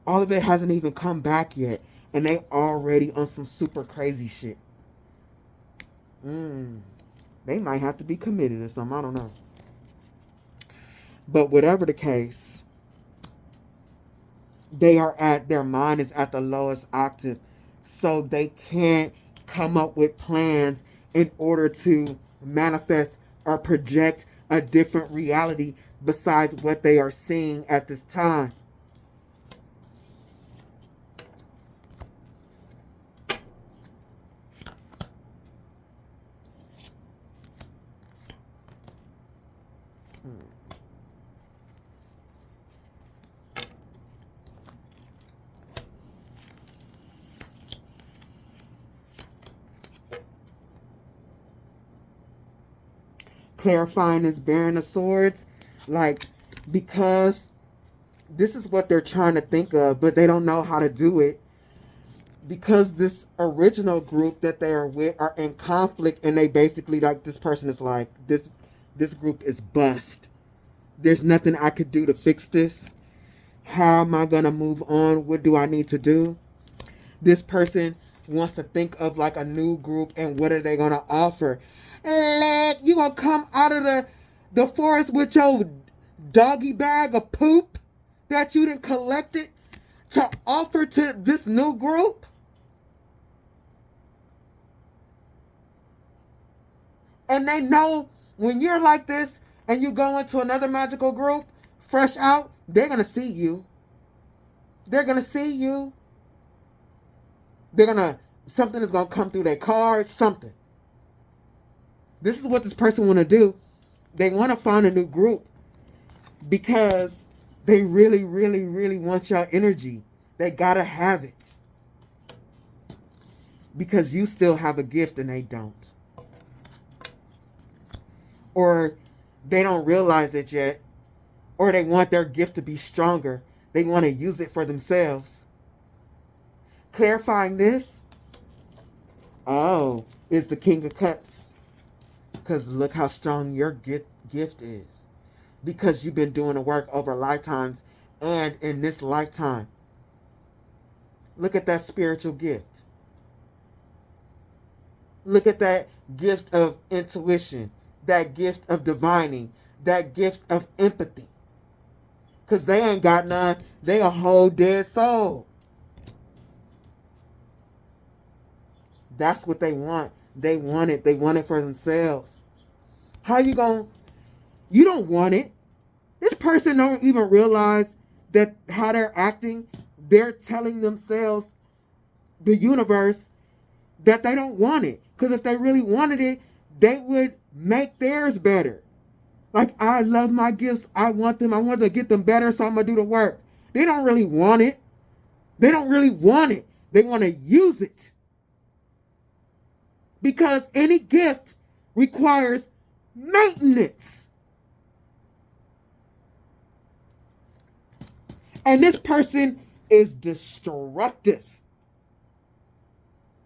All of it hasn't even come back yet. And they already on some super crazy shit. They might have to be committed or something. I don't know. But whatever the case, their mind is at the lowest octave. So they can't come up with plans in order to manifest or project a different reality besides what they are seeing at this time. Clarifying this Baron of Swords, like, because this is what they're trying to think of, but they don't know how to do it. Because this original group that they are with are in conflict, and they basically, like, this person is like, this group is bust. There's nothing I could do to fix this. How am I gonna move on? What do I need to do? This person wants to think of like a new group, and what are they gonna offer? Like, you gonna come out of the forest with your doggy bag of poop that you done collected to offer to this new group? And they know when you're like this and you go into another magical group, fresh out, they're gonna see you. They're gonna see you. Something is gonna come through their cards, something. This is what this person want to do. They want to find a new group because they really, really, really want your energy. They gotta have it. Because you still have a gift and they don't. Or they don't realize it yet. Or they want their gift to be stronger. They want to use it for themselves. Clarifying this. Oh, it's the King of Cups. Because look how strong your gift is. Because you've been doing the work over lifetimes and in this lifetime. Look at that spiritual gift. Look at that gift of intuition, that gift of divining, that gift of empathy. Because they ain't got none. They a whole dead soul. That's what they want. They want it. They want it for themselves. How you going? You don't want it. This person don't even realize that how they're acting. They're telling themselves, the universe, that they don't want it. Because if they really wanted it, they would make theirs better. Like, I love my gifts. I want them. I want to get them better, so I'm going to do the work. They don't really want it. They don't really want it. They want to use it. Because any gift requires maintenance. And this person is destructive.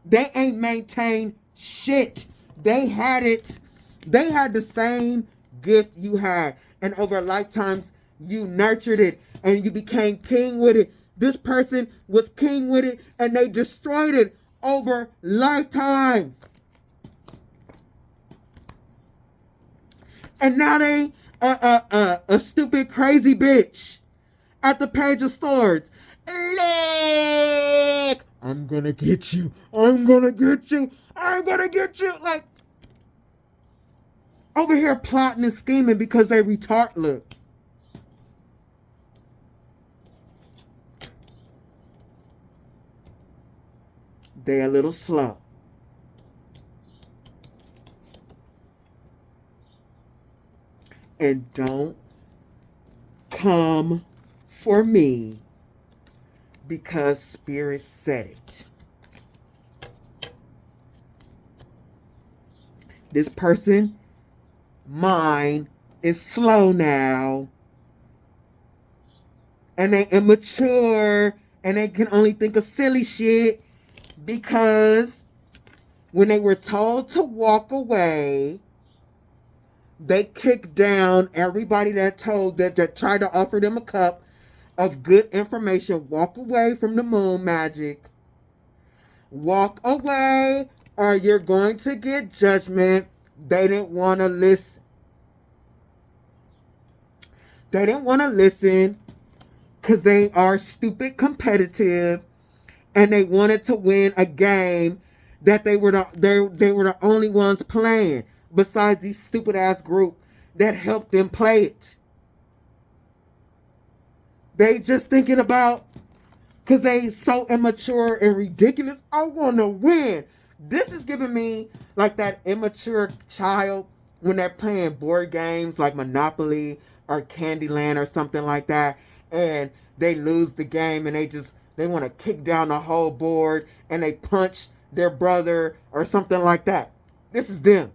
They ain't maintained shit. They had it. They had the same gift you had. And over lifetimes, you nurtured it. And you became king with it. This person was king with it. And they destroyed it over lifetimes. And now they a stupid crazy bitch at the Page of Swords. Look, I'm gonna get you. I'm gonna get you. I'm gonna get you. Like, over here plotting and scheming because they retard. Look. They a little slow. And don't come for me because Spirit said it. This person, mind is slow now. And they immature. And they can only think of silly shit. Because when they were told to walk away, they kicked down everybody that tried to offer them a cup of good information. Walk away from the moon magic. Walk away or you're going to get judgment. They didn't want to listen. They didn't want to listen because they are stupid competitive and they wanted to win a game that they were the only ones playing. Besides these stupid ass group that helped them play it. They just thinking about, because they so immature and ridiculous, I want to win. This is giving me like that immature child when they're playing board games like Monopoly or Candyland or something like that. And they lose the game and they want to kick down the whole board and they punch their brother or something like that. This is them.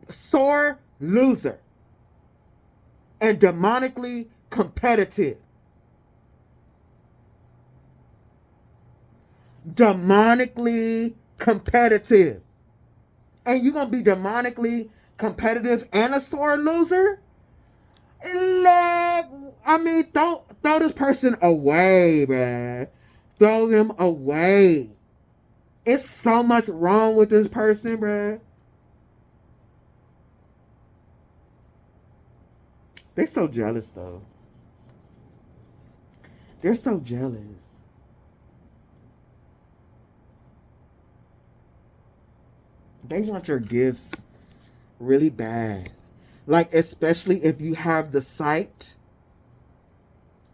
Sore loser and demonically competitive. Demonically competitive. And you're going to be demonically competitive and a sore loser? I mean, throw this person away, man. Throw them away. It's so much wrong with this person, bruh. They're so jealous, though. They're so jealous. They want your gifts really bad. Like, especially if you have the sight.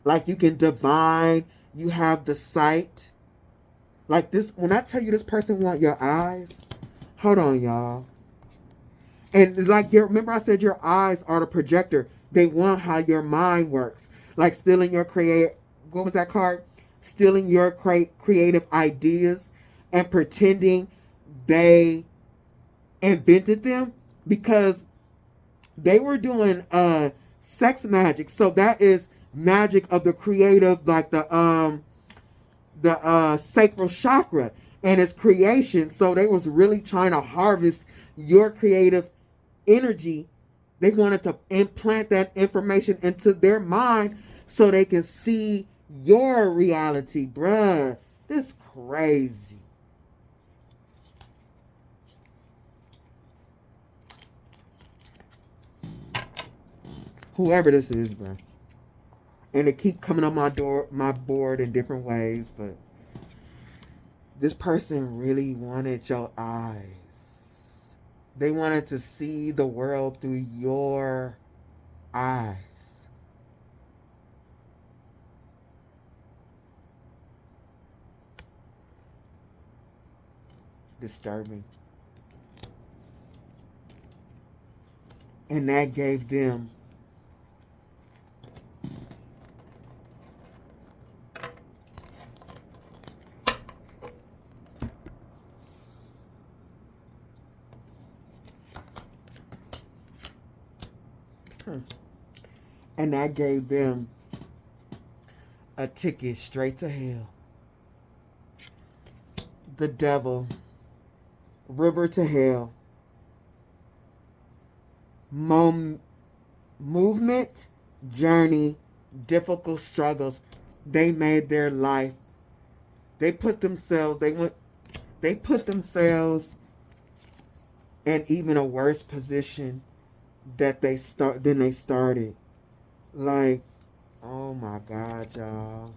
Like, you can divine. You have the sight. Like this, when I tell you this person want your eyes. Hold on, y'all. And like, remember I said your eyes are the projector. They want how your mind works. Like stealing your what was that card? Stealing your creative ideas and pretending they invented them because they were doing sex magic. So that is magic of the creative, like the sacral chakra and its creation. So they was really trying to harvest your creative energy. They wanted to implant that information into their mind so they can see your reality, bruh. This crazy. Whoever this is, bruh. And it keep coming on my board in different ways, but this person really wanted your eyes. They wanted to see the world through your eyes. Disturbing. And that gave them a ticket straight to hell. The devil, river to hell, movement, journey, difficult struggles. They made their life. They put themselves in even a worse position than they started. Like, oh my God, y'all.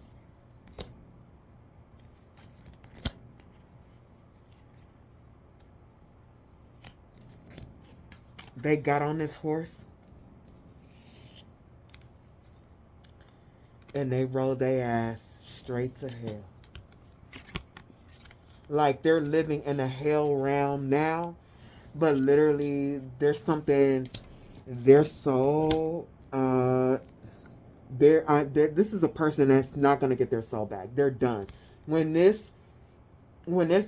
They got on this horse and they rode their ass straight to hell. Like, they're living in a hell realm now, but literally there's something, their soul, this is a person that's not going to get their soul back. They're done. When this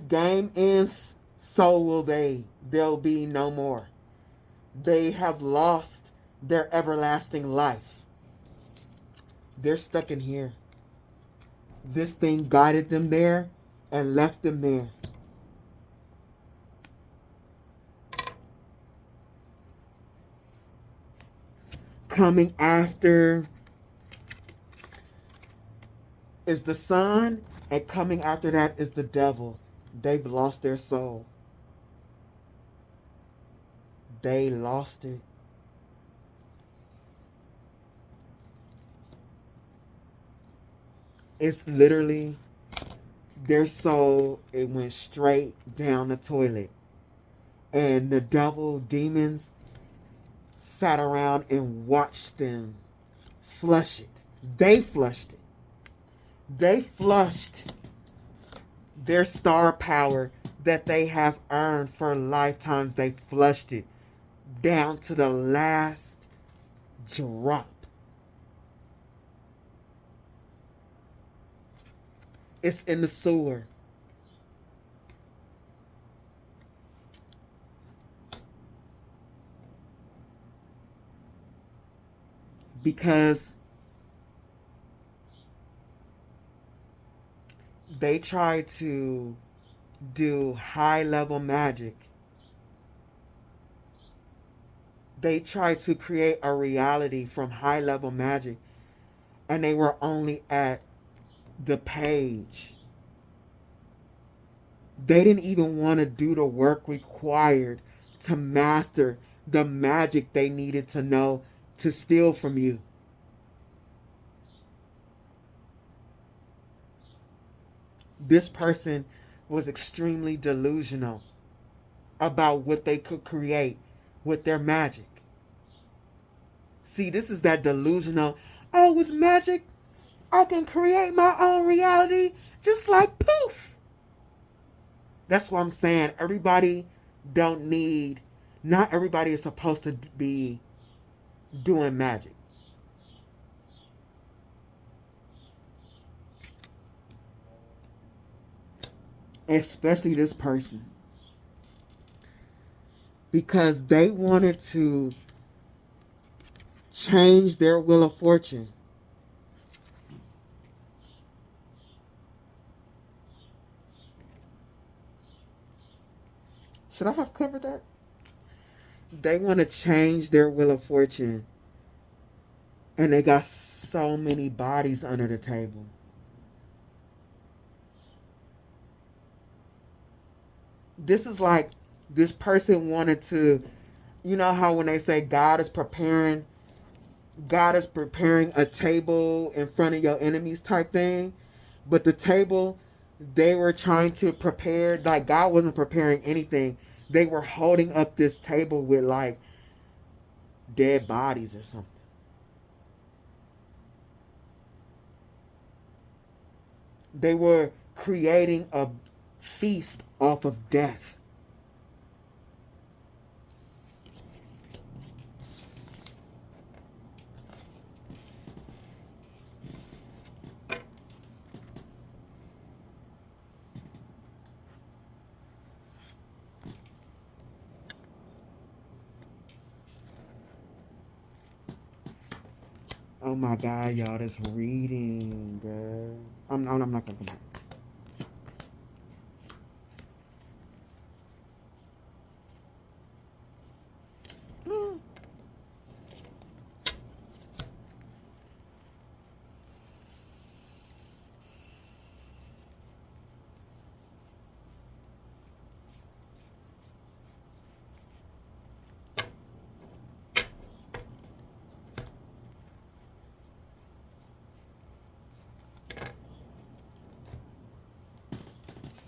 game ends, so will they. There'll be no more. They have lost their everlasting life. They're stuck in here. This thing guided them there and left them there. Coming after is the sun, and coming after that is the devil. They've lost their soul. They lost it. It's literally their soul, it went straight down the toilet. And the devil, demons, sat around and watched them flush it. They flushed it. They flushed their star power that they have earned for lifetimes. They flushed it down to the last drop. It's in the sewer. Because they try to do high-level magic. They try to create a reality from high-level magic, and they were only at the page. They didn't even want to do the work required to master the magic they needed to know to steal from you. This person was extremely delusional about what they could create with their magic. See, this is that delusional, oh, with magic, I can create my own reality just like poof. That's what I'm saying. Not everybody is supposed to be doing magic. Especially this person. Because they wanted to change their wheel of fortune. Should I have covered that? They want to change their wheel of fortune And they got so many bodies under the table. This is like this person wanted to, you know how when they say God is preparing a table in front of your enemies type thing, but the table they were trying to prepare, like God wasn't preparing anything. They were holding up this table with like dead bodies or something. They were creating a feast off of death. Oh my God, y'all, this reading, bro. I'm not gonna come back.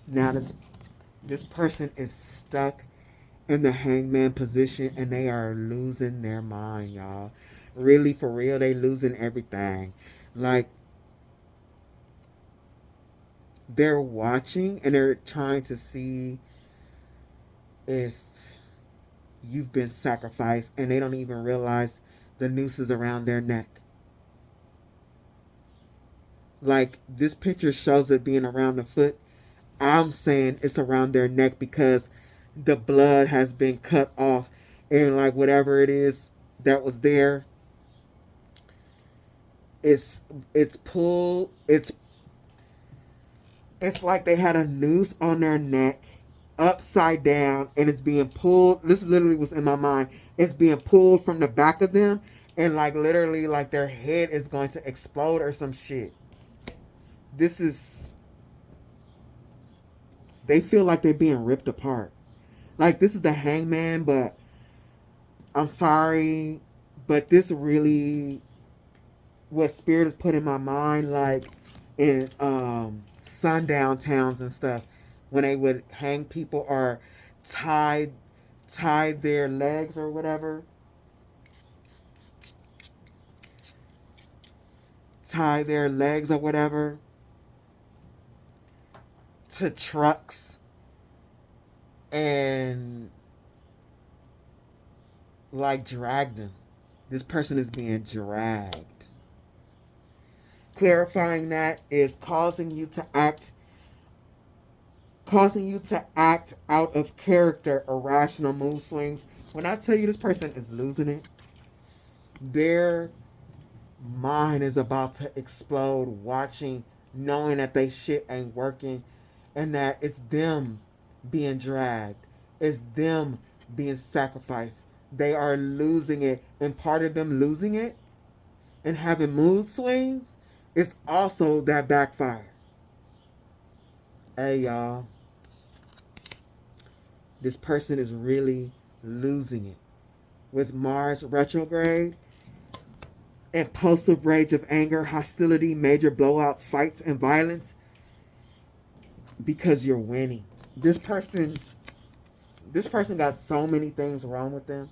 Now this person is stuck in the hangman position and they are losing their mind, y'all. Really, for real, they losing everything. Like they're watching and they're trying to see if you've been sacrificed and they don't even realize the noose is around their neck. Like this picture shows it being around the foot. I'm saying it's around their neck because the blood has been cut off and like whatever it is that was there, it's pulled. It's like they had a noose on their neck upside down and it's being pulled. This literally was in my mind. It's being pulled from the back of them and like literally like their head is going to explode or some shit. This is, they feel like they're being ripped apart. Like this is the hangman, but I'm sorry, but this really what spirit has put in my mind, like in sundown towns and stuff, when they would hang people or tie their legs or whatever, tie their legs or whatever to trucks and like drag them. This person is being dragged. Clarifying that is causing you to act out of character, irrational mood swings. When I tell you this person is losing it, their mind is about to explode watching, knowing that they shit ain't working and that it's them being dragged. It's them being sacrificed. They are losing it. And part of them losing it and having mood swings is also that backfire. Hey, y'all. This person is really losing it. With Mars retrograde, impulsive rage of anger, hostility, major blowouts, fights, and violence because you're winning. This person got so many things wrong with them.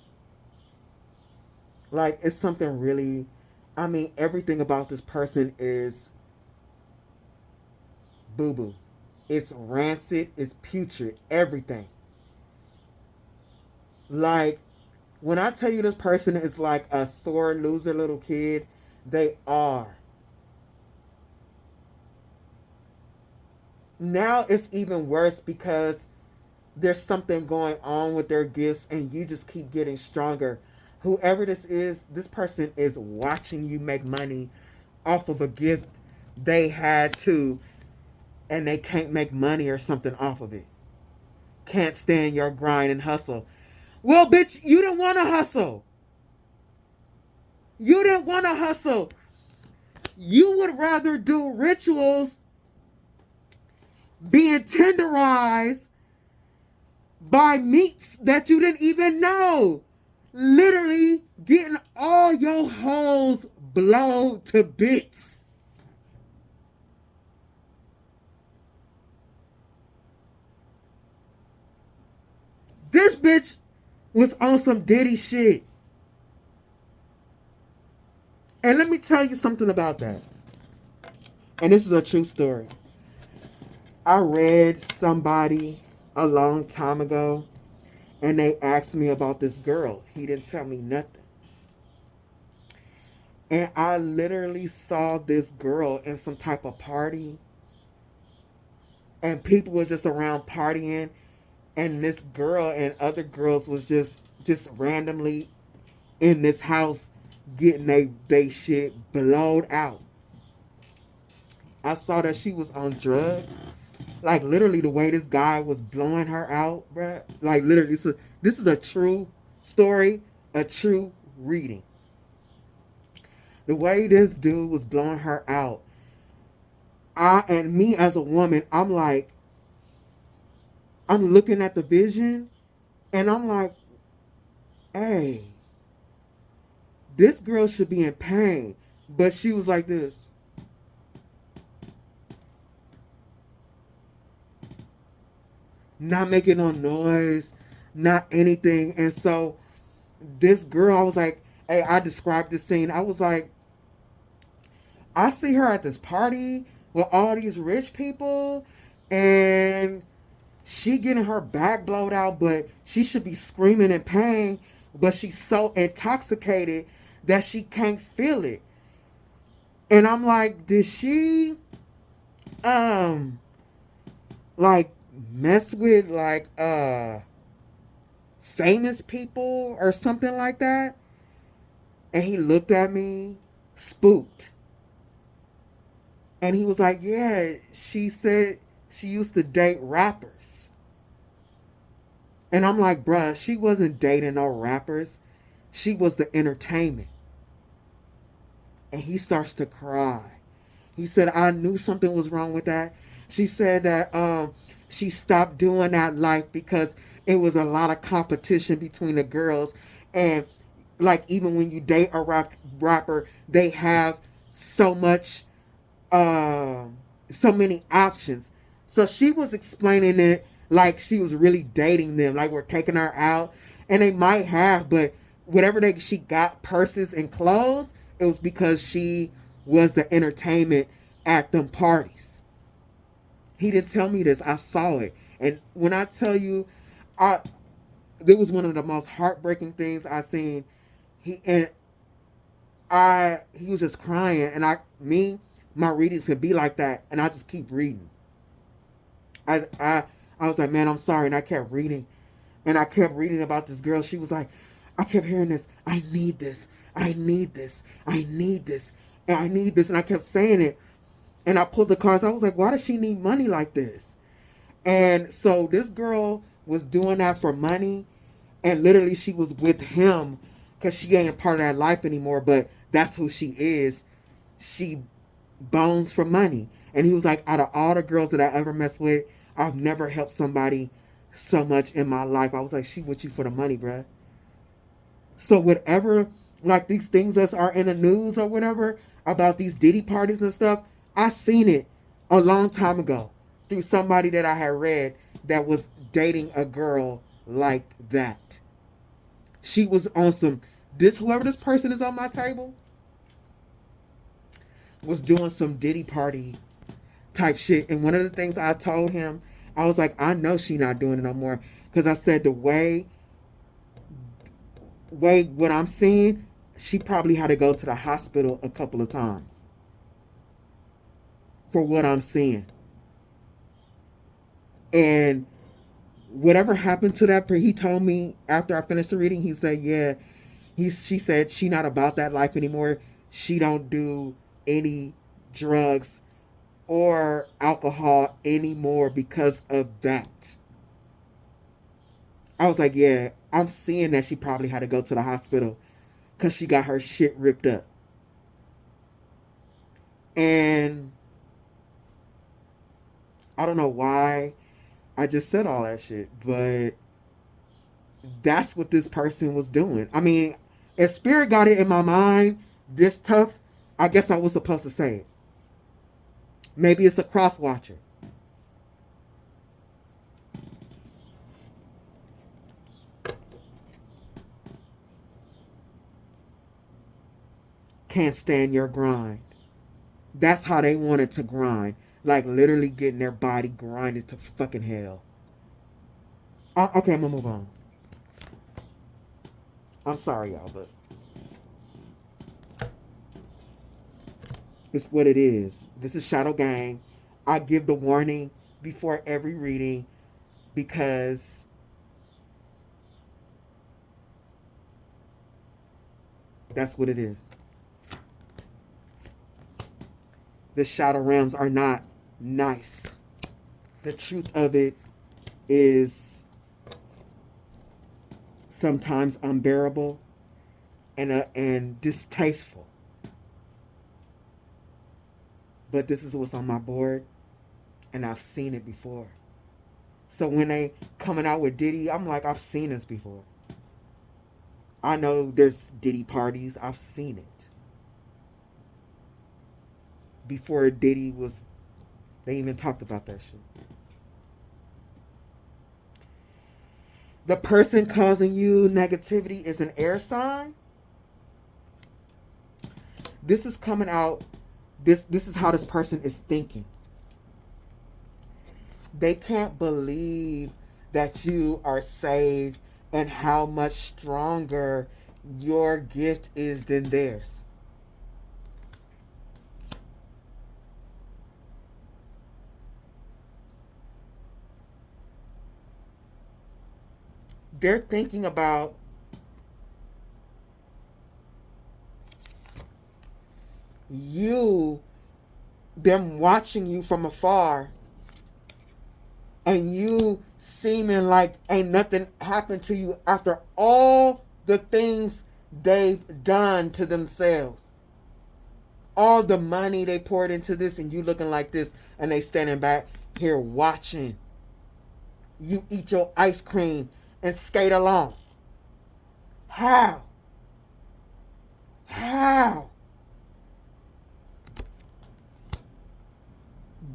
Like, it's something really, I mean, everything about this person is boo-boo. It's rancid, it's putrid, everything. Like, when I tell you this person is like a sore loser little kid, they are. Now it's even worse because there's something going on with their gifts and you just keep getting stronger. Whoever this is, this person is watching you make money off of a gift they had to, and they can't make money or something off of it. Can't stand your grind and hustle. Well, bitch, you don't want to hustle. You didn't want to hustle. You would rather do rituals being tenderized by meats that you didn't even know. Literally getting all your holes blown to bits. This bitch was on some Diddy shit. And let me tell you something about that. And this is a true story. I read somebody a long time ago, and they asked me about this girl. He didn't tell me nothing. And I literally saw this girl in some type of party, and people was just around partying, and this girl and other girls was just randomly in this house getting they shit blowed out. I saw that she was on drugs. Like, literally, the way this guy was blowing her out, bruh. Like, literally, this is a true story, a true reading. The way this dude was blowing her out, and me as a woman, I'm like, I'm looking at the vision, and I'm like, hey, this girl should be in pain. But she was like this. Not making no noise, not anything. And so this girl, I was like, hey, I described this scene. I was like, I see her at this party with all these rich people, and she getting her back blowed out, but she should be screaming in pain, but she's so intoxicated that she can't feel it. And I'm like, did she like mess with like famous people or something like that? And he looked at me spooked. And he was like, yeah, she said she used to date rappers. And I'm like, bruh, she wasn't dating no rappers. She was the entertainment. And he starts to cry. He said, I knew something was wrong with that. She said that she stopped doing that life because it was a lot of competition between the girls. And like, even when you date a rapper, they have so much, so many options. So she was explaining it like she was really dating them, like we're taking her out. And they might have, but whatever she got, purses and clothes, it was because she was the entertainment at them parties. He didn't tell me this. I saw it. And when I tell you, it was one of the most heartbreaking things I seen. He was just crying, and my readings could be like that, and I just keep reading. I was like, man, I'm sorry, and I kept reading, and I kept reading about this girl. She was like, I kept hearing this. I need this. I need this. I need this. And I need this. And I kept saying it. And I pulled the cards. I was like, why does she need money like this? And so this girl was doing that for money. And literally she was with him because she ain't a part of that life anymore. But that's who she is. She bones for money. And he was like, out of all the girls that I ever messed with, I've never helped somebody so much in my life. I was like, she with you for the money, bruh. So whatever, like these things that are in the news or whatever about these Diddy parties and stuff, I seen it a long time ago through somebody that I had read that was dating a girl like that. She was on some, whoever this person is on my table was doing some Diddy party type shit. And one of the things I told him, I was like, I know she not doing it no more. Because I said the way what I'm seeing, she probably had to go to the hospital a couple of times for what I'm seeing. And whatever happened to that, he told me after I finished the reading, he said, yeah, she said she not about that life anymore. She don't do any drugs or alcohol anymore because of that. I was like, yeah, I'm seeing that she probably had to go to the hospital because she got her shit ripped up. And I don't know why I just said all that shit, but that's what this person was doing. I mean, if spirit got it in my mind this tough, I guess I was supposed to say it. Maybe it's a cross watcher. Can't stand your grind. That's how they wanted to grind. Like literally getting their body grinded to fucking hell. Okay, I'm gonna move on. I'm sorry, y'all, but it's what it is. This is Shadow Gang. I give the warning before every reading because that's what it is. The shadow realms are not nice. The truth of it is sometimes unbearable and distasteful. But this is what's on my board, and I've seen it before. So when they coming out with Diddy, I'm like, I've seen this before. I know there's Diddy parties. I've seen it. Before Diddy was, they even talked about that shit. The person causing you negativity is an air sign. This is coming out. This is how this person is thinking. They can't believe that you are saved and how much stronger your gift is than theirs. They're thinking about you, them watching you from afar, and you seeming like ain't nothing happened to you after all the things they've done to themselves. All the money they poured into this, and you looking like this, and they standing back here watching you eat your ice cream and skate along. How? How?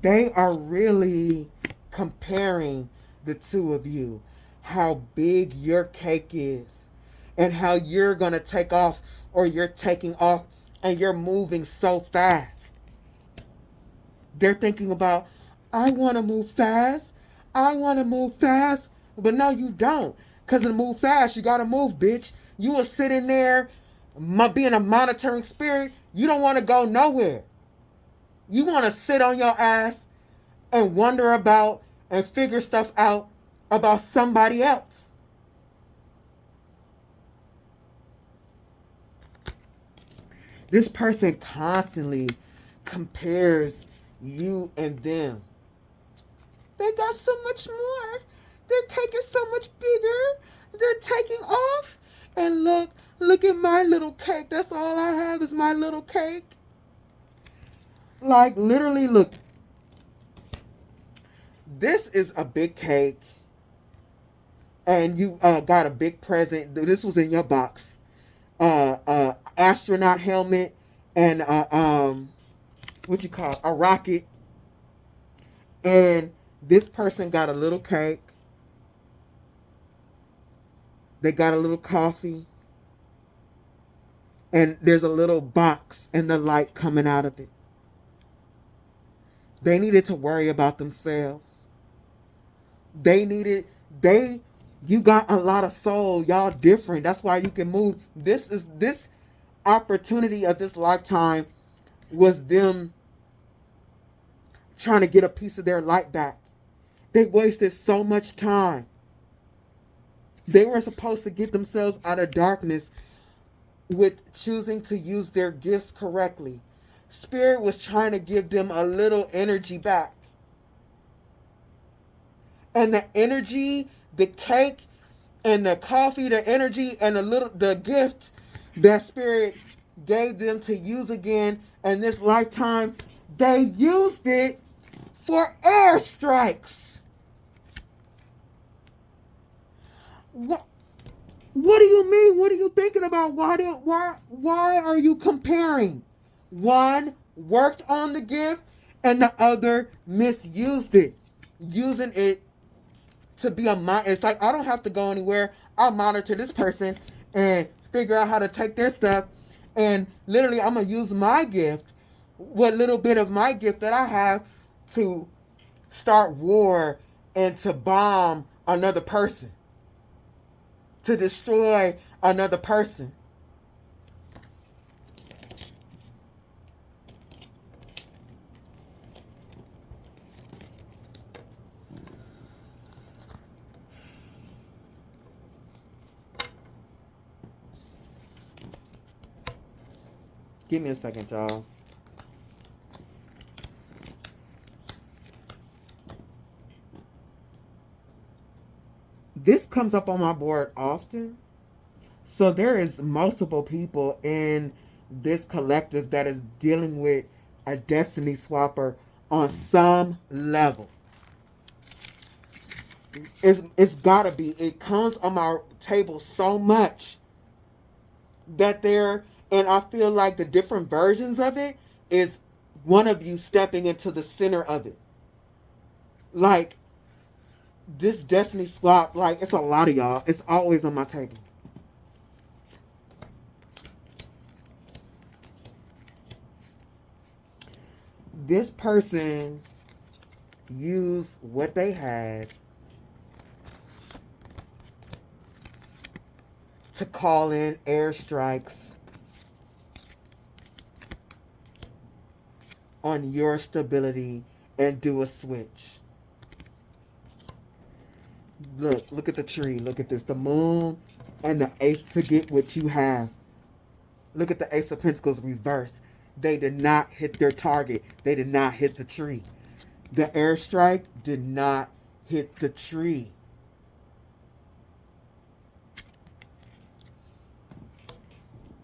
They are really comparing the two of you. How big your cake is. And how you're going to take off, or you're taking off, and you're moving so fast. They're thinking about, I want to move fast. I want to move fast. But no, you don't. Because to move fast, you got to move, bitch. You will sit in there being a monitoring spirit. You don't want to go nowhere. You want to sit on your ass and wonder about and figure stuff out about somebody else. This person constantly compares you and them. They got so much more. Their cake is so much bigger. They're taking off. And look at my little cake. That's all I have is my little cake. Like, literally, look. This is a big cake. And you got a big present. This was in your box. Astronaut helmet. And, what you call it? A rocket. And this person got a little cake. They got a little coffee. And there's a little box and the light coming out of it. They needed to worry about themselves. You got a lot of soul. Y'all different. That's why you can move. This opportunity of this lifetime was them trying to get a piece of their light back. They wasted so much time. They were supposed to get themselves out of darkness with choosing to use their gifts correctly. Spirit was trying to give them a little energy back. And the energy, the cake, and the coffee, the energy, and the gift that spirit gave them to use again, and this lifetime they used it for airstrikes. What do you mean? What are you thinking about? Why are you comparing? One worked on the gift and the other misused it. Using it to be a it's like I don't have to go anywhere. I'll monitor this person and figure out how to take their stuff, and literally I'm gonna use my gift, what little bit of my gift that I have, to start war and to bomb another person, to destroy another person. Give me a second, y'all. This comes up on my board often. So there is multiple people in this collective that is dealing with a destiny swapper on some level. It's gotta be. It comes on my table so much that and I feel like the different versions of it is one of you stepping into the center of it. Like, this destiny swap, like, it's a lot of y'all. It's always on my table. This person used what they had to call in airstrikes on your stability and do a switch. Look at the tree. Look at this. The moon and the ace to get what you have. Look at the Ace of Pentacles reversed. They did not hit their target. They did not hit the tree. The airstrike did not hit the tree.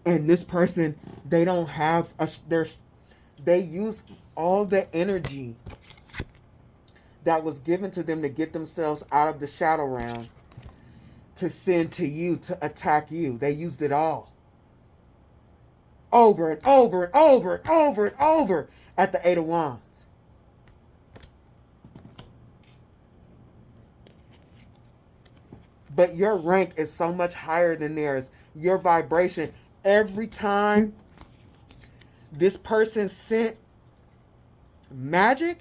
And this person, they don't have they use all the energy that was given to them to get themselves out of the shadow realm to send to you, to attack you. They used it all. Over and over and over and over and over at the Eight of Wands. But your rank is so much higher than theirs. Your vibration, every time this person sent magic,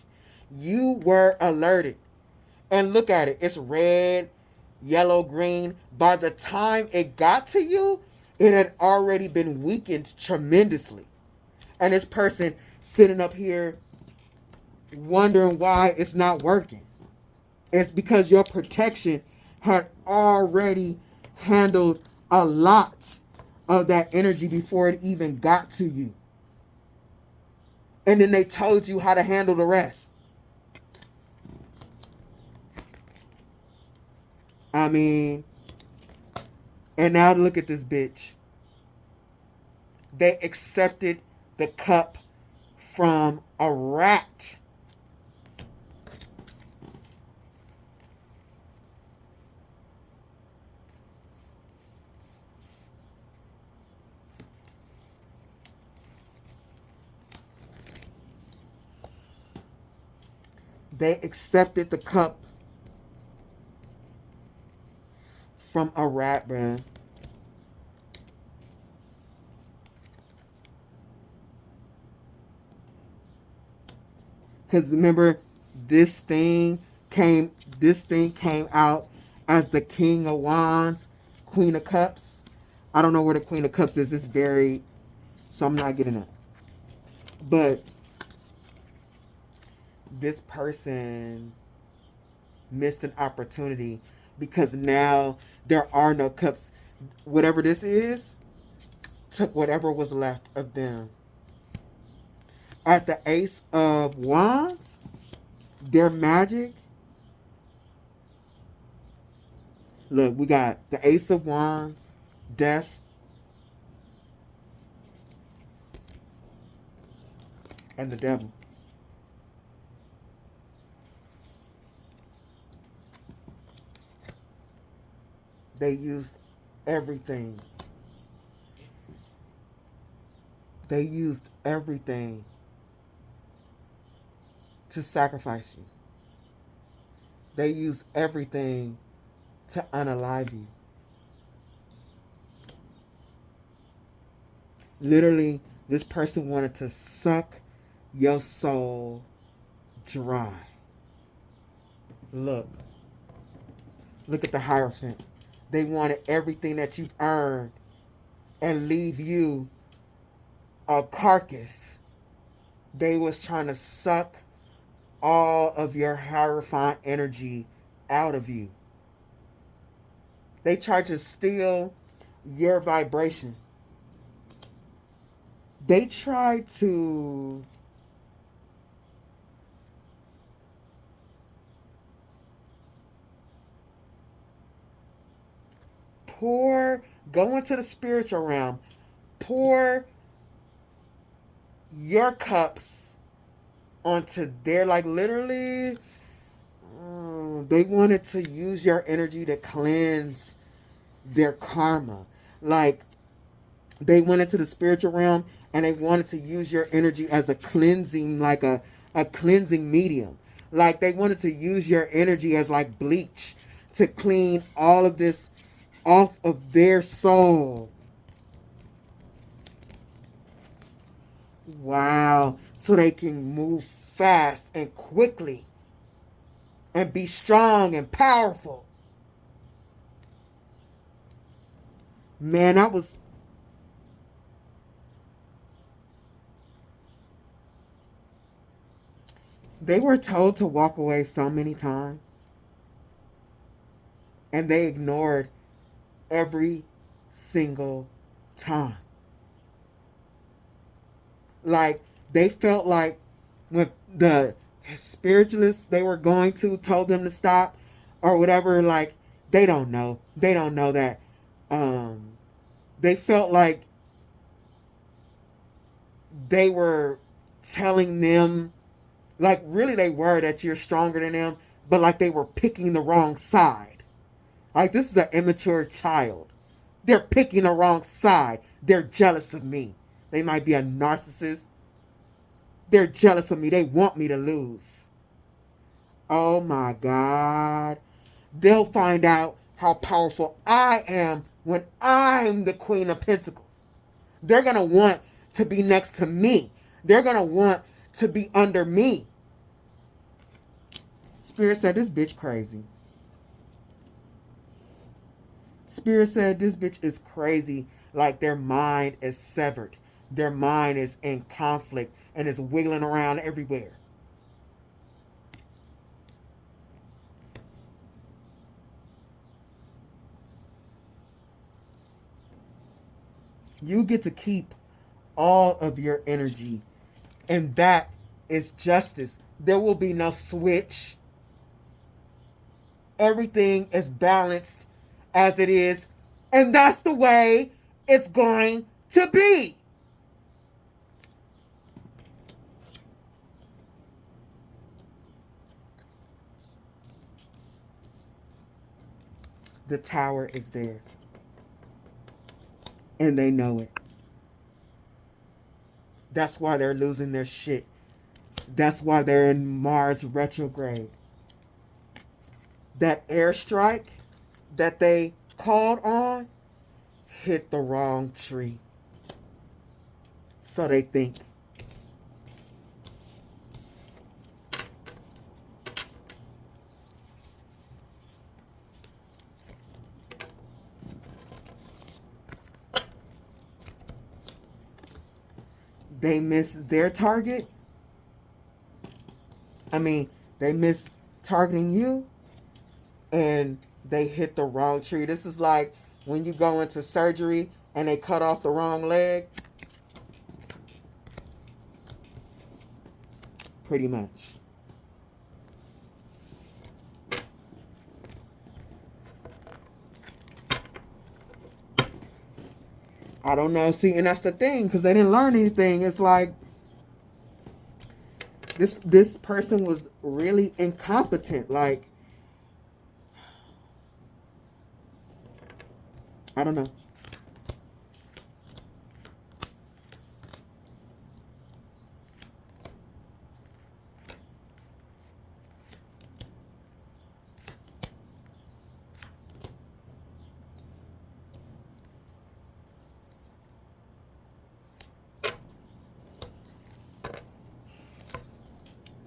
you were alerted. And look at it. It's red, yellow, green. By the time it got to you, it had already been weakened tremendously. And this person sitting up here wondering why it's not working. It's because your protection had already handled a lot of that energy before it even got to you. And then they told you how to handle the rest. I mean, and now look at this bitch. They accepted the cup from a rat. They accepted the cup from a rat, man. Because remember, this thing came out as the King of Wands, Queen of Cups. I don't know where the Queen of Cups is. It's buried, so I'm not getting it. But this person missed an opportunity because now there are no cups. Whatever this is, took whatever was left of them. At the Ace of Wands, their magic. Look, we got the Ace of Wands, death, and the devil. They used everything. They used everything to sacrifice you. They used everything to unalive you. Literally, this person wanted to suck your soul dry. Look at the Hierophant. They wanted everything that you've earned and leave you a carcass. They was trying to suck all of your Hierophant energy out of you. They tried to steal your vibration. They tried to go into the spiritual realm, pour your cups onto their, like, literally, they wanted to use your energy to cleanse their karma. Like, they went into the spiritual realm and they wanted to use your energy as a cleansing, like a cleansing medium. Like, they wanted to use your energy as like bleach to clean all of this off of their soul. Wow. So they can move fast and quickly and be strong and powerful. Man, they were told to walk away so many times. And they ignored every single time. Like, they felt like when the spiritualists they were going to told them to stop or whatever, like, they don't know that they felt like they were telling them, like, really they were, that you're stronger than them, but like they were picking the wrong side. Like, this is an immature child. They're picking the wrong side. They're jealous of me. They might be a narcissist. They're jealous of me. They want me to lose. Oh my God. They'll find out how powerful I am when I'm the Queen of Pentacles. They're going to want to be next to me. They're going to want to be under me. Spirit said this bitch crazy. Spirit said this bitch is crazy. Like, their mind is severed. Their mind is in conflict and is wiggling around everywhere. You get to keep all of your energy, and that is justice. There will be no switch. Everything is balanced as it is, and that's the way it's going to be. The tower is theirs, and they know it. That's why they're losing their shit. That's why they're in Mars retrograde. That airstrike that they called on hit the wrong tree. So they think. They missed their target. They missed targeting you, and they hit the wrong tree. This is like when you go into surgery and they cut off the wrong leg. Pretty much. I don't know. See, and that's the thing, because they didn't learn anything. It's like This person was really incompetent. Like, I don't know.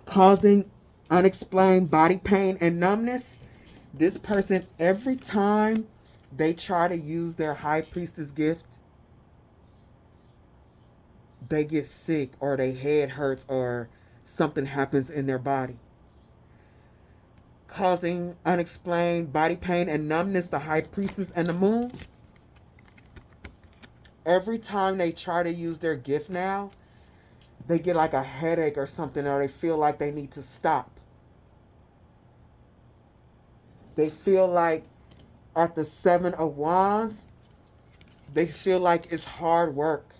Causing unexplained body pain and numbness. This person, every time they try to use their high priestess gift, they get sick or their head hurts or something happens in their body. Causing unexplained body pain and numbness, the high priestess and the moon. Every time they try to use their gift now, they get like a headache or something, or they feel like they need to stop. They feel like at the Seven of Wands, they feel like it's hard work.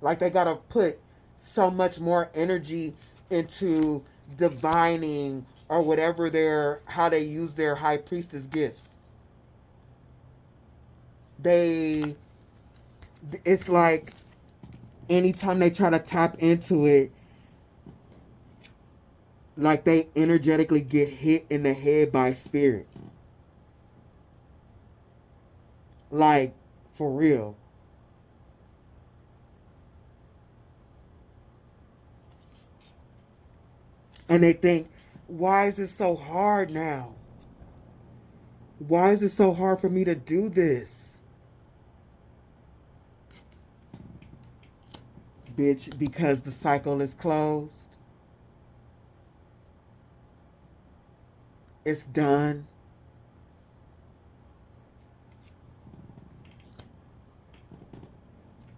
Like they gotta put so much more energy into divining or whatever how they use their high priestess gifts. It's like anytime they try to tap into it, like they energetically get hit in the head by spirit. Like, for real. And they think, why is it so hard now? Why is it so hard for me to do this? Bitch, because the cycle is closed. It's done.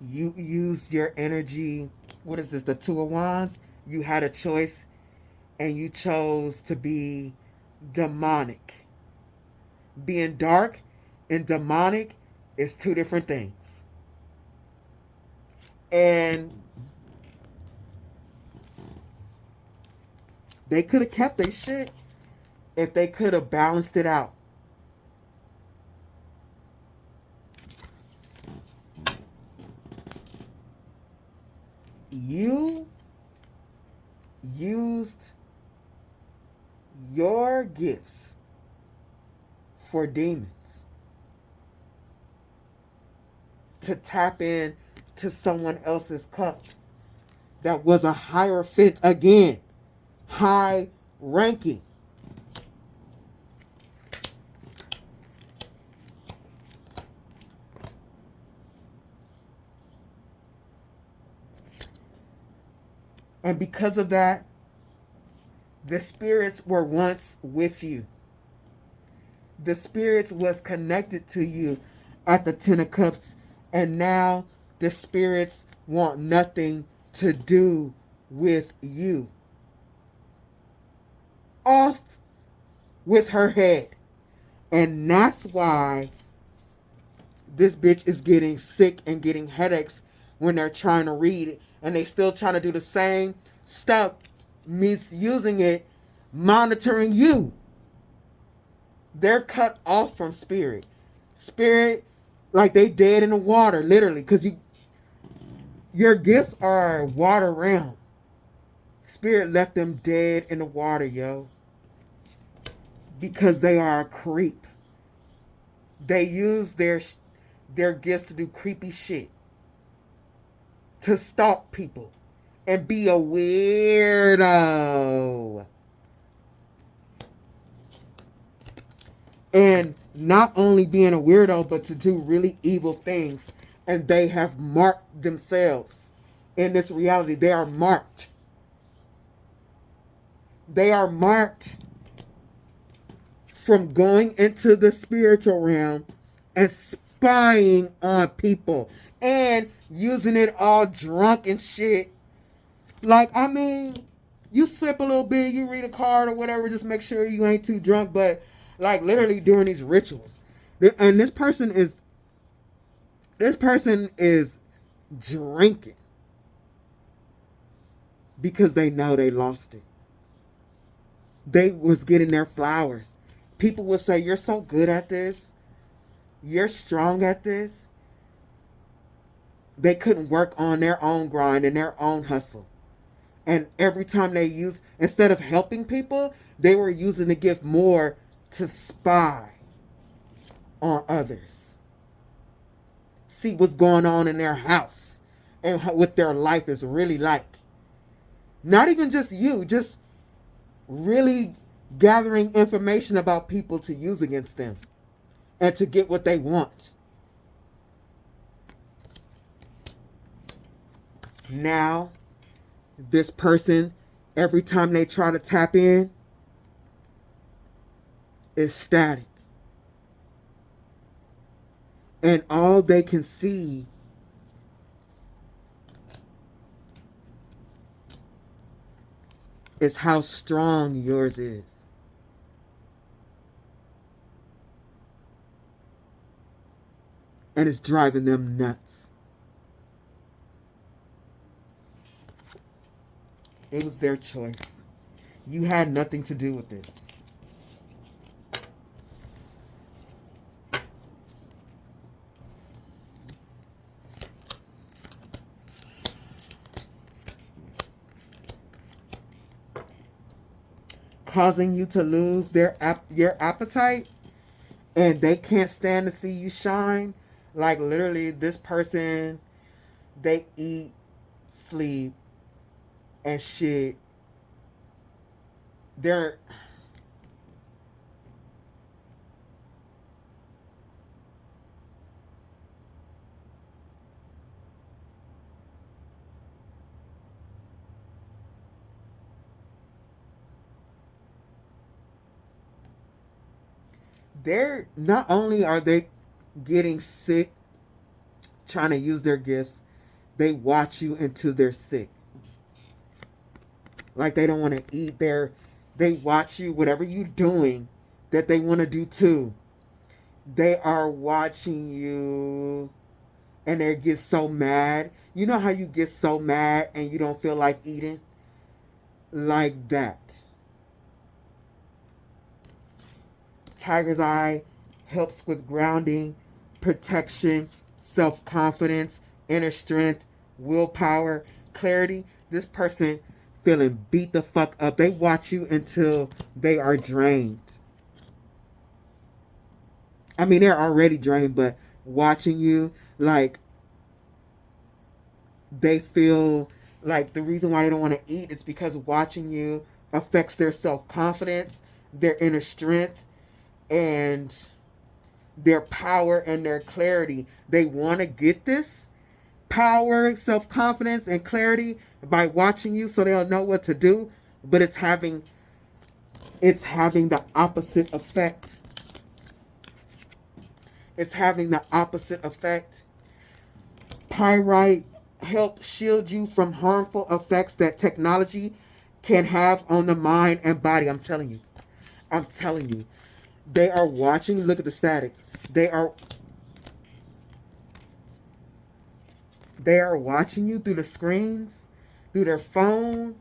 You used your energy. What is this? The Two of Wands? You had a choice and you chose to be demonic. Being dark and demonic is two different things. And they could have kept their shit if they could have balanced it out. You used your gifts for demons to tap in to someone else's cup that was a hierophant again, high ranking. And because of that, the spirits were once with you. The spirits was connected to you at the Ten of Cups, and now the spirits want nothing to do with you. Off with her head. And that's why this bitch is getting sick and getting headaches when they're trying to read it, and they still trying to do the same stuff, misusing it, monitoring you. They're cut off from spirit. Spirit, like they dead in the water, literally, because your gifts are water realm. Spirit left them dead in the water, yo. Because they are a creep. They use their gifts to do creepy shit. To stalk people. And be a weirdo. And not only being a weirdo, but to do really evil things. And they have marked themselves in this reality. They are marked. They are marked from going into the spiritual realm and spying on people. And using it all drunk and shit. Like, I mean, you slip a little bit, you read a card or whatever, just make sure you ain't too drunk. But, like, literally during these rituals. And this person is drinking. because they know they lost it. They was getting their flowers. People would say, you're so good at this. You're strong at this. They couldn't work on their own grind and their own hustle. And every time they used, instead of helping people, they were using the gift more to spy on others. See what's going on in their house and what their life is really like. Not even just you, just really gathering information about people to use against them and to get what they want. Now, this person, every time they try to tap in, is static. And all they can see is how strong yours is. And it's driving them nuts. It was their choice. You had nothing to do with this. Causing you to lose your appetite, and they can't stand to see you shine. Like literally, this person, they eat, sleep, and shit. They're not only are they getting sick trying to use their gifts, they watch you until they're sick. Like they don't want to eat. They watch you, whatever you're doing that they want to do too. They are watching you and they get so mad. You know how you get so mad and you don't feel like eating? Like that. Tiger's Eye helps with grounding, protection, self-confidence, inner strength, willpower, clarity. This person feeling beat the fuck up. They watch you until they are drained. I mean, they're already drained, but watching you, like, they feel like the reason why they don't want to eat is because watching you affects their self-confidence, their inner strength, and their power and their clarity. They want to get this power, self-confidence, and clarity by watching you so they'll know what to do, but it's having the opposite effect. It's having the opposite effect. Pyrite helps shield you from harmful effects that technology can have on the mind and body. I'm telling you. They are watching. Look at the static. They are watching you through the screens, through their phone,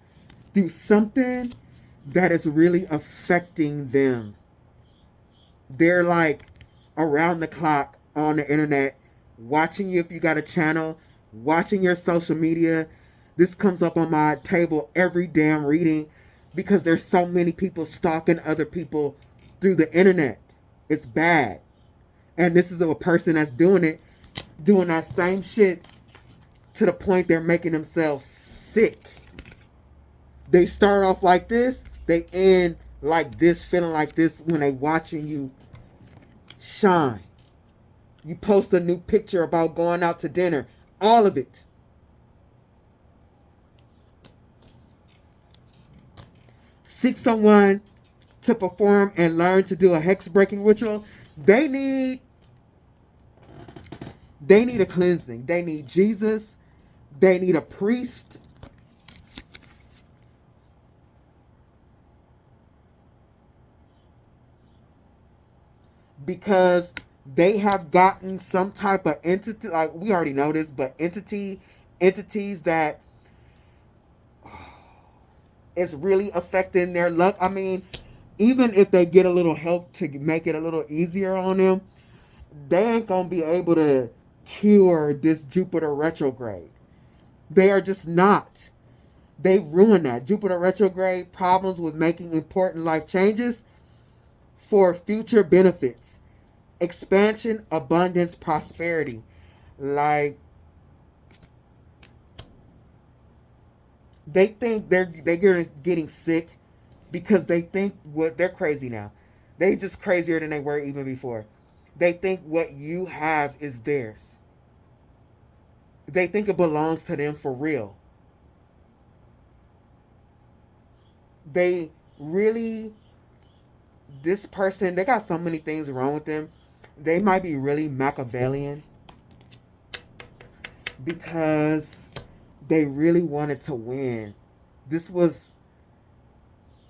through something that is really affecting them. They're like around the clock on the internet, watching you if you got a channel, watching your social media. This comes up on my table every damn reading because there's so many people stalking other people through the internet. It's bad. And this is a person that's doing that same shit to the point they're making themselves sick. They start off like this, they end like this, feeling like this when they watching you shine. You post a new picture about going out to dinner. All of it. Seek someone to perform and learn to do a hex breaking ritual. They need a cleansing. They need Jesus. They need a priest. Because they have gotten some type of entity, like we already know this, but entities that It's really affecting their luck. I mean, even if they get a little help to make it a little easier on them, they ain't gonna be able to cure this Jupiter retrograde. They are just not. They ruin that. Jupiter retrograde problems with making important life changes for future benefits, expansion, abundance, prosperity. Like, they think they're getting sick because they think what they're crazy now. They just crazier than they were even before. They think what you have is theirs. They think it belongs to them for real. They really, this person, they got so many things wrong with them. They might be really Machiavellian because they really wanted to win. This was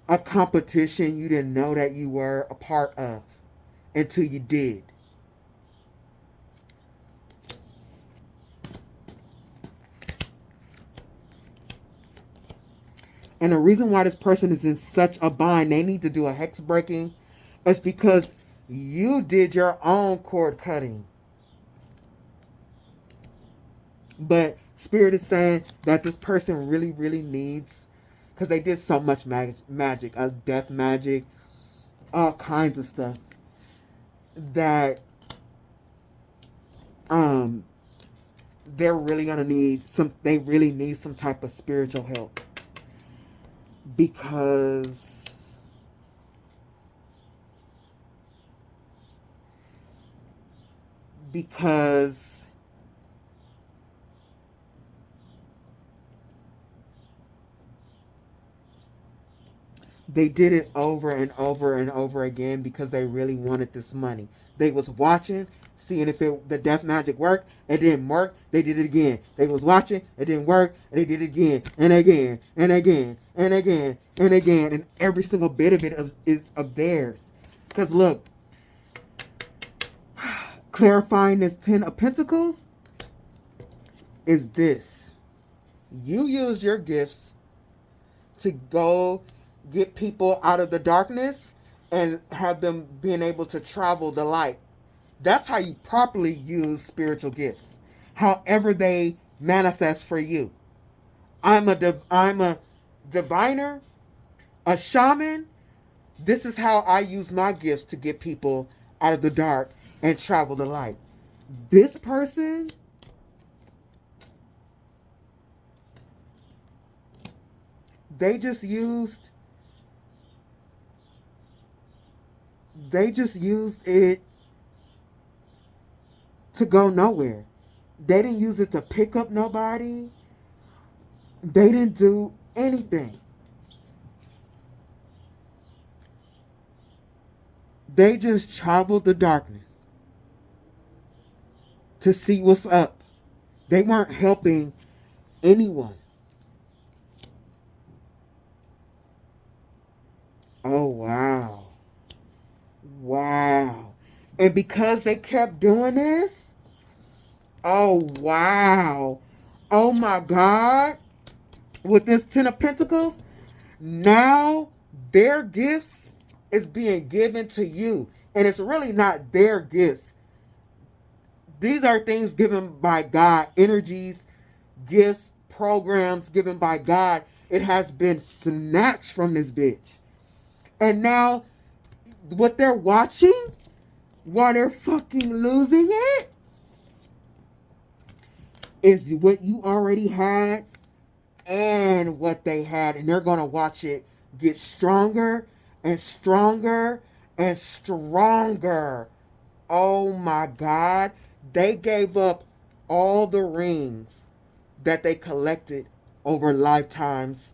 a competition you didn't know that you were a part of until you did. And the reason why this person is in such a bind, they need to do a hex breaking, is because you did your own cord cutting. But Spirit is saying that this person really, really needs, because they did so much magic, death magic, all kinds of stuff, that they're really gonna need some. They really need some type of spiritual help, because they did it over and over and over again because they really wanted this money. They was watching, seeing if the death magic worked. It didn't work. They did it again. They was watching. It didn't work. And they did it again and again and again and again and again. And every single bit of it is of theirs. Because look, clarifying this 10 of Pentacles is this. You use your gifts to go get people out of the darkness and have them being able to travel the light. That's how you properly use spiritual gifts. However they manifest for you. I'm a diviner, a shaman. This is how I use my gifts to get people out of the dark and travel the light. This person, they just used it to go nowhere. They didn't use it to pick up nobody. They didn't do anything. They just traveled the darkness to see what's up. They weren't helping anyone. Oh, wow. Wow. And because they kept doing this, oh, wow. Oh, my God. With this 10 of Pentacles, now their gifts is being given to you. And it's really not their gifts. These are things given by God. Energies, gifts, programs given by God. It has been snatched from this bitch. And now, what they're watching, while they're fucking losing it, is what you already had and what they had. And they're going to watch it get stronger and stronger and stronger. Oh my God. They gave up all the rings that they collected over lifetimes.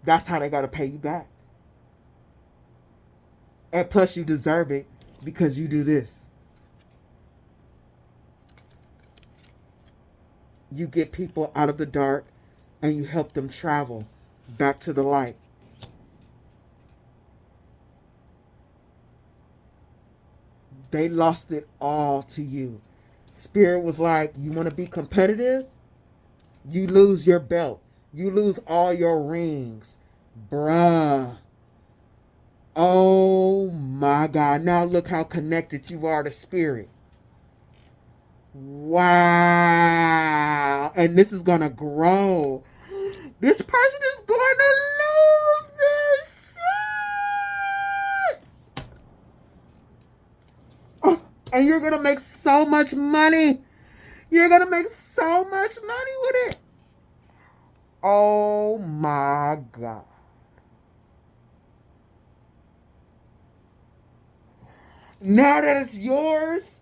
That's how they got to pay you back. And plus you deserve it because you do this. You get people out of the dark and you help them travel back to the light. They lost it all to you. Spirit was like, you want to be competitive? You lose your belt. You lose all your rings. Bruh. Oh my God. Now look how connected you are to spirit. Wow. And this is going to grow. This person is going to lose their shit. Oh, and you're going to make so much money. You're going to make so much money with it. Oh my God. Now that it's yours,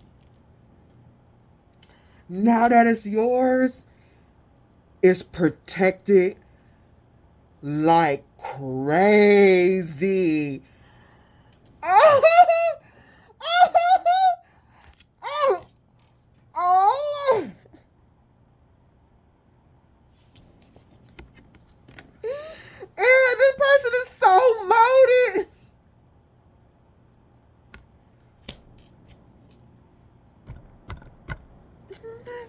it's protected like crazy. Oh, oh, oh, oh. And this person is so molded.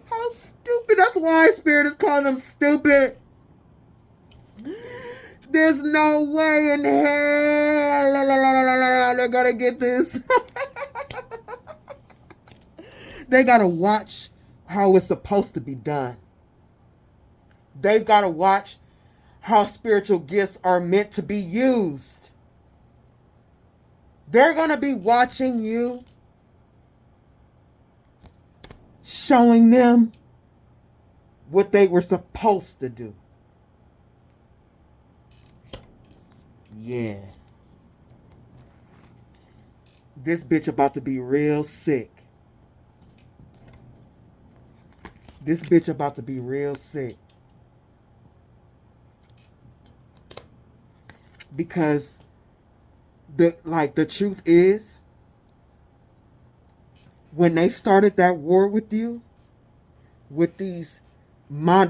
How stupid. That's why Spirit is calling them stupid. There's no way in hell they're gonna get this. They gotta watch how it's supposed to be done. They've gotta watch how spiritual gifts are meant to be used. They're gonna be watching you, showing them what they were supposed to do. Yeah. This bitch about to be real sick. This bitch about to be real sick. Because the truth is, when they started that war with you, with these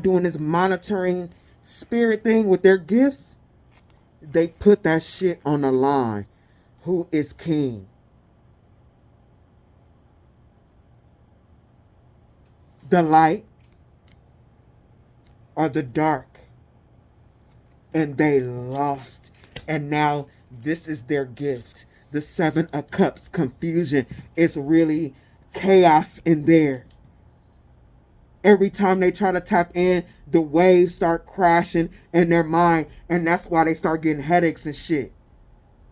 doing this monitoring spirit thing with their gifts, they put that shit on the line. Who is king? The light or the dark? And they lost. And now this is their gift. The 7 of Cups, confusion. It's really chaos in there. Every time they try to tap in, the waves start crashing in their mind. And that's why they start getting headaches and shit.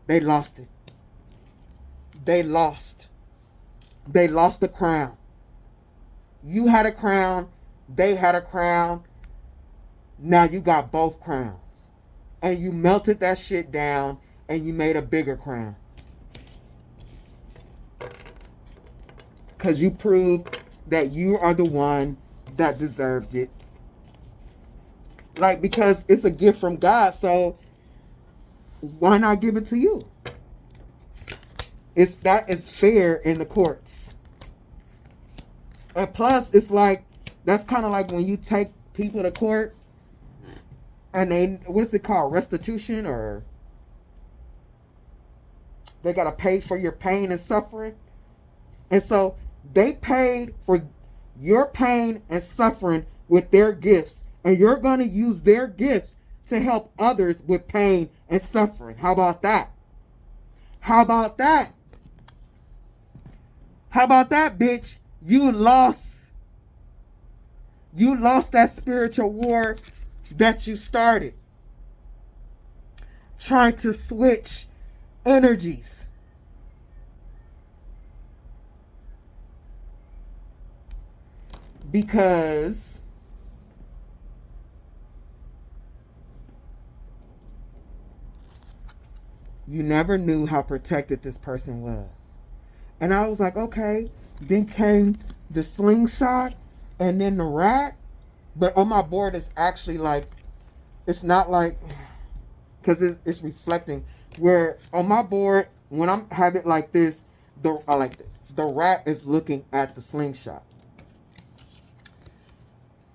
They lost it. They lost. They lost the crown. You had a crown. They had a crown. Now you got both crowns. And you melted that shit down and you made a bigger crown. Because you proved that you are the one that deserved it. Like, because it's a gift from God, so why not give it to you? That is fair in the courts. And plus, it's like, that's kind of like when you take people to court and they, what is it called? Restitution, or they got to pay for your pain and suffering. And so they paid for your pain and suffering with their gifts. And you're going to use their gifts to help others with pain and suffering. How about that? How about that? How about that, bitch? You lost. You lost that spiritual war that you started. Trying to switch energies. Because you never knew how protected this person was. And I was like, okay. Then came the slingshot and then the rat. But on my board, it's actually like, it's not like, because it's reflecting. Where on my board, when I have it like this, I like this. The rat is looking at the slingshot.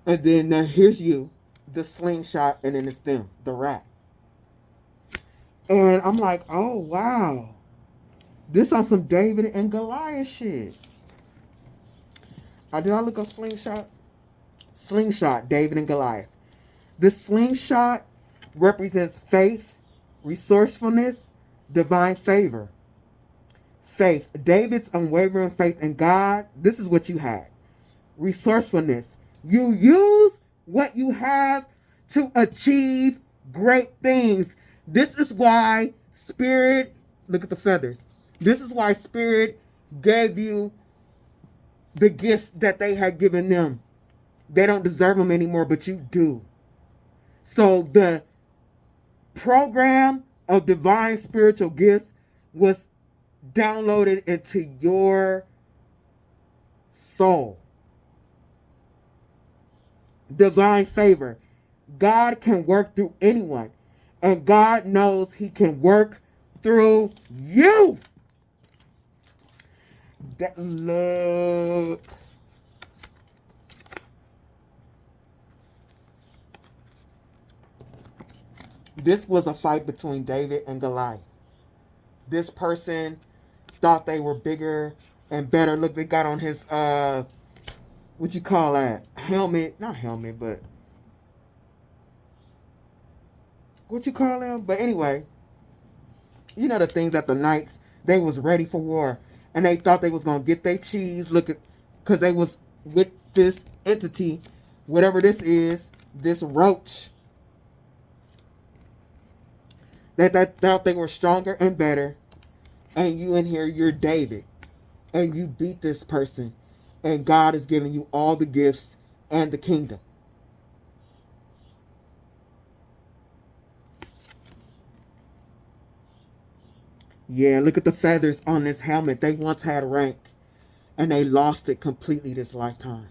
And then here's you, the slingshot, and then it's them, the rat. And I'm like, oh, wow. This on some David and Goliath shit. Did I look up slingshot? Slingshot, David and Goliath. The slingshot represents faith, resourcefulness, divine favor. Faith, David's unwavering faith in God. This is what you had. Resourcefulness, you use what you have to achieve great things. This is why Spirit, look at the feathers. This is why Spirit gave you the gifts that they had given them. They don't deserve them anymore, but you do. So the program of divine spiritual gifts was downloaded into your soul. Divine favor. God can work through anyone, and God knows he can work through you. Look. This was a fight between David and Goliath. This person thought they were bigger and better. Look, they got on his, what you call that? Helmet. Not helmet, but what you call them? But anyway, you know the things that the knights, they was ready for war. And they thought they was going to get their cheese. Look at, because they was with this entity, whatever this is, this roach. They thought they were stronger and better. And you in here, you're David. And you beat this person. And God is giving you all the gifts and the kingdom. Yeah, look at the feathers on this helmet. They once had rank. And they lost it completely this lifetime.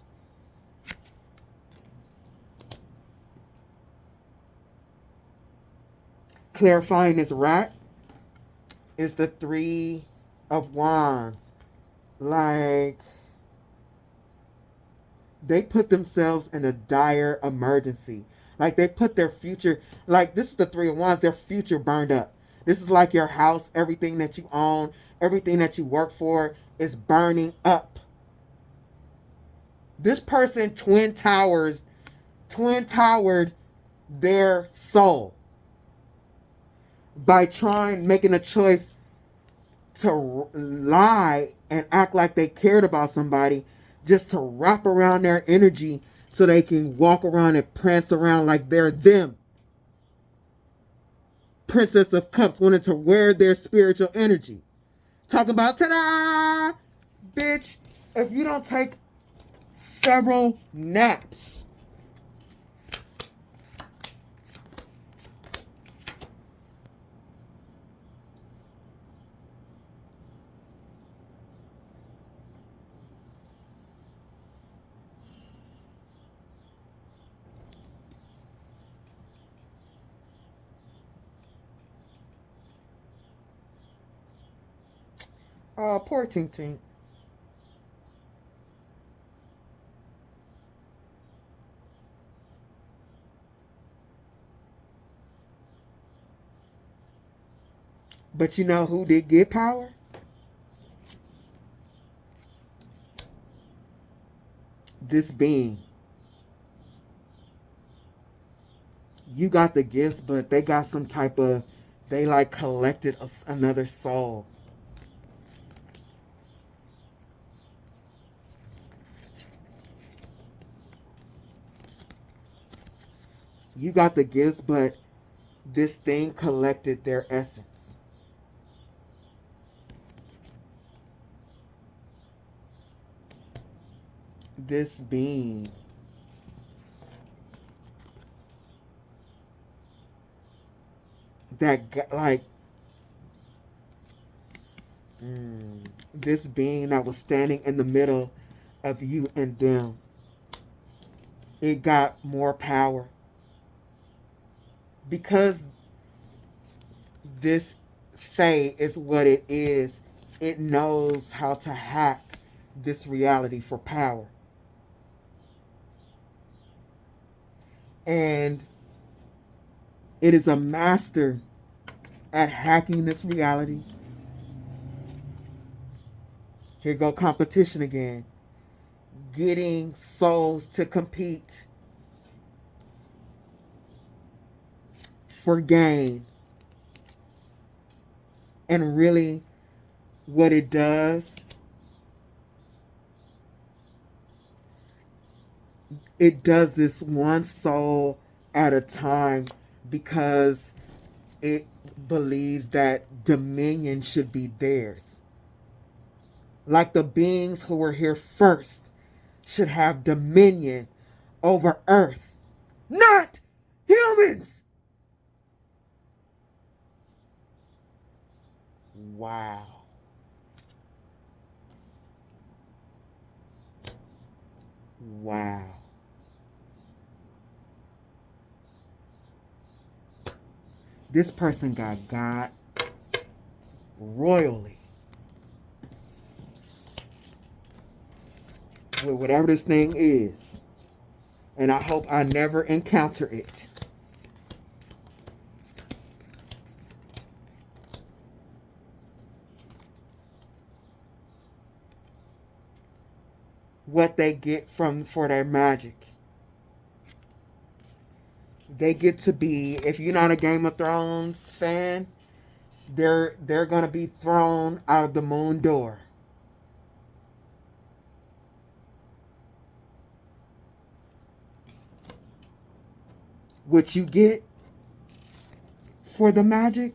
Clarifying this rat is the 3 of Wands. Like, they put themselves in a dire emergency. Like, they put their future, like, this is the 3 of Wands, their future burned up. This is like your house, everything that you own, everything that you work for is burning up. This person twin-towered their soul by making a choice to lie and act like they cared about somebody, just to wrap around their energy so they can walk around and prance around like they're them. Princess of Cups wanted to wear their spiritual energy. Talk about, ta-da! Bitch, if you don't take several naps, poor Tink Tink. But you know who did get power? This being. You got the gifts, but they got some type of, they like collected another soul. You got the gifts, but this thing collected their essence. This being. That, like, this being that was standing in the middle of you and them. It got more power. Because this Fae is what it is, it knows how to hack this reality for power. And it is a master at hacking this reality. Here go competition again. Getting souls to compete. for gain. And really, what it does, it does this one soul at a time because it believes that dominion should be theirs. Like the beings who were here first should have dominion over Earth, not humans. Wow. Wow. This person got God royally. With whatever this thing is. And I hope I never encounter it. What they get for their magic. They get to be, if you're not a Game of Thrones fan, they're gonna be thrown out of the moon door. What you get for the magic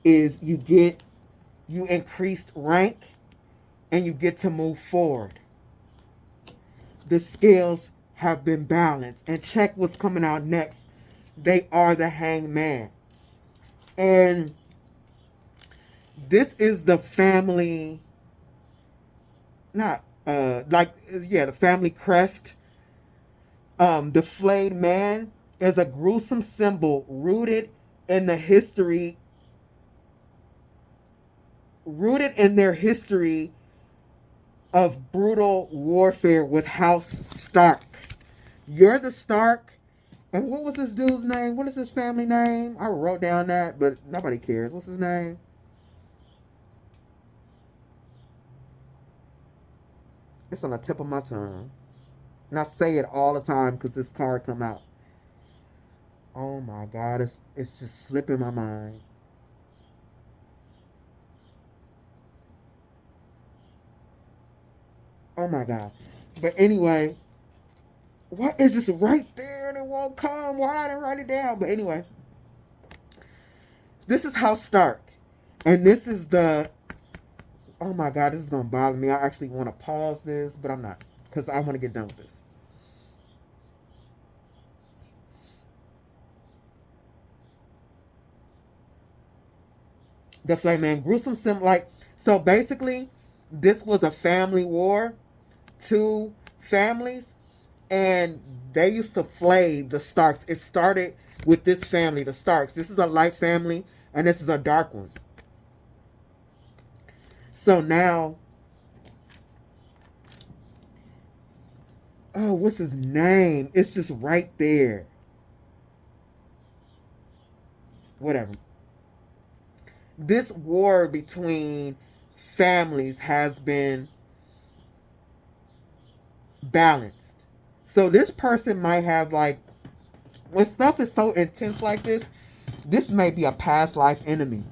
is you increased rank and you get to move forward. The scales have been balanced. And check what's coming out next. They are the Hangman. And this is the family, the family crest. The flayed man is a gruesome symbol rooted in their history of brutal warfare with House Stark. You're the Stark. And what was this dude's name? What is his family name? I wrote down that, but nobody cares. What's his name? It's on the tip of my tongue. And I say it all the time because this card come out. Oh my God, it's just slipping my mind. Oh my God. But anyway, what is this right there and it won't come? Why I didn't write it down? But anyway, this is House Stark. And this is the, oh my God, this is going to bother me. I actually want to pause this, but I'm not. Because I want to get done with this. The Flame Man, gruesome so basically, this was a family war. Two families. And they used to flay the Starks. It started with this family, the Starks. This is a light family, and this is a dark one. So now, oh, what's his name? It's just right there. Whatever. This war between families has been balanced. So this person might have when stuff is so intense like this may be a past life enemy.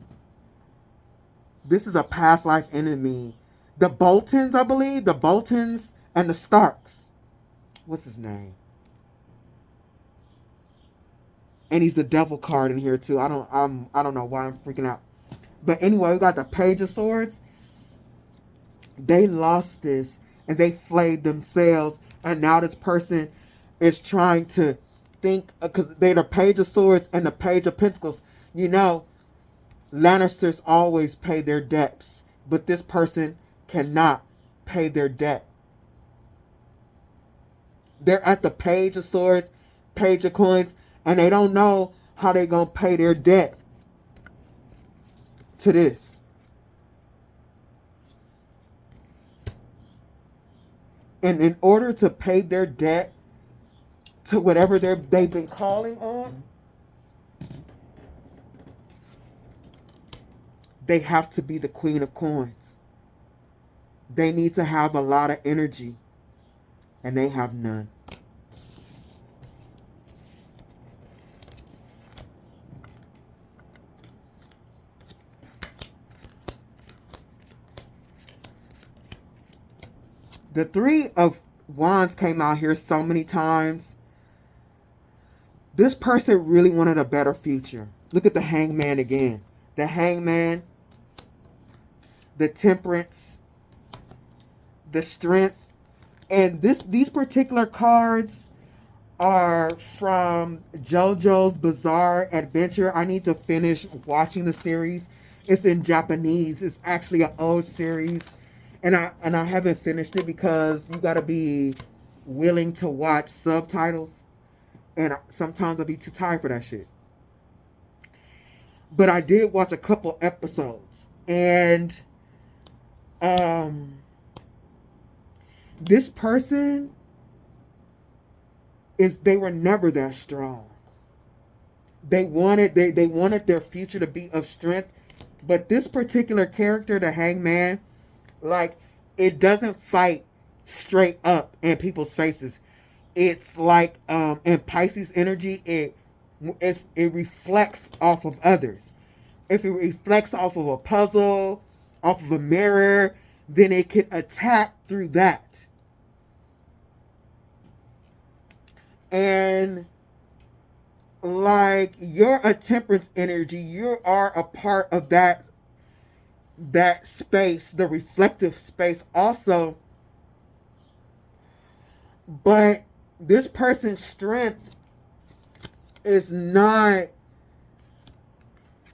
This is a past life enemy. The Boltons, I believe. The Boltons and the Starks. What's his name? And he's the devil card in here too. I don't know why I'm freaking out. But anyway, we got the Page of Swords. They lost this and they flayed themselves. And now this person is trying to think, because they're the Page of Swords and the Page of Pentacles. You know, Lannisters always pay their debts, but this person cannot pay their debt. They're at the Page of Swords, Page of Coins, and they don't know how they're going to pay their debt to this. And in order to pay their debt to whatever they've been calling on, they have to be the Queen of Coins. They need to have a lot of energy, and they have none. The Three of Wands came out here so many times. This person really wanted a better future. Look at the Hangman again. The Hangman, the Temperance, the Strength. And these particular cards are from JoJo's Bizarre Adventure. I need to finish watching the series. It's in Japanese. It's actually an old series. And I haven't finished it because you got to be willing to watch subtitles. And sometimes I'll be too tired for that shit. But I did watch a couple episodes. And this person they were never that strong. They wanted their future to be of strength. But this particular character, the Hangman, like, it doesn't fight straight up in people's faces. It's like in Pisces energy, it reflects off of others. If it reflects off of a puzzle, off of a mirror, then it can attack through that. And like, you're a Temperance energy, you are a part of that space, the reflective space also. But this person's strength is not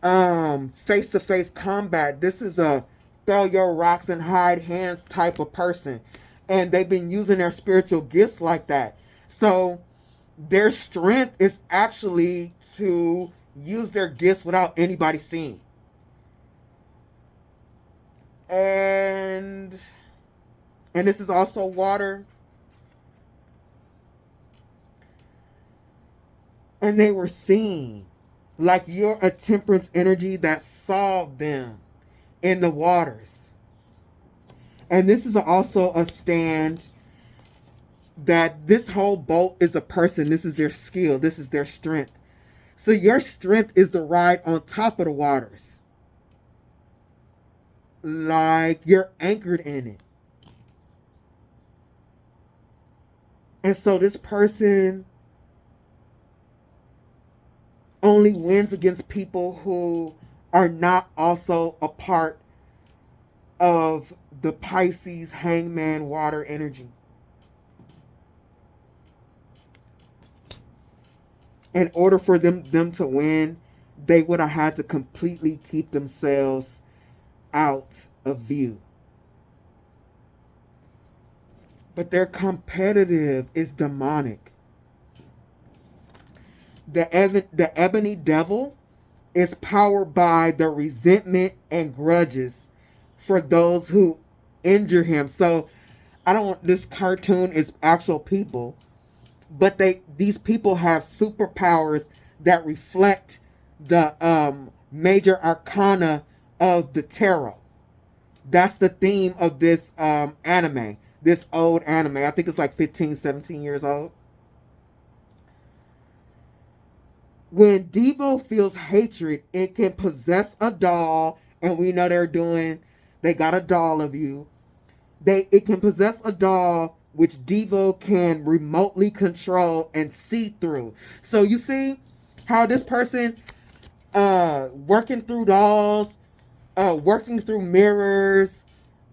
face-to-face combat. This is a throw your rocks and hide hands type of person. And they've been using their spiritual gifts like that. So their strength is actually to use their gifts without anybody seeing. And this is also water. And they were seen. Like, you're a Temperance energy that saw them in the waters. And this is also a stand that this whole boat is a person. This is their skill. This is their strength. So your strength is to ride on top of the waters. Like, you're anchored in it. And so this person only wins against people who are not also a part of the Pisces Hangman water energy. In order for them to win, they would have had to completely keep themselves out of view. But their competitive is demonic. The Ebony Devil is powered by the resentment and grudges for those who injure him. So this cartoon is actual people, but these people have superpowers that reflect the major arcana of the tarot. That's the theme of this anime, this old anime. I think it's like 15, 17 years old. When Devo feels hatred, it can possess a doll, and we know they got a doll of you. It can possess a doll which Devo can remotely control and see through. So you see how this person working through dolls, working through mirrors,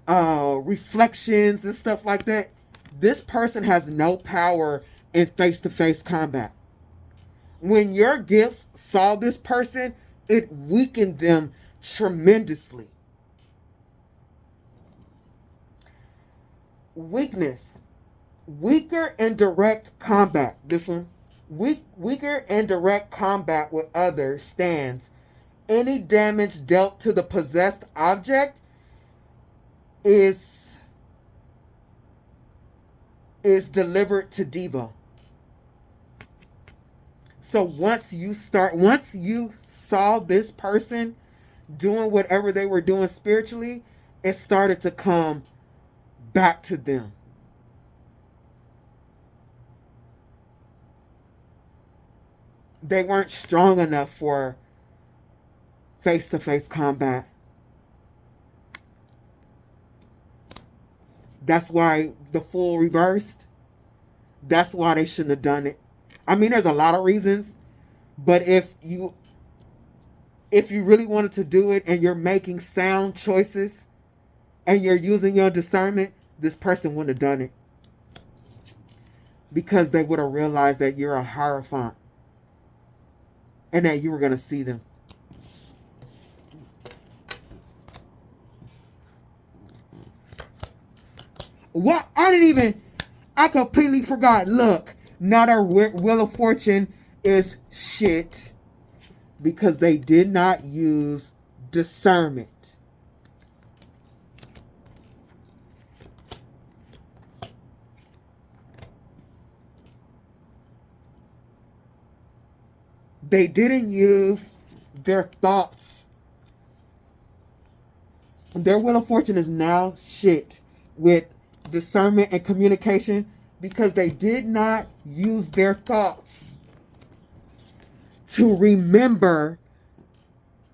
reflections and stuff like that. This person has no power in face-to-face combat. When your gifts saw this person, it weakened them tremendously. Weakness. Weaker in direct combat. This one. Weaker in direct combat with others stands. Any damage dealt to the possessed object is delivered to Devo. So once you saw this person doing whatever they were doing spiritually, it started to come back to them. They weren't strong enough for face-to-face combat. That's why the Fool reversed. That's why they shouldn't have done it. I mean, there's a lot of reasons, but if you really wanted to do it and you're making sound choices and you're using your discernment, this person wouldn't have done it. Because they would have realized that you're a Hierophant and that you were going to see them. What? I completely forgot. Look, now their Wheel of Fortune is shit because they did not use discernment. They didn't use their thoughts. Their Wheel of Fortune is now shit with discernment and communication because they did not use their thoughts to remember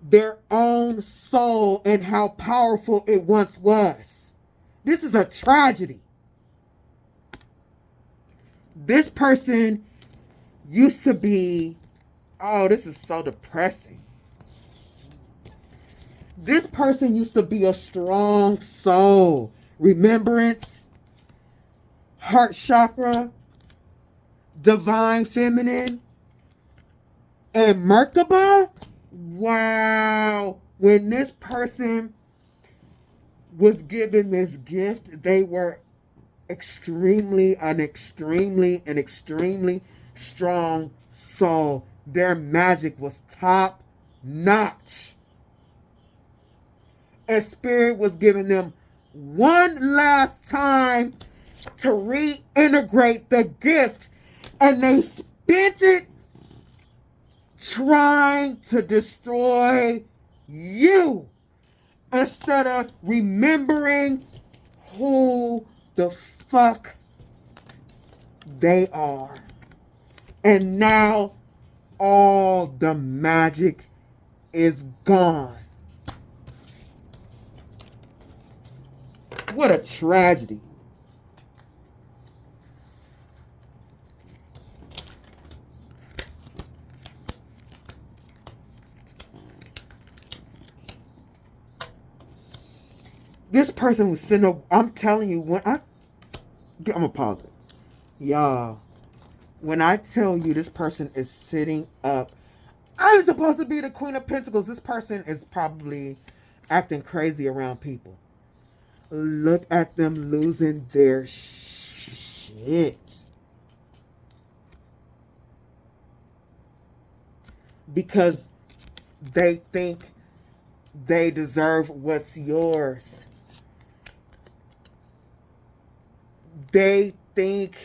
their own soul and how powerful it once was. This is a tragedy. This person used to be, oh, this is so depressing. This person used to be a strong soul. Remembrance, heart chakra, divine feminine, and Merkaba. Wow. When this person was given this gift, they were extremely strong soul. Their magic was top notch. And Spirit was giving them one last time to reintegrate the gift. And they spent it trying to destroy you instead of remembering who the fuck they are. And now all the magic is gone. What a tragedy. This person was sitting up, I'm telling you, I'm gonna pause it. Y'all, when I tell you this person is sitting up, I'm supposed to be the Queen of Pentacles. This person is probably acting crazy around people. Look at them losing their shit. Because they think they deserve what's yours. They think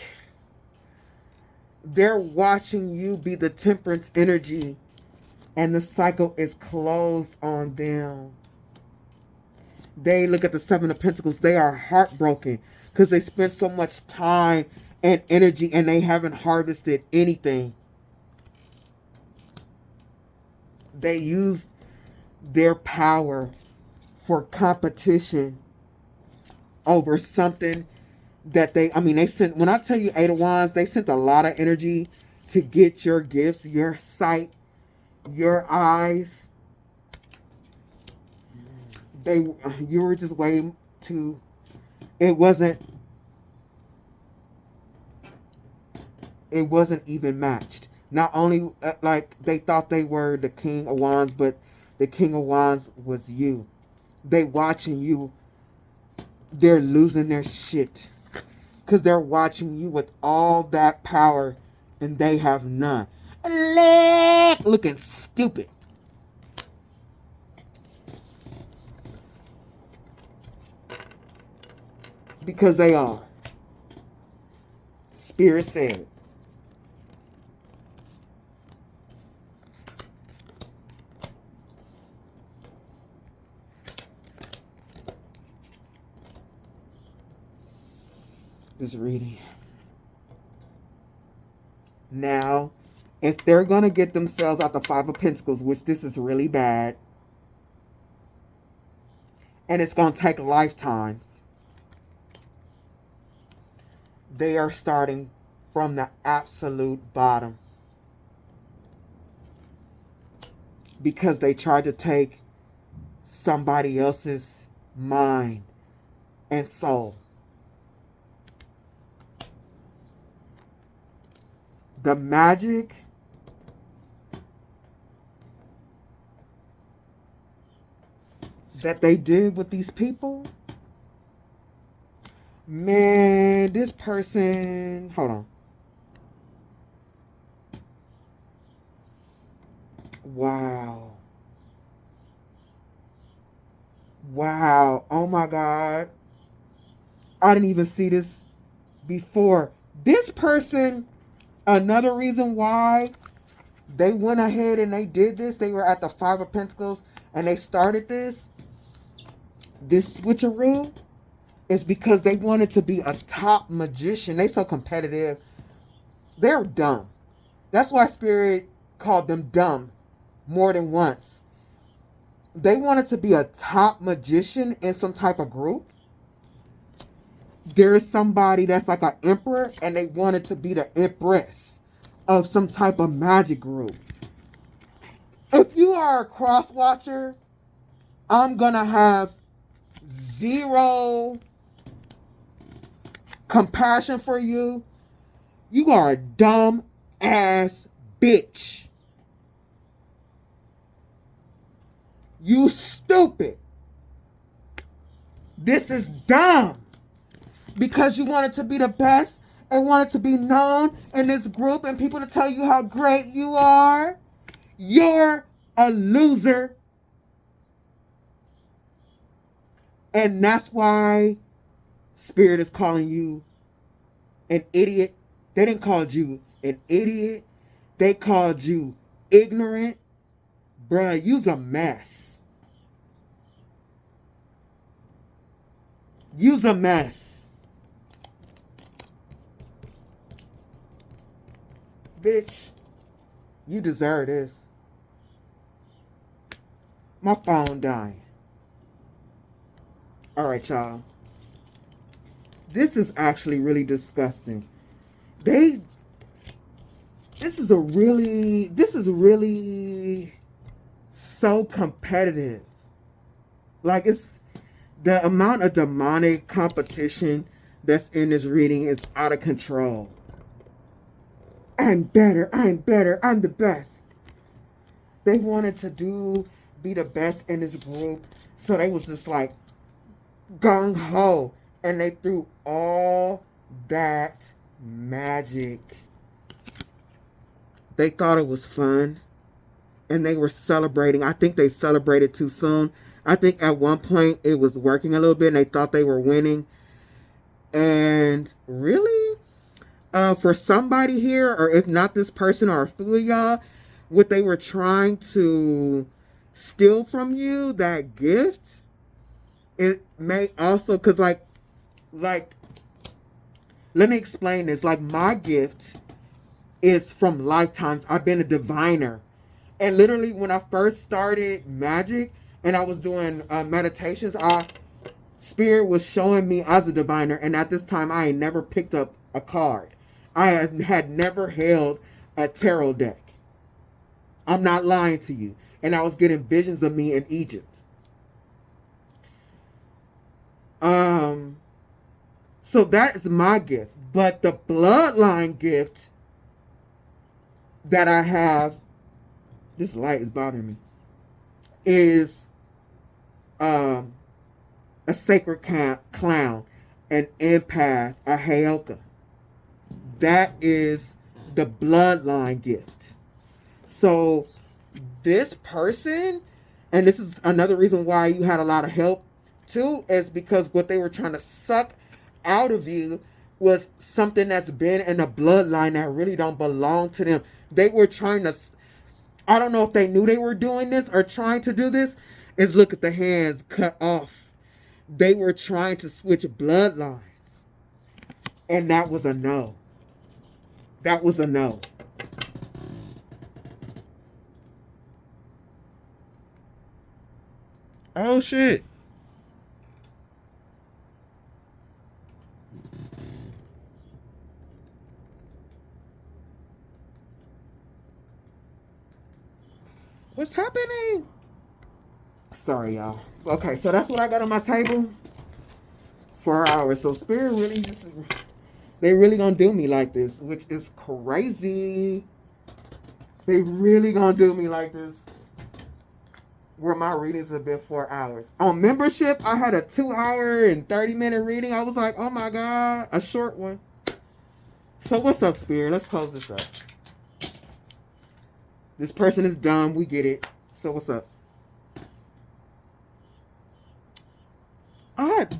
they're watching you be the Temperance energy and the cycle is closed on them. They look at the Seven of Pentacles. They are heartbroken because they spent so much time and energy and they haven't harvested anything. They used their power for competition over something that they sent, when I tell you Eight of Wands, they sent a lot of energy to get your gifts, your sight, your eyes. You were just way too, it wasn't even matched. Not only, like, they thought they were the King of Wands, but the King of Wands was you. They watching you, they're losing their shit. Because they're watching you with all that power and they have none. Looking stupid. Because they are. Spirit said. This reading. Now, if they're going to get themselves out the Five of Pentacles, which this is really bad, and it's going to take lifetimes, they are starting from the absolute bottom. Because they tried to take somebody else's mind and soul. The magic that they did with these people, man, this person, hold on. Wow. Wow. Oh my God. I didn't even see this before. This person, another reason why they went ahead and they did this, they were at the Five of Pentacles and they started this switcheroo, is because they wanted to be a top magician. They so competitive. They're dumb. That's why Spirit called them dumb more than once. They wanted to be a top magician in some type of group. There is somebody that's like an emperor and they wanted to be the empress of some type of magic group. If you are a cross watcher, I'm going to have zero compassion for you. You are a dumb ass bitch. You stupid. This is dumb. Because you wanted to be the best and wanted to be known in this group and people to tell you how great you are. You're a loser. And that's why Spirit is calling you an idiot. They didn't call you an idiot. They called you ignorant. Bruh, you's a mess. You's a mess. Bitch, you deserve this. My phone dying. Alright, y'all. This is actually really disgusting. This is really so competitive. Like, it's the amount of demonic competition that's in this reading is out of control. I'm better, I'm the best. They wanted to be the best in this group, so they was just like gung-ho, and they threw all that magic. They thought it was fun, and they were celebrating. I think they celebrated too soon. I think at one point it was working a little bit, and they thought they were winning. And really, for somebody here, or if not this person or a few of y'all, what they were trying to steal from you, that gift, it may also, because like, let me explain this. Like, my gift is from lifetimes. I've been a diviner. And literally, when I first started magic and I was doing meditations, Spirit was showing me as a diviner. And at this time, I ain't never picked up a card. I had never held a tarot deck. I'm not lying to you. And I was getting visions of me in Egypt. So that is my gift. But the bloodline gift that I have, this light is bothering me, is a sacred clown, an empath, a Heyoka. That is the bloodline gift. So this person, and this is another reason why you had a lot of help too, is because what they were trying to suck out of you was something that's been in a bloodline that really don't belong to them. They were trying to, I don't know if they knew they were doing this or trying to do this, is look at the hands cut off. They were trying to switch bloodlines. And that was a no. That was a no. Oh shit. What's happening? Sorry, y'all. Okay, so that's what I got on my table. 4 hours. So Spirit really just, they really gonna do me like this, which is crazy. They really gonna do me like this. Where my readings have been 4 hours. On membership, I had a 2 hour and 30-minute reading. I was like, oh my God, a short one. So what's up, Spirit? Let's close this up. This person is dumb. We get it. So what's up?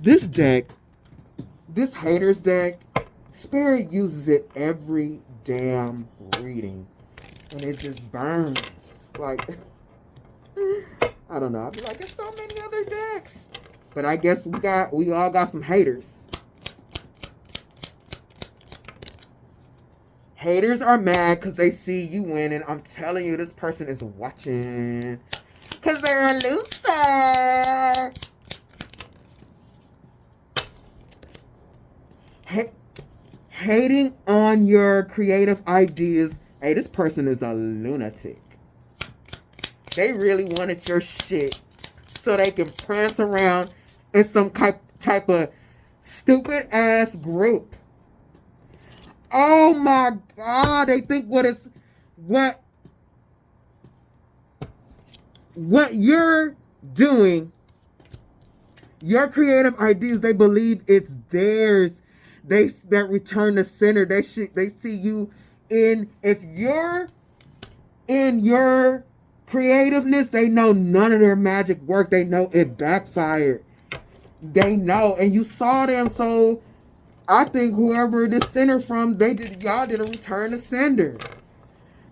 This deck, this haters deck, Spirit uses it every damn reading. And it just burns. Like, I don't know. I'd be like, there's so many other decks. But I guess we all got some haters. Haters are mad because they see you winning. I'm telling you, this person is watching. Because they're a loser. Hating on your creative ideas. Hey, this person is a lunatic. They really wanted your shit so they can prance around in some type of stupid ass group. Oh my God, they think what you're doing, your creative ideas, they believe it's theirs. That return to center. They see you if you're in your creativeness, they know none of their magic worked. They know it backfired. They know, and you saw them, so I think whoever this sender from, y'all did a return to sender.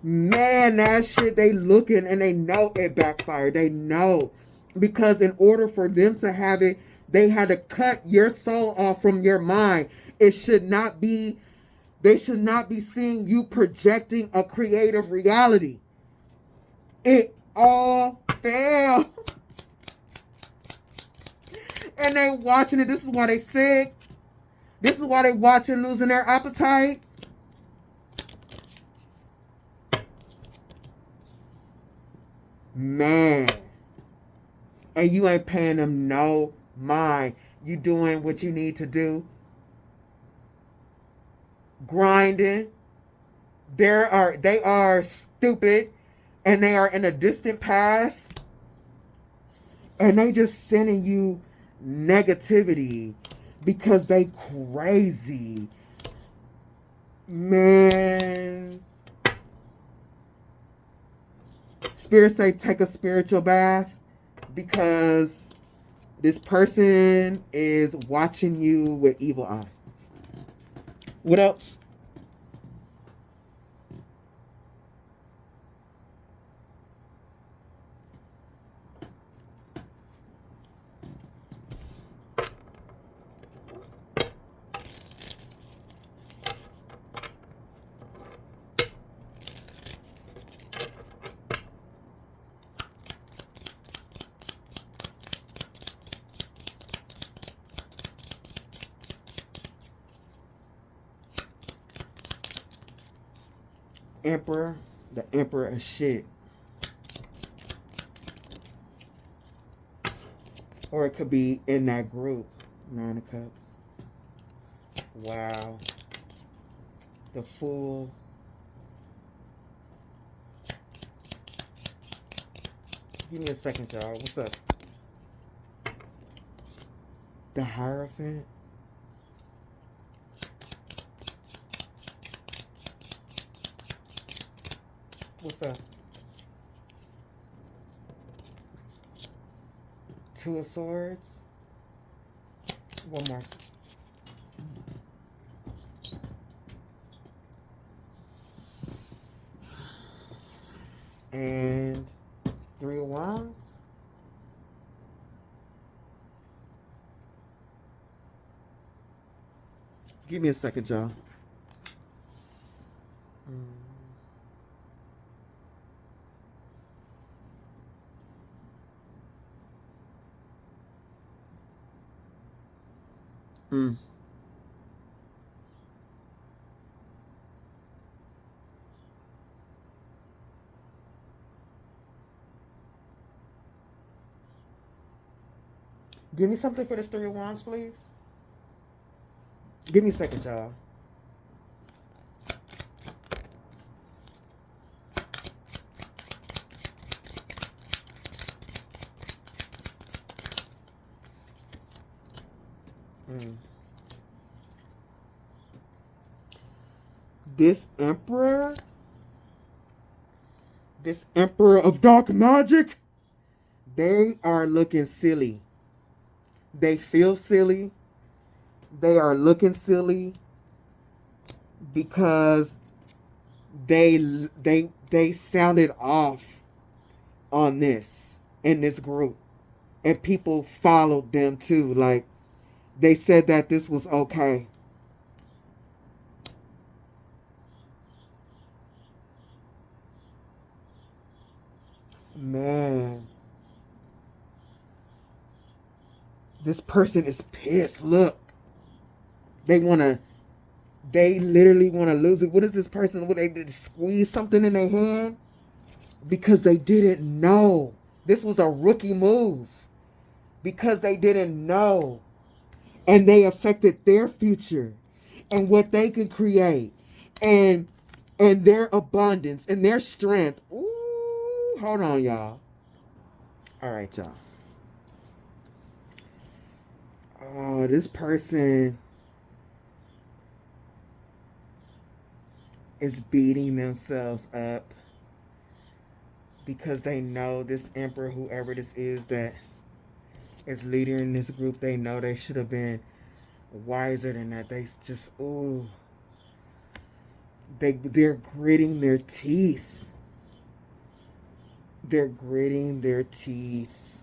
Man, that shit, they looking and they know it backfired. They know. Because in order for them to have it, they had to cut your soul off from your mind. They should not be seeing you projecting a creative reality. It all failed. And they watching it. This is why they sick. This is why they watching losing their appetite. Man. And you ain't paying them no mind. You doing what you need to do. Grinding. They are stupid. And they are in a distant past. And they just sending you negativity. Because they crazy. Man. Spirit say take a spiritual bath. Because this person is watching you with evil eye. What else? Emperor, the emperor of shit. Or it could be in that group. 9 of Cups. Wow. The Fool. Give me a second, y'all. What's up? The Hierophant. What's up? 2 of Swords. One more. And 3 of Wands. Give me a second, y'all. Give me something for this Three of Wands, please. Give me a second, y'all. This emperor of dark magic, they are looking silly. They feel silly. They are looking silly because they sounded off on this in this group, and people followed them too. Like, they said that this was okay. Man, this person is pissed. Look, they literally want to lose it. What is this person? What, they did squeeze something in their hand because they didn't know. This was a rookie move because they didn't know, and they affected their future and what they could create, and their abundance and their strength. Ooh. Hold on, y'all. All right, y'all. Oh, this person is beating themselves up because they know this emperor, whoever this is that is leader in this group, they know they should have been wiser than that. They just, ooh. They're gritting their teeth. They're gritting their teeth.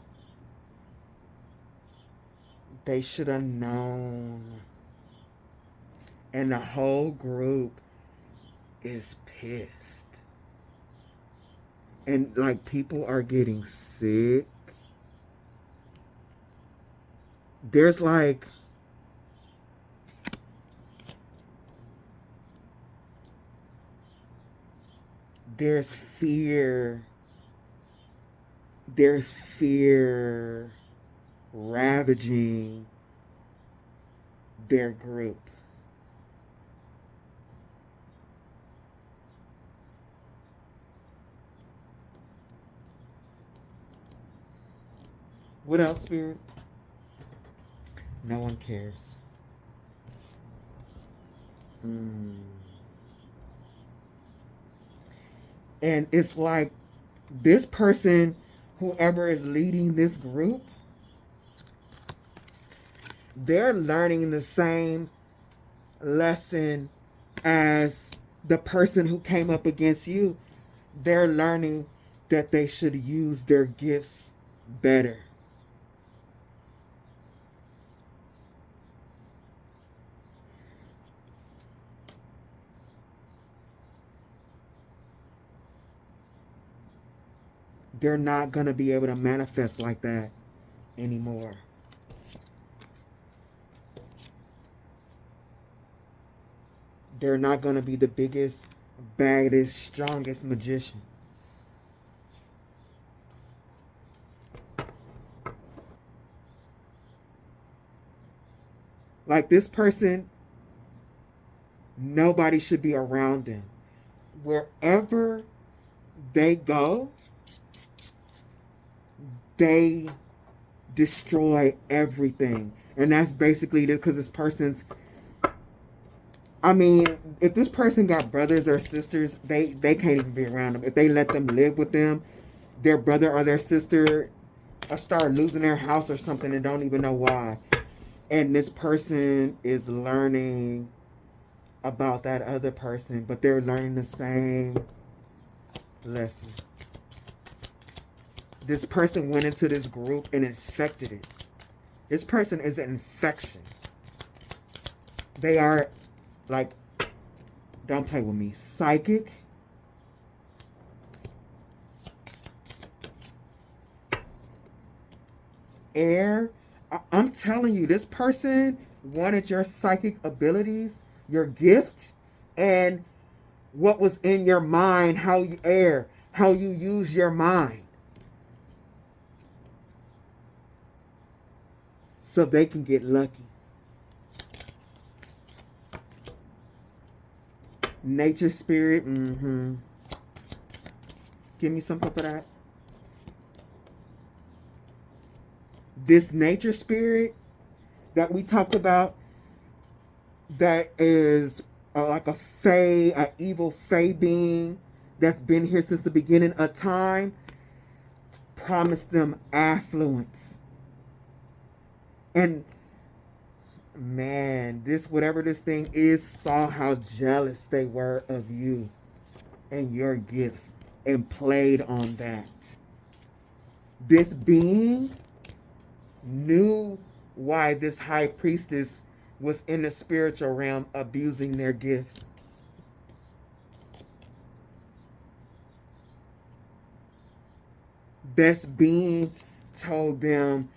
They should have known. And the whole group is pissed. And like, people are getting sick. There's like, there's fear. There's fear ravaging their group. What else, Spirit? No one cares. And it's like, this person, whoever is leading this group, they're learning the same lesson as the person who came up against you. They're learning that they should use their gifts better. They're not going to be able to manifest like that anymore. They're not going to be the biggest, baddest, strongest magician. Like, this person, nobody should be around them. Wherever they go, they destroy everything. And that's basically because this person's, I mean, if this person got brothers or sisters, they can't even be around them. If they let them live with them, their brother or their sister start losing their house or something and don't even know why. And this person is learning about that other person, but they're learning the same lesson. This person went into this group and infected it. This person is an infection. They are, like, don't play with me, psychic. Air. I'm telling you, this person wanted your psychic abilities, your gift, and what was in your mind, how you use your mind. so they can get lucky. Nature spirit. Give me something for that. This nature spirit that we talked about, that is like a fae, an evil fae being that's been here since the beginning of time, promised them affluence. And man, this, whatever this thing is, saw how jealous they were of you and your gifts and played on that. This being knew why this high priestess was in the spiritual realm abusing their gifts. This being told them,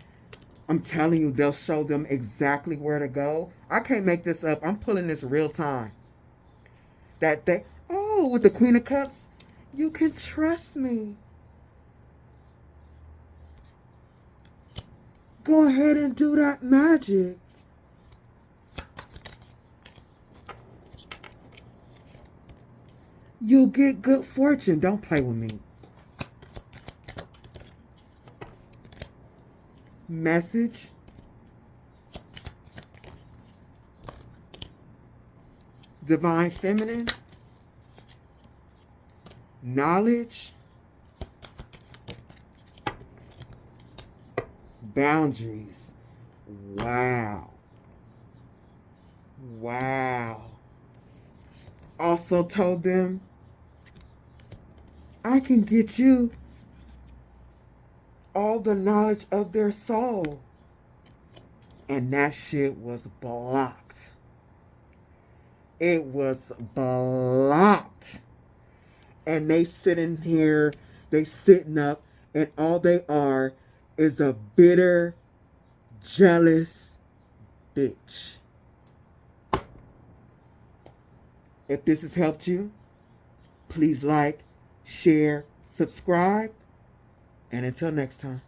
I'm telling you, they'll show them exactly where to go. I can't make this up. I'm pulling this real time. That they, oh, with the Queen of Cups, you can trust me. Go ahead and do that magic. You'll get good fortune. Don't play with me. Message. Divine Feminine. Knowledge. Boundaries. Wow. Wow. Also told them, I can get you all the knowledge of their soul. And that shit was blocked. It was blocked. And they sitting here, they sitting up, and all they are is a bitter, jealous bitch. If this has helped you, please like, share, subscribe, and until next time.